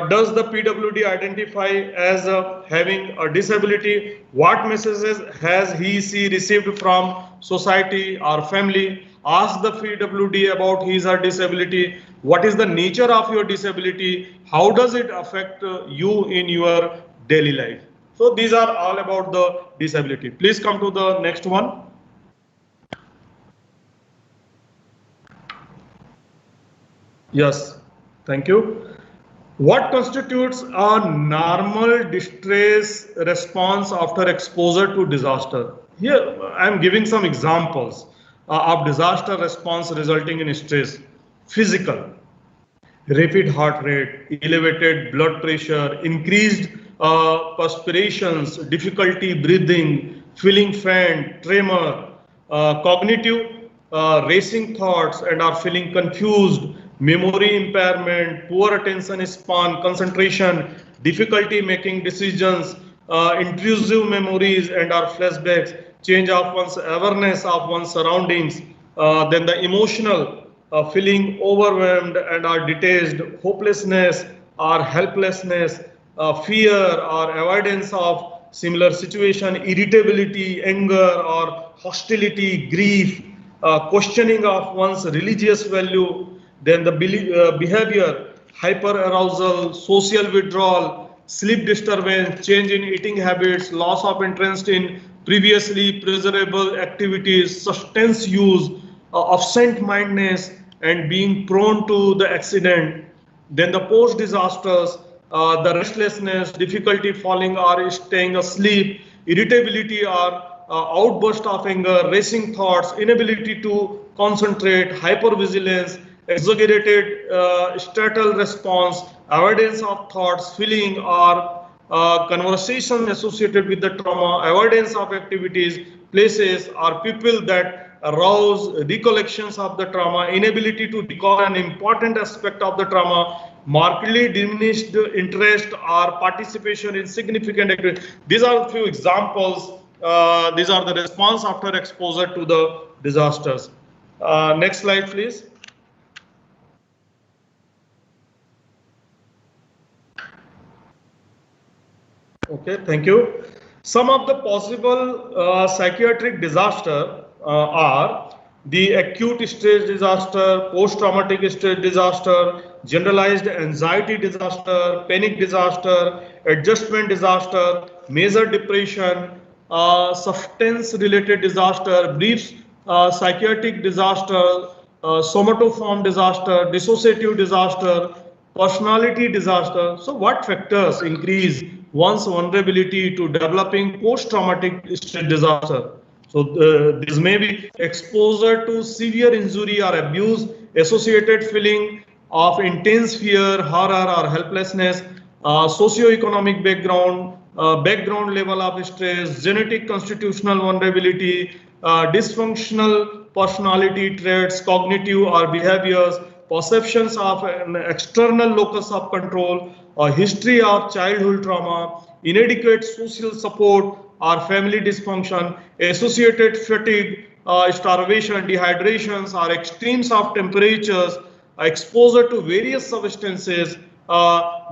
does the PWD identify as having a disability? What messages has she received from society or family? Ask the PWD about his or disability. What is the nature of your disability? How does it affect you in your daily life? So these are all about the disability. Please come to the next one. Yes, thank you. What constitutes a normal distress response after exposure to disaster? Here, I am giving some examples of disaster response resulting in stress. Physical, rapid heart rate, elevated blood pressure, increased perspirations, difficulty breathing, feeling faint, tremor. Cognitive, racing thoughts and are feeling confused, memory impairment, poor attention span, concentration, difficulty making decisions, intrusive memories and are flashbacks, change of one's awareness of one's surroundings. Then the emotional, feeling overwhelmed and are detached, hopelessness or helplessness, fear or avoidance of similar situation, irritability, anger or hostility, grief, questioning of one's religious value. Then the behavior, hyperarousal, social withdrawal, sleep disturbance, change in eating habits, loss of interest in previously pleasurable activities, substance use, absent-mindedness, and being prone to the accident. Then the post-disasters, the restlessness, difficulty falling or staying asleep, irritability or outburst of anger, racing thoughts, inability to concentrate, hypervigilance, exaggerated statal response, avoidance of thoughts, feeling or conversation associated with the trauma, avoidance of activities, places or people that arouse recollections of the trauma, inability to recall an important aspect of the trauma, markedly diminished interest or participation in significant activity. These are a few examples. These are the response after exposure to the disasters. Next slide, please. Okay, thank you. Some of the possible psychiatric disaster are the acute stress disaster, post-traumatic stress disaster, generalized anxiety disaster, panic disaster, adjustment disaster, major depression, substance-related disaster, brief psychiatric disaster, somatoform disaster, dissociative disaster, personality disaster. So what factors increase one's vulnerability to developing post-traumatic stress disaster? So this may be exposure to severe injury or abuse, associated feeling of intense fear, horror or helplessness, socioeconomic background, background level of stress, genetic constitutional vulnerability, dysfunctional personality traits, cognitive or behaviors, perceptions of an external locus of control, a history of childhood trauma, inadequate social support, or family dysfunction, associated fatigue, starvation, dehydrations, or extremes of temperatures, exposure to various substances,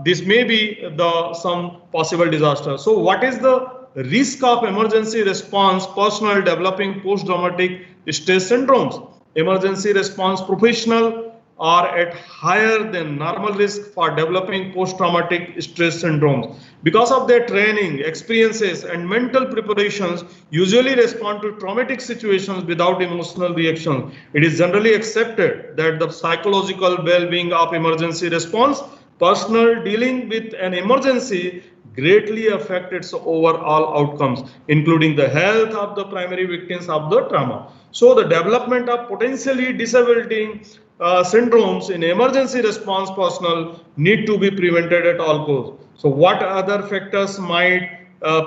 this may be some possible disaster. So what is the risk of emergency response personnel developing post-traumatic stress syndromes? Emergency response professionals are at higher than normal risk for developing post-traumatic stress syndromes. Because of their training, experiences, and mental preparations, usually respond to traumatic situations without emotional reaction. It is generally accepted that the psychological well-being of emergency response personnel dealing with an emergency greatly affect its overall outcomes, including the health of the primary victims of the trauma. So the development of potentially disabling syndromes in emergency response personnel need to be prevented at all costs. So what other factors might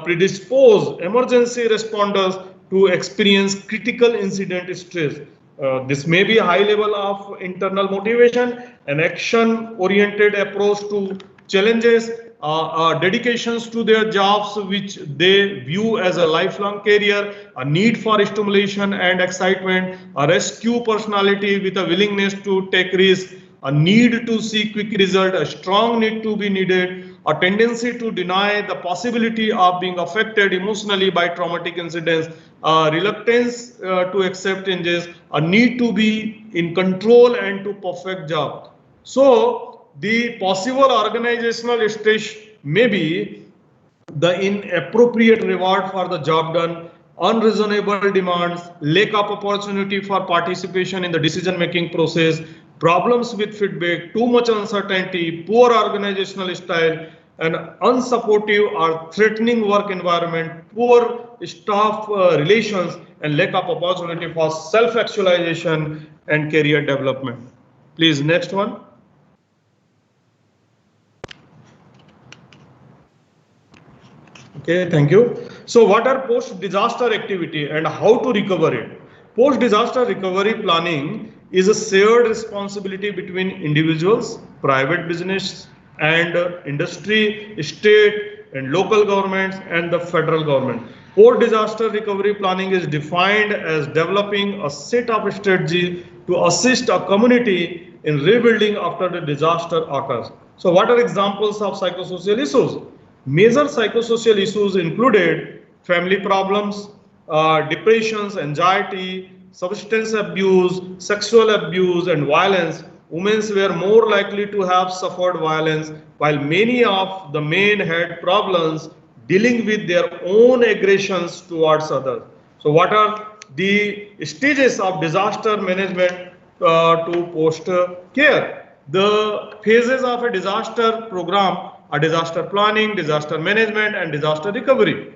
predispose emergency responders to experience critical incident stress? This may be a high level of internal motivation, an action-oriented approach to challenges, dedications to their jobs which they view as a lifelong career, a need for stimulation and excitement, a rescue personality with a willingness to take risks, a need to see quick result, a strong need to be needed, a tendency to deny the possibility of being affected emotionally by traumatic incidents, a reluctance to accept changes, a need to be in control and to perfect job. So the possible organizational stress may be the inappropriate reward for the job done, unreasonable demands, lack of opportunity for participation in the decision-making process, problems with feedback, too much uncertainty, poor organizational style, an unsupportive or threatening work environment, poor staff relations, and lack of opportunity for self-actualization and career development. Please, next one. Okay, thank you. So what are post-disaster activity and how to recover it? Post-disaster recovery planning is a shared responsibility between individuals, private business, and industry, state and local governments, and the federal government. Post-disaster recovery planning is defined as developing a set of strategies to assist a community in rebuilding after the disaster occurs. So what are examples of psychosocial issues? Major psychosocial issues included family problems, depressions, anxiety, substance abuse, sexual abuse, and violence. Women were more likely to have suffered violence, while many of the men had problems dealing with their own aggressions towards others. So what are the stages of disaster management to post-care? The phases of a disaster program are disaster planning, disaster management, and disaster recovery.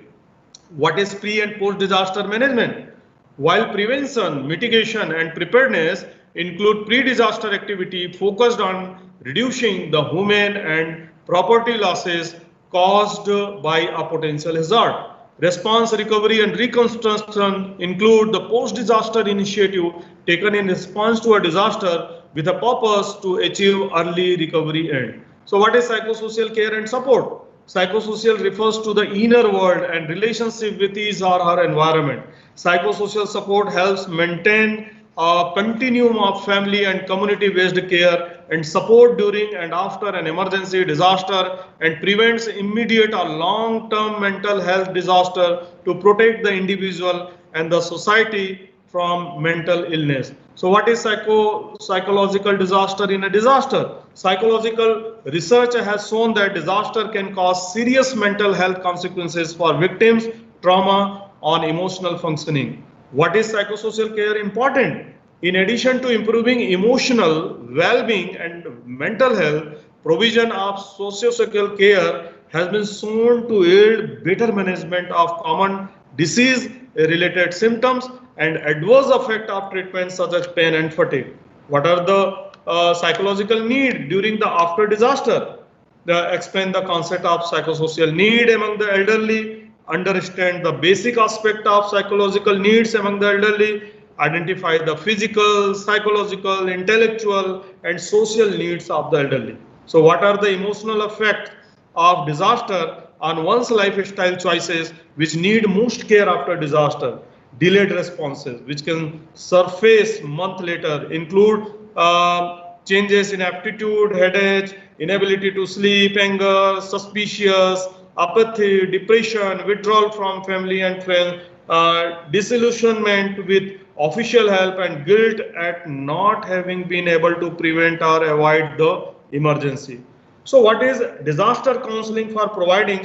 What is pre and post disaster management? While prevention, mitigation, and preparedness include pre-disaster activity focused on reducing the human and property losses caused by a potential hazard. Response, recovery, and reconstruction include the post-disaster initiative taken in response to a disaster with a purpose to achieve early recovery end. So what is psychosocial care and support? Psychosocial refers to the inner world and relationship with his or her environment. Psychosocial support helps maintain a continuum of family and community-based care and support during and after an emergency disaster and prevents immediate or long-term mental health disaster to protect the individual and the society from mental illness. So what is psychological disaster in a disaster? Psychological research has shown that disaster can cause serious mental health consequences for victims, trauma on emotional functioning. What is psychosocial care important? In addition to improving emotional well-being and mental health, provision of socio-social care has been shown to aid better management of common disease-related symptoms and adverse effect of treatments such as pain and fatigue. What are the psychological need during the after disaster? Explain the concept of psychosocial need among the elderly, understand the basic aspect of psychological needs among the elderly, identify the physical, psychological, intellectual, and social needs of the elderly. So what are the emotional effects of disaster on one's lifestyle choices which need most care after disaster. Delayed responses, which can surface month later, include changes in aptitude, headache, inability to sleep, anger, suspicious, apathy, depression, withdrawal from family and friends, disillusionment with official help, and guilt at not having been able to prevent or avoid the emergency. So what is disaster counseling? For providing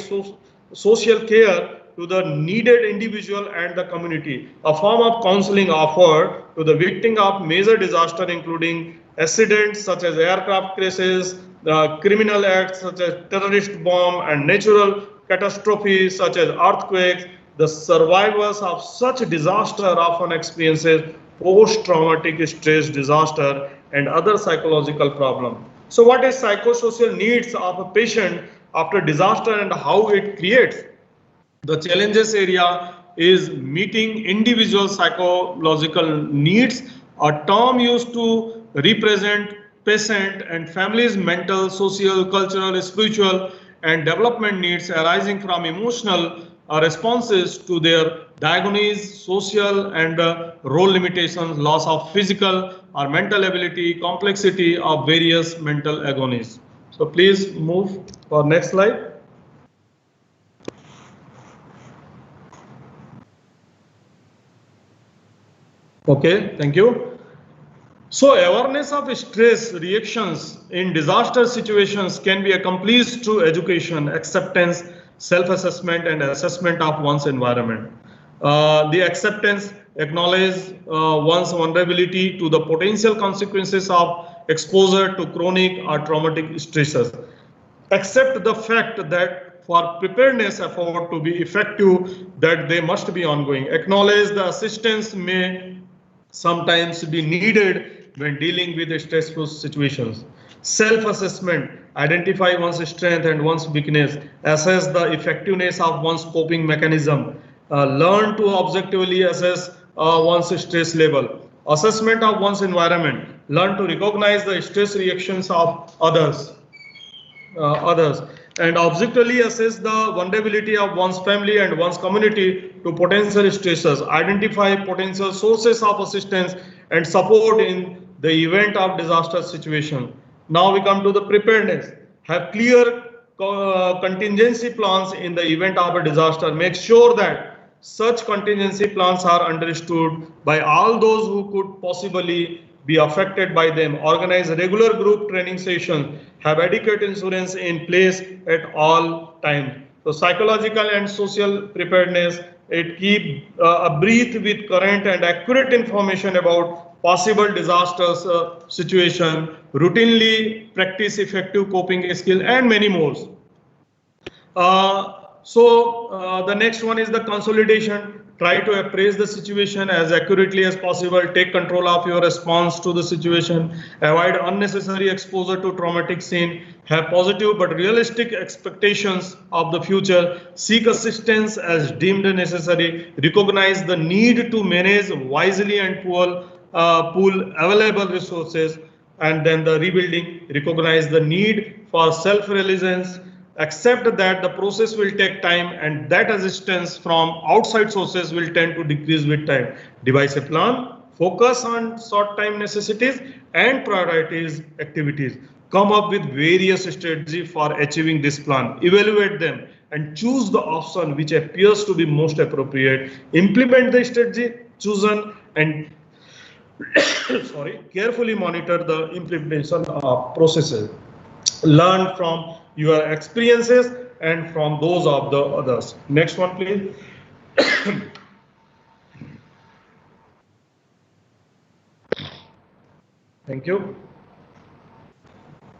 social care to the needed individual and the community, a form of counseling offered to the victim of major disaster, including accidents such as aircraft crashes, criminal acts such as terrorist bomb, and natural catastrophes such as earthquakes. The survivors of such disaster often experiences post-traumatic stress disaster and other psychological problems. So what is psychosocial needs of a patient after disaster and how it creates? The challenges area is meeting individual psychological needs, a term used to represent patient and families' mental, social, cultural, spiritual, and development needs arising from emotional responses to their diagnosis, social and role limitations, loss of physical or mental ability, complexity of various mental agonies. So please move for next slide. Okay, thank you. So awareness of stress reactions in disaster situations can be accomplished through education, acceptance, self-assessment, and assessment of one's environment. The acceptance acknowledges one's vulnerability to the potential consequences of exposure to chronic or traumatic stressors. Accept the fact that for preparedness effort to be effective, that they must be ongoing. Acknowledge the assistance may sometimes be needed when dealing with stressful situations. Self-assessment, identify one's strength and one's weakness, assess the effectiveness of one's coping mechanism, learn to objectively assess one's stress level. Assessment of one's environment, learn to recognize the stress reactions of others, and objectively assess the vulnerability of one's family and one's community to potential stressors. Identify potential sources of assistance and support in the event of disaster situation. Now we come to the preparedness. Have clear contingency plans in the event of a disaster. Make sure that such contingency plans are understood by all those who could possibly be affected by them. Organize regular group training sessions. Have adequate insurance in place at all times. So psychological and social preparedness, it keep abreast with current and accurate information about possible disasters situation, routinely practice effective coping skill, and many more. The next one is the consolidation. Try to appraise the situation as accurately as possible. Take control of your response to the situation. Avoid unnecessary exposure to traumatic scene. Have positive but realistic expectations of the future. Seek assistance as deemed necessary. Recognize the need to manage wisely and pool available resources. And then the rebuilding. Recognize the need for self-reliance. Accept that the process will take time and that assistance from outside sources will tend to decrease with time. Devise a plan, focus on short-time necessities and prioritize activities. Come up with various strategies for achieving this plan. Evaluate them and choose the option which appears to be most appropriate. Implement the strategy chosen and carefully monitor the implementation of processes. Learn from your experiences and from those of the others. Next one, please. Thank you.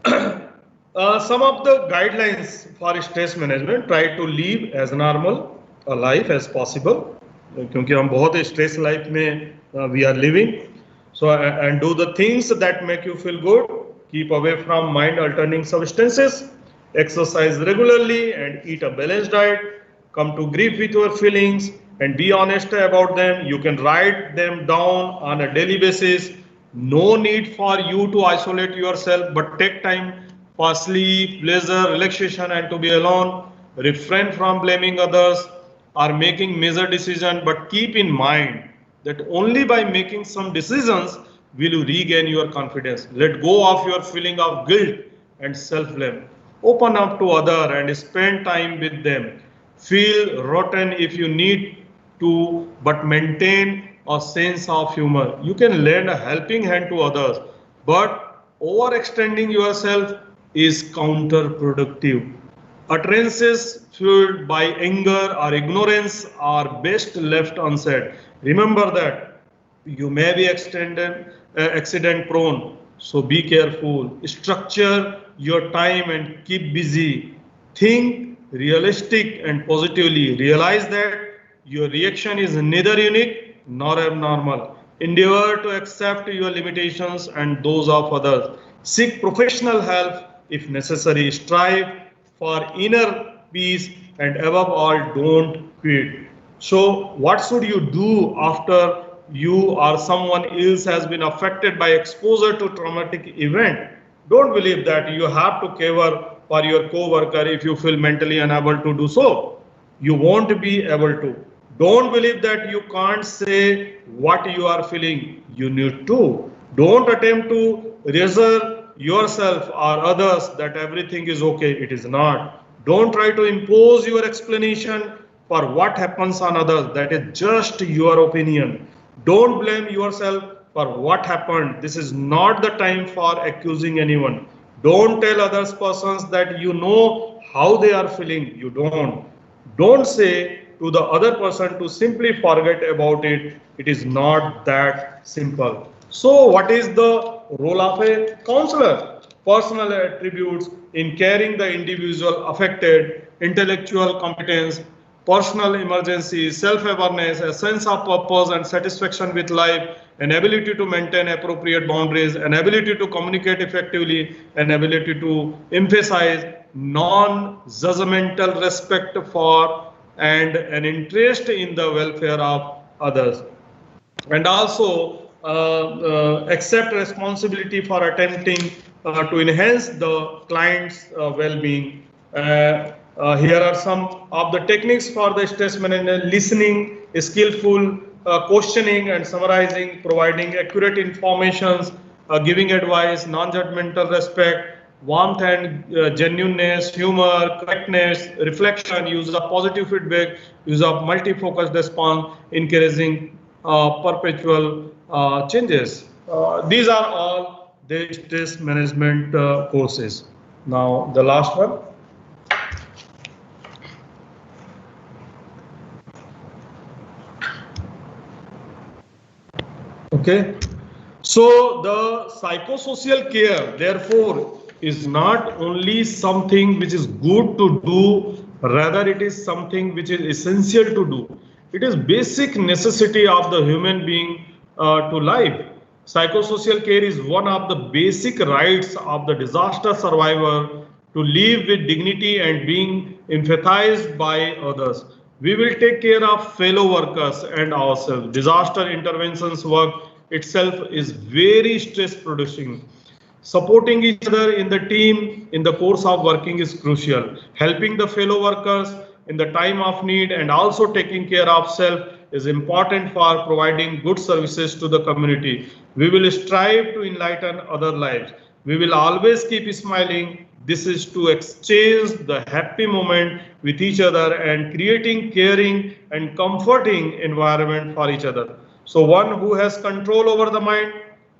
Some of the guidelines for stress management: try to live as normal a life as possible. क्योंकि हम बहुत stress life में we are living. So and do the things that make you feel good. Keep away from mind-altering substances. Exercise regularly and eat a balanced diet. Come to grips with your feelings and be honest about them. You can write them down on a daily basis. No need for you to isolate yourself, but take time for sleep, leisure, relaxation, and to be alone. refrain from blaming others or making major decisions, but keep in mind that only by making some decisions will you regain your confidence. Let go of your feeling of guilt and self-blame. Open up to others and spend time with them. Feel rotten if you need to, but maintain a sense of humor. You can lend a helping hand to others, but overextending yourself is counterproductive. Utterances fueled by anger or ignorance are best left unsaid. Remember that you may be accident prone, so be careful. Structure your time and keep busy. Think realistic and positively. Realize that your reaction is neither unique nor abnormal. Endeavor to accept your limitations and those of others. Seek professional help if necessary. Strive for inner peace and above all, don't quit. So what should you do after you or someone else has been affected by exposure to traumatic event? Don't believe that you have to cover for your co-worker if you feel mentally unable to do so. You won't be able to. Don't believe that you can't say what you are feeling. You need to. Don't attempt to reassure yourself or others that everything is okay. It is not. Don't try to impose your explanation for what happens on others. That is just your opinion. Don't blame yourself for what happened. This is not the time for accusing anyone. Don't tell others persons that you know how they are feeling. You don't. Don't say to the other person to simply forget about it. It is not that simple. So what is the role of a counselor? Personal attributes in caring the individual affected, intellectual competence, personal emergency, self-awareness, a sense of purpose and satisfaction with life, an ability to maintain appropriate boundaries, an ability to communicate effectively, an ability to emphasize non-judgmental respect for and an interest in the welfare of others. And also accept responsibility for attempting to enhance the client's well-being. Here are some of the techniques for the stress management: listening, skillful questioning and summarizing, providing accurate informations, giving advice, non-judgmental respect, warmth and genuineness, humor, correctness, reflection, use of positive feedback, use of multi-focused response, encouraging perpetual changes. These are all the stress management courses. Now the last one. Okay. So the psychosocial care, therefore, is not only something which is good to do, rather it is something which is essential to do. It is basic necessity of the human being to life. Psychosocial care is one of the basic rights of the disaster survivor to live with dignity and being empathized by others. We will take care of fellow workers and ourselves. Disaster interventions work itself is very stress producing. Supporting each other in the team in the course of working is crucial. Helping the fellow workers in the time of need and also taking care of self is important for providing good services to the community. We will strive to enlighten other lives. We will always keep smiling. This is to exchange the happy moment with each other and creating caring and comforting environment for each other. So one who has control over the mind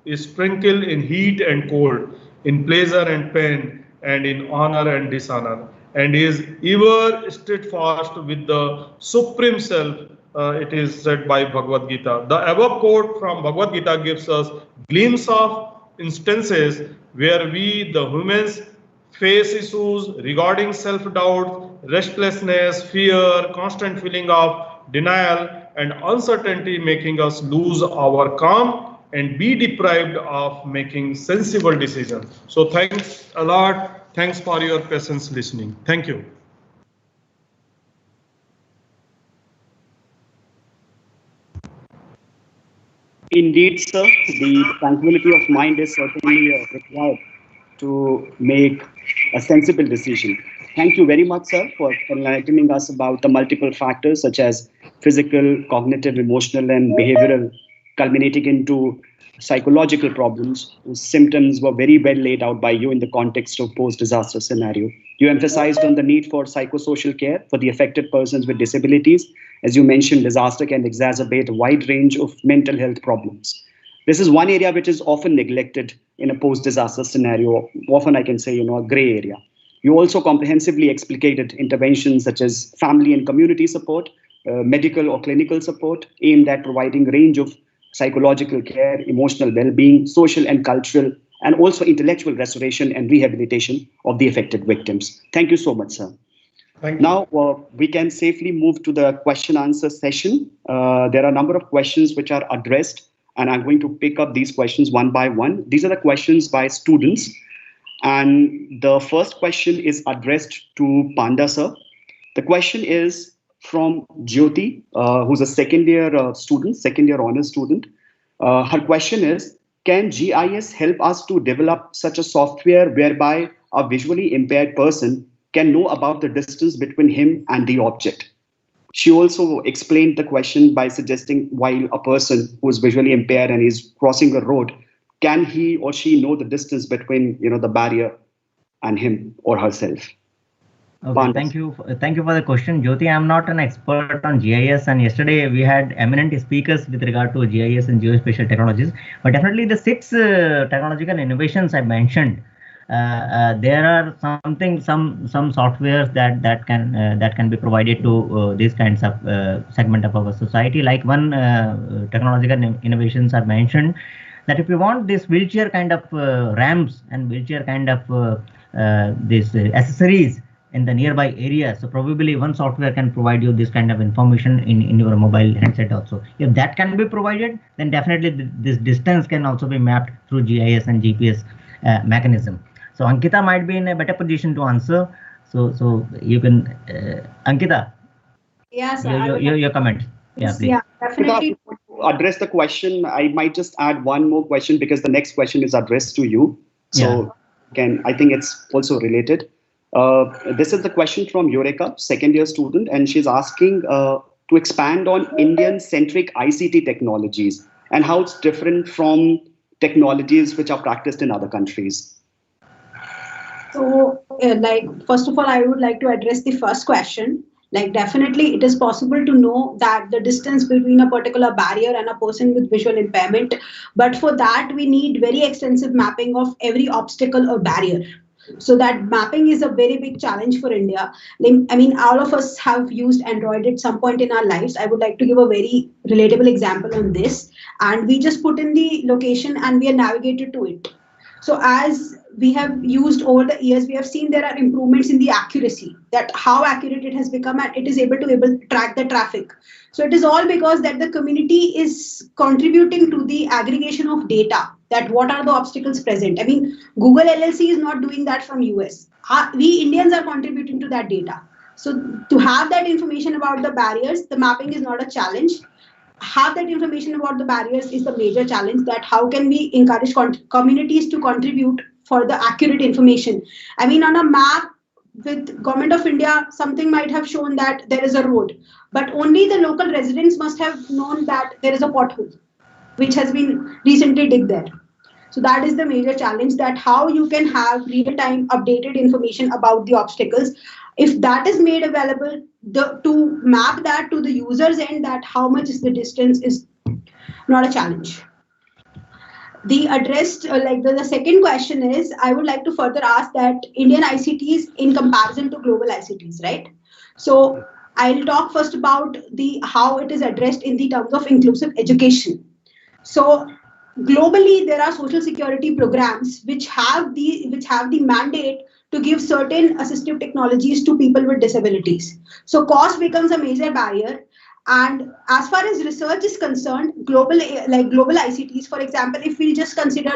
is sprinkled in heat and cold, in pleasure and pain, and in honor and dishonor, and is ever steadfast with the Supreme Self. It is said by Bhagavad Gita. The above quote from Bhagavad Gita gives us glimpse of instances where we, the humans, face issues regarding self-doubt, restlessness, fear, constant feeling of denial, and uncertainty, making us lose our calm and be deprived of making sensible decisions. So thanks a lot. Thanks for your patience listening. Thank you. Indeed, sir, the tranquility of mind is certainly required to make a sensible decision. Thank you very much, sir, for enlightening us about the multiple factors such as physical, cognitive, emotional, and behavioral, culminating into psychological problems whose symptoms were very well laid out by you in the context of post-disaster scenario. You emphasized on the need for psychosocial care for the affected persons with disabilities. As you mentioned, disaster can exacerbate a wide range of mental health problems. This is one area which is often neglected in a post-disaster scenario. Often I can say, a gray area. You also comprehensively explicated interventions such as family and community support, medical or clinical support aimed at providing range of psychological care, emotional well-being, social and cultural, and also intellectual restoration and rehabilitation of the affected victims. Thank you so much, sir. Thank you. Now, we can safely move to the question-answer session. There are a number of questions which are addressed, and I'm going to pick up these questions one by one. These are the questions by students. And the first question is addressed to Panda, sir. The question is from Jyoti, who's a second-year honors student. Her question is, can GIS help us to develop such a software whereby a visually impaired person can know about the distance between him and the object? She also explained the question by suggesting while a person who is visually impaired and is crossing a road, can he or she know the distance between the barrier and him or herself? Okay, thank you for the question, Jyoti. I'm not an expert on GIS, and yesterday we had eminent speakers with regard to GIS and geospatial technologies. But definitely the 6 technological innovations I mentioned, there are some softwares that can be provided to these kinds of segment of our society. Like one technological innovations I mentioned, that if you want this wheelchair kind of ramps and wheelchair kind of these accessories in the nearby area, so probably one software can provide you this kind of information in your mobile handset also. If that can be provided, then definitely this distance can also be mapped through GIS and GPS mechanism. So Ankita might be in a better position to answer. So you can, Ankita. Yes, your comment. Yeah, please. Yeah, definitely. To address the question, I might just add one more question because the next question is addressed to you. So I think it's also related. This is the question from Eureka, second-year student, and she's asking to expand on Indian-centric ICT technologies and how it's different from technologies which are practiced in other countries. So, first of all, I would like to address the first question. Definitely it is possible to know that the distance between a particular barrier and a person with visual impairment, but for that we need very extensive mapping of every obstacle or barrier. So that mapping is a very big challenge for India. I mean, all of us have used Android at some point in our lives. I would like to give a very relatable example on this. And we just put in the location and we are navigated to it. So as we have used over the years, we have seen there are improvements in the accuracy, that how accurate it has become, and it is able to track the traffic. So it is all because that the community is contributing to the aggregation of data, that what are the obstacles present. I mean, Google LLC is not doing that from US. We Indians are contributing to that data. So to have that information about the barriers, the mapping is not a challenge. Have that information about the barriers is the major challenge, that how can we encourage communities to contribute for the accurate information. I mean, on a map with Government of India, something might have shown that there is a road, but only the local residents must have known that there is a pothole, which has been recently digged there. So that is the major challenge, that how you can have real-time updated information about the obstacles. If that is made available, to map that to the user's end, that how much is the distance is not a challenge. The addressed, the second question is, I would like to further ask that Indian ICTs in comparison to global ICTs, right? So I'll talk first about how it is addressed in the terms of inclusive education. So globally, there are social security programs which have the mandate to give certain assistive technologies to people with disabilities. So cost becomes a major barrier. And as far as research is concerned, global ICTs, for example, if we just consider,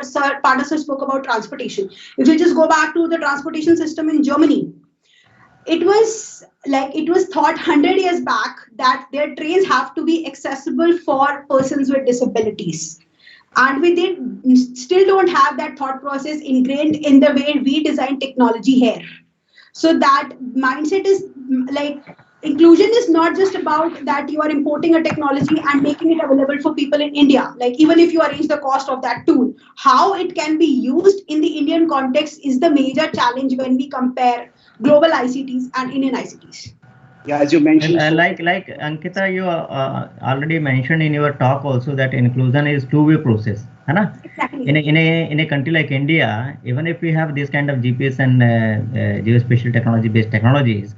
Panda sir spoke about transportation. If we just go back to the transportation system in Germany, it was thought 100 years back that their trains have to be accessible for persons with disabilities. And we still don't have that thought process ingrained in the way we design technology here. So that mindset is like, inclusion is not just about that you are importing a technology and making it available for people in India. Like even if you arrange the cost of that tool, how it can be used in the Indian context is the major challenge when we compare global ICTs and Indian ICTs. Yeah, as you mentioned, And like Ankita, you already mentioned in your talk also that inclusion is two-way process, है ना? Exactly. In a country like India, even if we have this kind of GPS and geospatial technology-based technologies,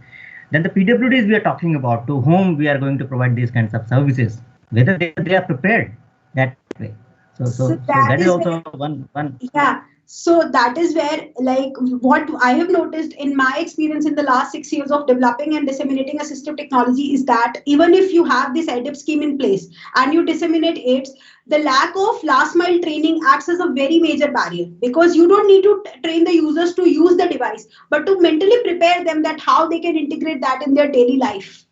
then the PWDs we are talking about, to whom we are going to provide these kinds of services, whether they are prepared that way. So that is also one. Yeah. So that is where, like, what I have noticed in my experience in the last 6 years of developing and disseminating assistive technology is that even if you have this EDIP scheme in place and you disseminate aids, the lack of last mile training acts as a very major barrier, because you don't need to train the users to use the device, but to mentally prepare them that how they can integrate that in their daily life.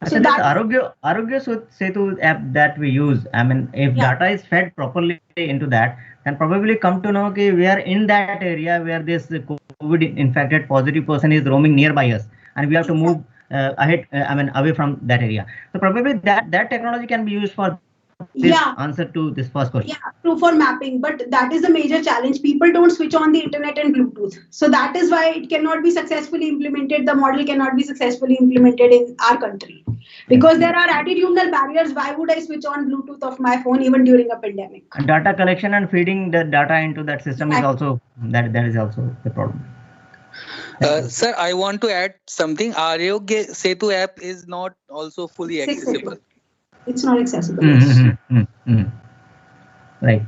So this Arogya Setu app that we use, I mean, if data is fed properly into that, then probably come to know that we are in that area where this COVID infected positive person is roaming nearby us, and we have to move ahead, away from that area. So probably that technology can be used for this answer to this first question. Yeah, true, for mapping, but that is a major challenge. People don't switch on the internet and Bluetooth. So that is why it cannot be successfully implemented. The model cannot be successfully implemented in our country because there are attitudinal barriers. Why would I switch on Bluetooth of my phone even during a pandemic? And data collection and feeding the data into that system is also that is also the problem. Sir, I want to add something. Arogya Setu app is not also fully accessible. It's not accessible. Right.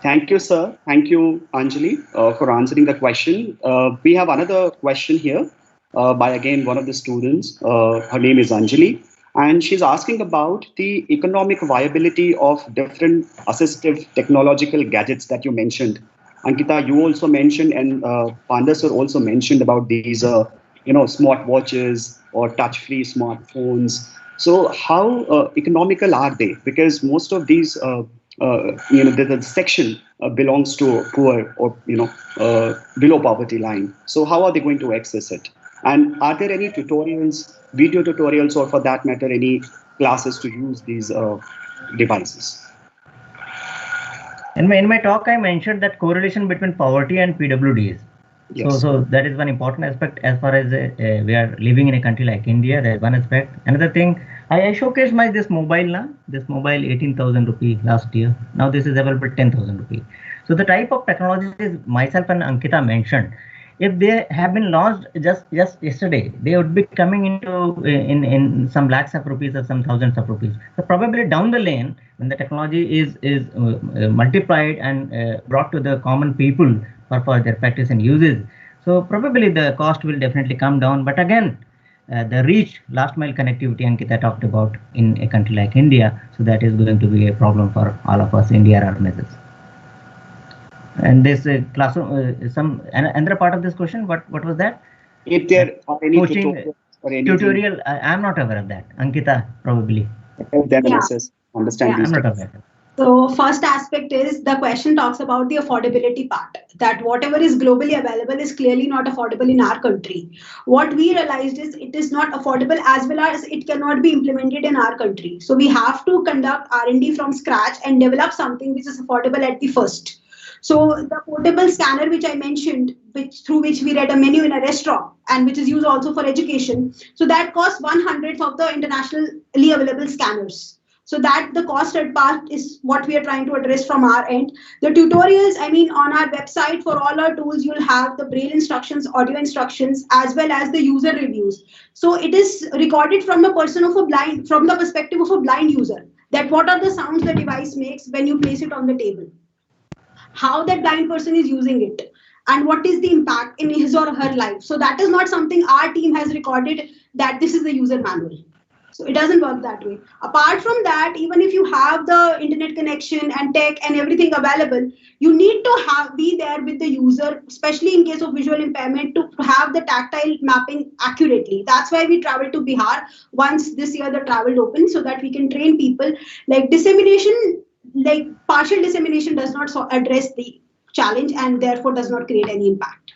Thank you, sir. Thank you, Anjali, for answering the question. We have another question here by, again, one of the students. Her name is Anjali, and she's asking about the economic viability of different assistive technological gadgets that you mentioned. Ankita, you also mentioned, and Panda sir also mentioned about these, smart watches or touch-free smartphones. So how economical are they? Because most of these, the section belongs to poor or, below poverty line. So how are they going to access it? And are there any tutorials, video tutorials, or for that matter, any classes to use these devices? In my talk, I mentioned that correlation between poverty and PWDs. Yes. So that is one important aspect as far as we are living in a country like India. That is one aspect. Another thing, I showcased this mobile 18,000 rupee last year. Now this is available 10,000 rupee. So the type of technologies myself and Ankita mentioned, if they have been launched just yesterday, they would be coming into in some lakhs of rupees or some thousands of rupees. So probably down the lane, when the technology is multiplied and brought to the common people for their practice and uses, so probably the cost will definitely come down. But again, the reach, last mile connectivity Ankita talked about in a country like India, so that is going to be a problem for all of us in DRR measures. And this classroom, another part of this question, what was that? If there are any coaching tutorial, I'm not aware of that. Ankita probably. Understand. I'm not aware. So first aspect is the question talks about the affordability part, that whatever is globally available is clearly not affordable in our country. What we realized is it is not affordable as well as it cannot be implemented in our country. So we have to conduct R&D from scratch and develop something which is affordable at the first. So the portable scanner which I mentioned, through which we read a menu in a restaurant and which is used also for education. So that costs 1/100th of the internationally available scanners. So that the cost part is what we are trying to address from our end. The tutorials, on our website for all our tools, you'll have the braille instructions, audio instructions, as well as the user reviews. So it is recorded from the perspective of a blind user, that what are the sounds the device makes when you place it on the table, how that blind person is using it, and what is the impact in his or her life. So that is not something our team has recorded, that this is the user manual. So it doesn't work that way. Apart from that, even if you have the internet connection and tech and everything available, you need to be there with the user, especially in case of visual impairment, to have the tactile mapping accurately. That's why we traveled to Bihar once this year the travel opened, so that we can train people. Like dissemination, like partial dissemination does not address the challenge and therefore does not create any impact.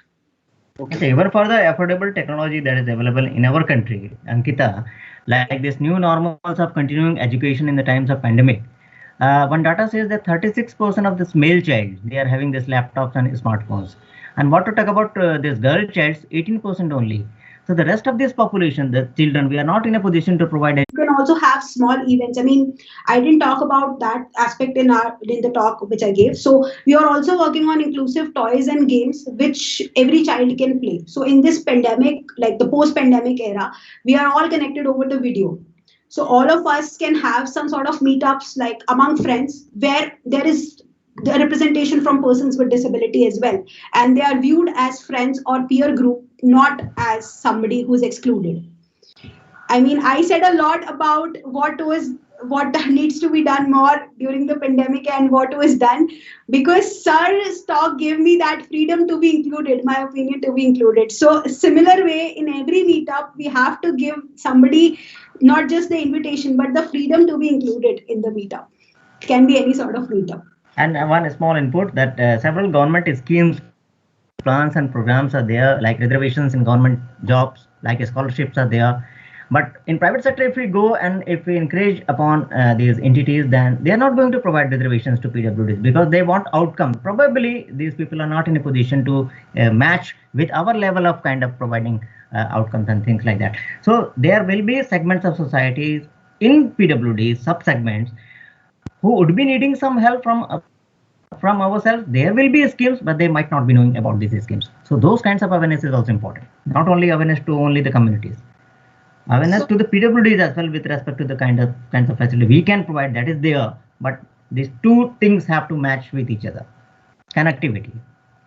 Okay, even for the affordable technology that is available in our country, Ankita, like this new normals of continuing education in the times of pandemic, one data says that 36% of this male child, they are having this laptops and smartphones. And what to talk about this girl child's 18% only. So the rest of this population, the children, we are not in a position to provide. You can also have small events. I mean, I didn't talk about that aspect in the talk which I gave. So we are also working on inclusive toys and games which every child can play. So in this pandemic, like the post-pandemic era, we are all connected over the video. So all of us can have some sort of meetups like among friends where there is the representation from persons with disability as well, and they are viewed as friends or peer group, not as somebody who's excluded. I mean, I said a lot about what needs to be done more during the pandemic and what was done, because sir's talk gave me that freedom to be included, my opinion to be included. So similar way, in every meetup we have to give somebody not just the invitation but the freedom to be included in the meetup. It can be any sort of meetup. And one small input that several government schemes, plans and programs are there, like reservations in government jobs, like scholarships are there. But in private sector, if we go and if we encourage upon these entities, then they are not going to provide reservations to PWDs because they want outcome. Probably these people are not in a position to match with our level of kind of providing outcomes and things like that. So there will be segments of societies in PWDs, sub-segments, who would be needing some help from ourselves. There will be schemes, but they might not be knowing about these schemes. So those kinds of awareness is also important. Not only awareness to only the communities, awareness to the PWDs as well with respect to the kinds of facility we can provide, that is there. But these two things have to match with each other. Connectivity.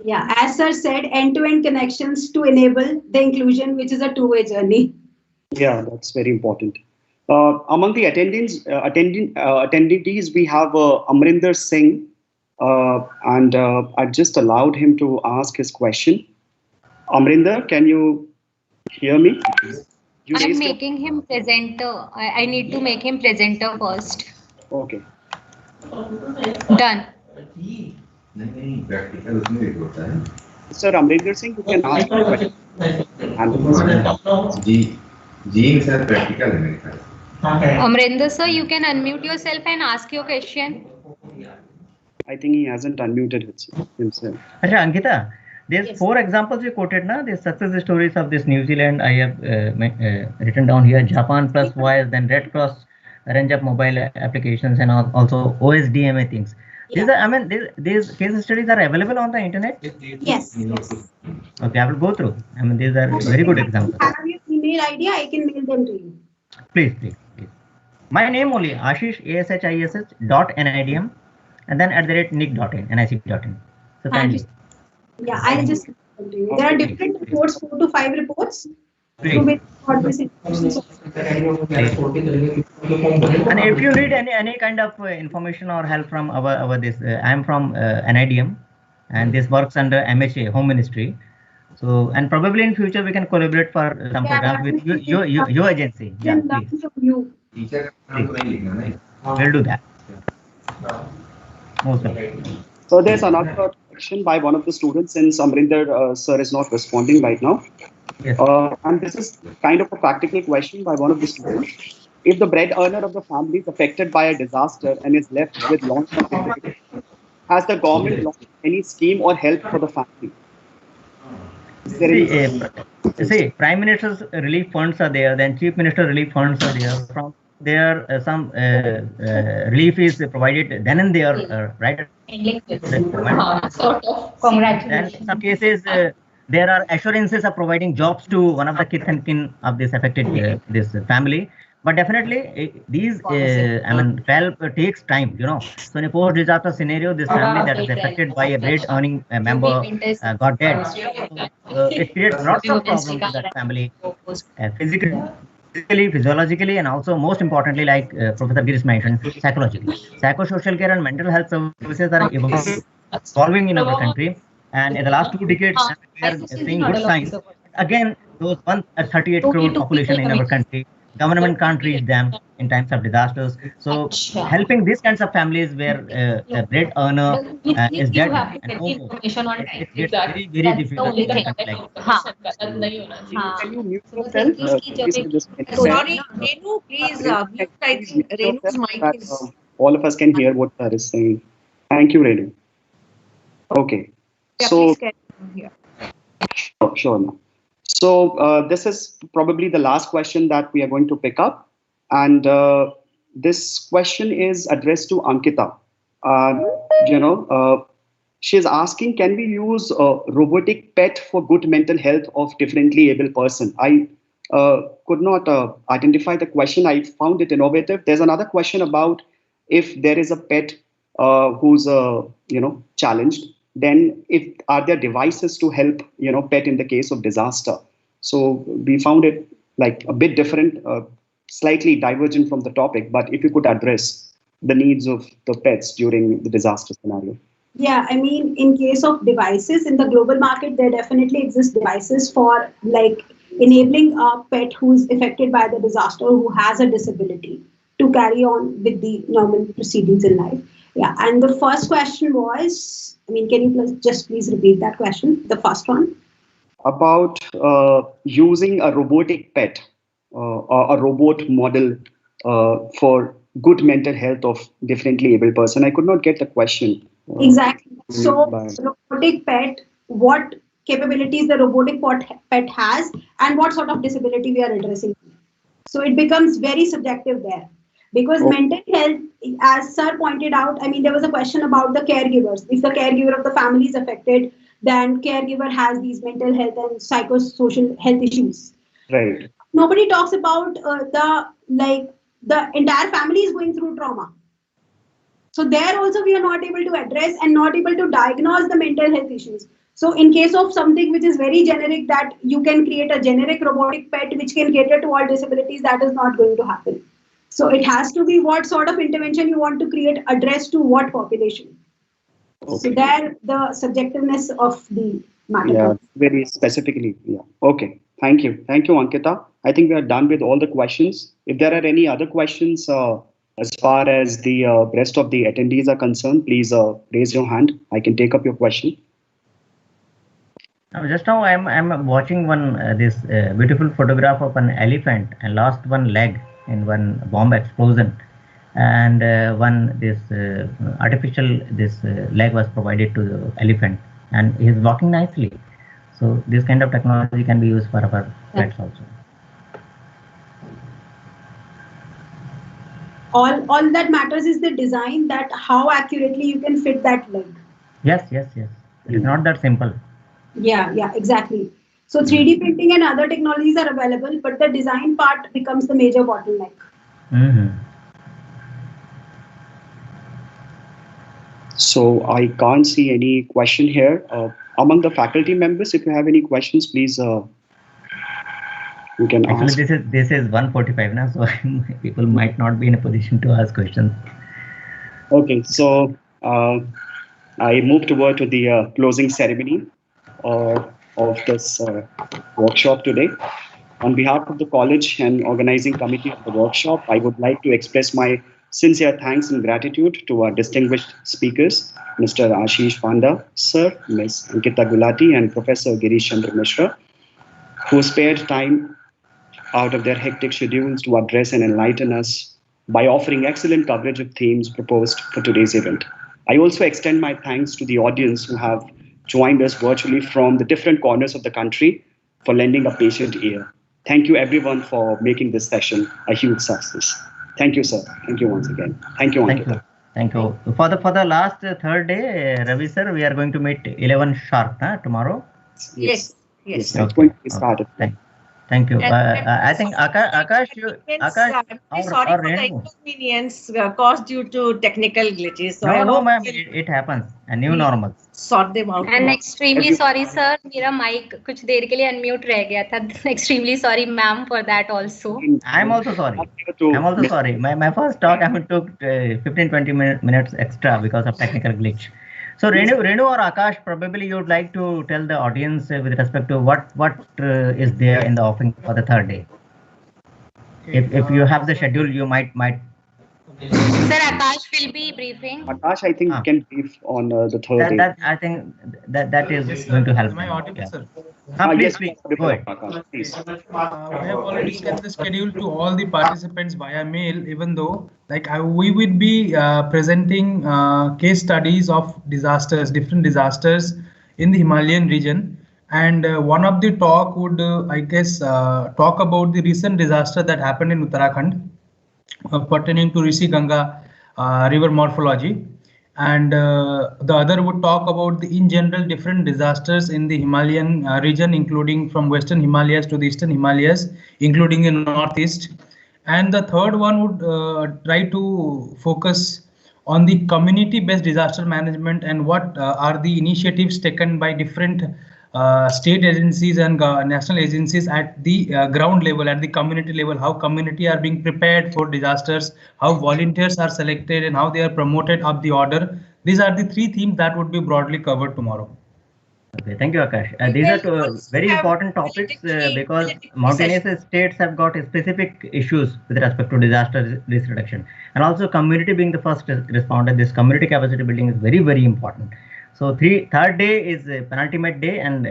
Yeah, as sir said, end-to-end connections to enable the inclusion, which is a two-way journey. Yeah, that's very important. Among the attendees, we have Amrinder Singh, and I've just allowed him to ask his question. Amrinder, can you hear me? I'm making him presenter. I need to make him presenter first. Okay. Done. Sir Amrinder Singh, you can ask your question. Amrinder sir, you can unmute yourself and ask your question. I think he hasn't unmuted himself. Ankita, there's 4 examples you quoted now. The success stories of this New Zealand. I have written down here: Japan plus Wise, then Red Cross range of mobile applications, and also OSDMA things. These are, I mean, these case studies are available on the internet. Yes. Okay, I will go through. I mean, these are very good examples. Have your email ID? I can mail them to you. Please. My name only, Ashish, ASHISH.NIDM, and then @nic.in, nic.in. So thank you. Yeah, I'll just continue. There are different reports, 4 to 5 reports. Through which this information. And if you need any kind of information or help from our this, I'm from NIDM, and this works under MHA, Home Ministry. So, and probably in future we can collaborate for some programs with your agency. Yeah, please. We'll do that. Most welcome. So there's another question by one of the students, since Amrinder sir is not responding right now. Yes. And this is kind of a practical question by one of the students. If the bread earner of the family is affected by a disaster and is left with long-term difficulties, has the government launched any scheme or help for the family? See, Prime Minister's relief funds are there, then Chief Minister relief funds are there. From there, some relief is provided then and there, right? Sort of. Congratulations. Then in some cases, there are assurances of providing jobs to one of the kith and kin of this affected this family. But definitely, these help takes time, you know. So in a post-disaster scenario, this family that is affected by a great earning member got dead. It creates lots of problems to that family, physically, physiologically, and also most importantly, like Professor Girish mentioned, psychologically. Psychosocial care and mental health services are evolving in our country. And in the last 2 decades, we are seeing good signs. Again, those 138 crore population in our country, government can't reach them in times of disasters. So helping these kinds of families where a bread earner is dead and no more, it gets very difficult in times like Can you mute yourself? Sorry, Renu, please mute. I think Renu's mic that, is. all of us can hear what sir is saying. Thank you, Renu. Okay. Yeah, So, please carry on here. sure. Ma'am. So this is probably the last question that we are going to pick up. And this question is addressed to Ankita. She is asking, can we use a robotic pet for good mental health of differently able person? I could not identify the question. I found it innovative. There's another question about if there is a pet who's challenged, then are there devices to help pet in the case of disaster? So we found it like a bit different, slightly divergent from the topic. But if you could address the needs of the pets during the disaster scenario. Yeah, I mean, in case of devices in the global market, there definitely exist devices for like enabling a pet who is affected by the disaster, who has a disability, to carry on with the normal proceedings in life. Yeah, and the first question was, I mean, can you just please repeat that question, the first one? About using a robotic pet, or a robot model for good mental health of differently able person. I could not get the question. Exactly. So, robotic pet, what capabilities the robotic pet has, and what sort of disability we are addressing. So it becomes very subjective there. Because mental health, as sir pointed out, I mean, there was a question about the caregivers. If the caregiver of the family is affected, then caregiver has these mental health and psychosocial health issues. Right. Nobody talks about the entire family is going through trauma. So there also we are not able to address and not able to diagnose the mental health issues. So in case of something which is very generic, that you can create a generic robotic pet which can cater to all disabilities, that is not going to happen. So it has to be what sort of intervention you want to create, addressed to what population. Okay. So there the subjectiveness of the matter. Yeah, very specifically. Yeah. Okay. Thank you. Thank you, Ankita. I think we are done with all the questions. If there are any other questions, as far as the rest of the attendees are concerned, please raise your hand. I can take up your question. Just now I'm watching one this beautiful photograph of an elephant and lost one leg in one bomb explosion, and one this artificial leg was provided to the elephant, and he is walking nicely. So this kind of technology can be used for our pets also. All that matters is the design, that how accurately you can fit that leg. Yes. It is not that simple. Yeah, exactly. So 3D printing and other technologies are available, but the design part becomes the major bottleneck. So I can't see any question here. Among the faculty members, if you have any questions, please you can ask. Actually, this is 1:45 now, so people might not be in a position to ask questions. Okay, so I move toward to the closing ceremony of this workshop today. On behalf of the college and organizing committee of the workshop, I would like to express my sincere thanks and gratitude to our distinguished speakers, Mr. Ashish Panda, Sir, Ms. Ankita Gulati, and Professor Girish Chandra Mishra, who spared time out of their hectic schedules to address and enlighten us by offering excellent coverage of themes proposed for today's event. I also extend my thanks to the audience who have joined us virtually from the different corners of the country for lending a patient ear. Thank you everyone for making this session a huge success. Thank you, sir. Thank you once again. Thank you, Ankita. Thank you. For the last third day, Ravi sir, we are going to meet 11 sharp tomorrow. Yes. It's going to be started. Thank you. I think Akash, I'm sorry for the inconvenience caused due to technical glitches. So no, ma'am, it happens. A new normal. Sort them out. And extremely sorry, sir. मेरा mic कुछ देर के लिए unmute रह गया था. Extremely sorry, ma'am, for that also. I'm also sorry. My first talk I took 15-20 minutes extra because of technical glitch. So Renu or Akash, probably you would like to tell the audience with respect to what is there in the offering for the third day. If you have the schedule, you might. Sir, Akash will be briefing. Akash, I think, can brief on the third day. That I think that is Yes, going to help. Am I audible, Yeah. sir? Please, Yes, go ahead. Akash, please. We have already sent the schedule to all the participants via mail, even though we would be presenting case studies of disasters, different disasters in the Himalayan region. And one of the talk would, talk about the recent disaster that happened in Uttarakhand pertaining to Rishi Ganga river morphology. And the other would talk about the in general different disasters in the Himalayan region, including from Western Himalayas to the Eastern Himalayas, including in Northeast. And the third one would try to focus on the community-based disaster management and what are the initiatives taken by different state agencies and national agencies at the ground level, at the community level, how community are being prepared for disasters, how volunteers are selected and how they are promoted up the order. These are the three themes that would be broadly covered tomorrow. Okay, thank you, Akash. These are two very important topics because mountainous states have got specific issues with respect to disaster risk reduction, and also community being the first responder. This community capacity building is very, very important. So third day is a penultimate day, and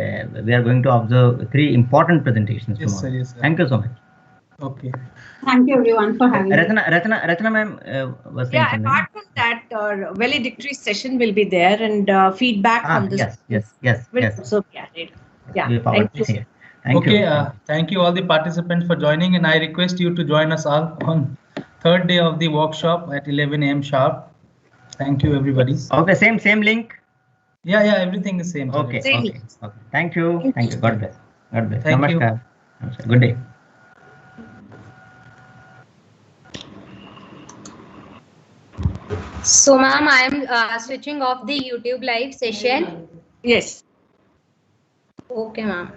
we are going to observe three important presentations tomorrow. Sir, yes, sir. Thank you so much. Okay. Thank you everyone for having me. Rachna ma'am was saying something. Apart from that, valedictory session will be there, and feedback from this will also be added. Yeah, thank you. Thank you all the participants for joining, and I request you to join us all on third day of the workshop at 11 a.m. sharp. Thank you, everybody. Okay, same link. Yeah, everything is same. Okay. Thank you. God bless. Thank you. Namaskar. Good day. So, ma'am, I am switching off the YouTube live session. Yes. Okay, ma'am.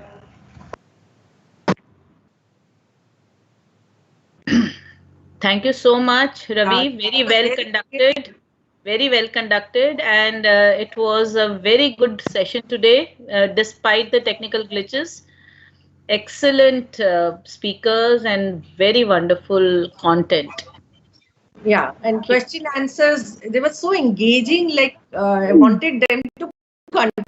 Thank you so much, Ravi. Very well conducted. Very well conducted, and it was a very good session today, despite the technical glitches. Excellent speakers and very wonderful content. Yeah, and question answers, they were so engaging, like I wanted them to continue.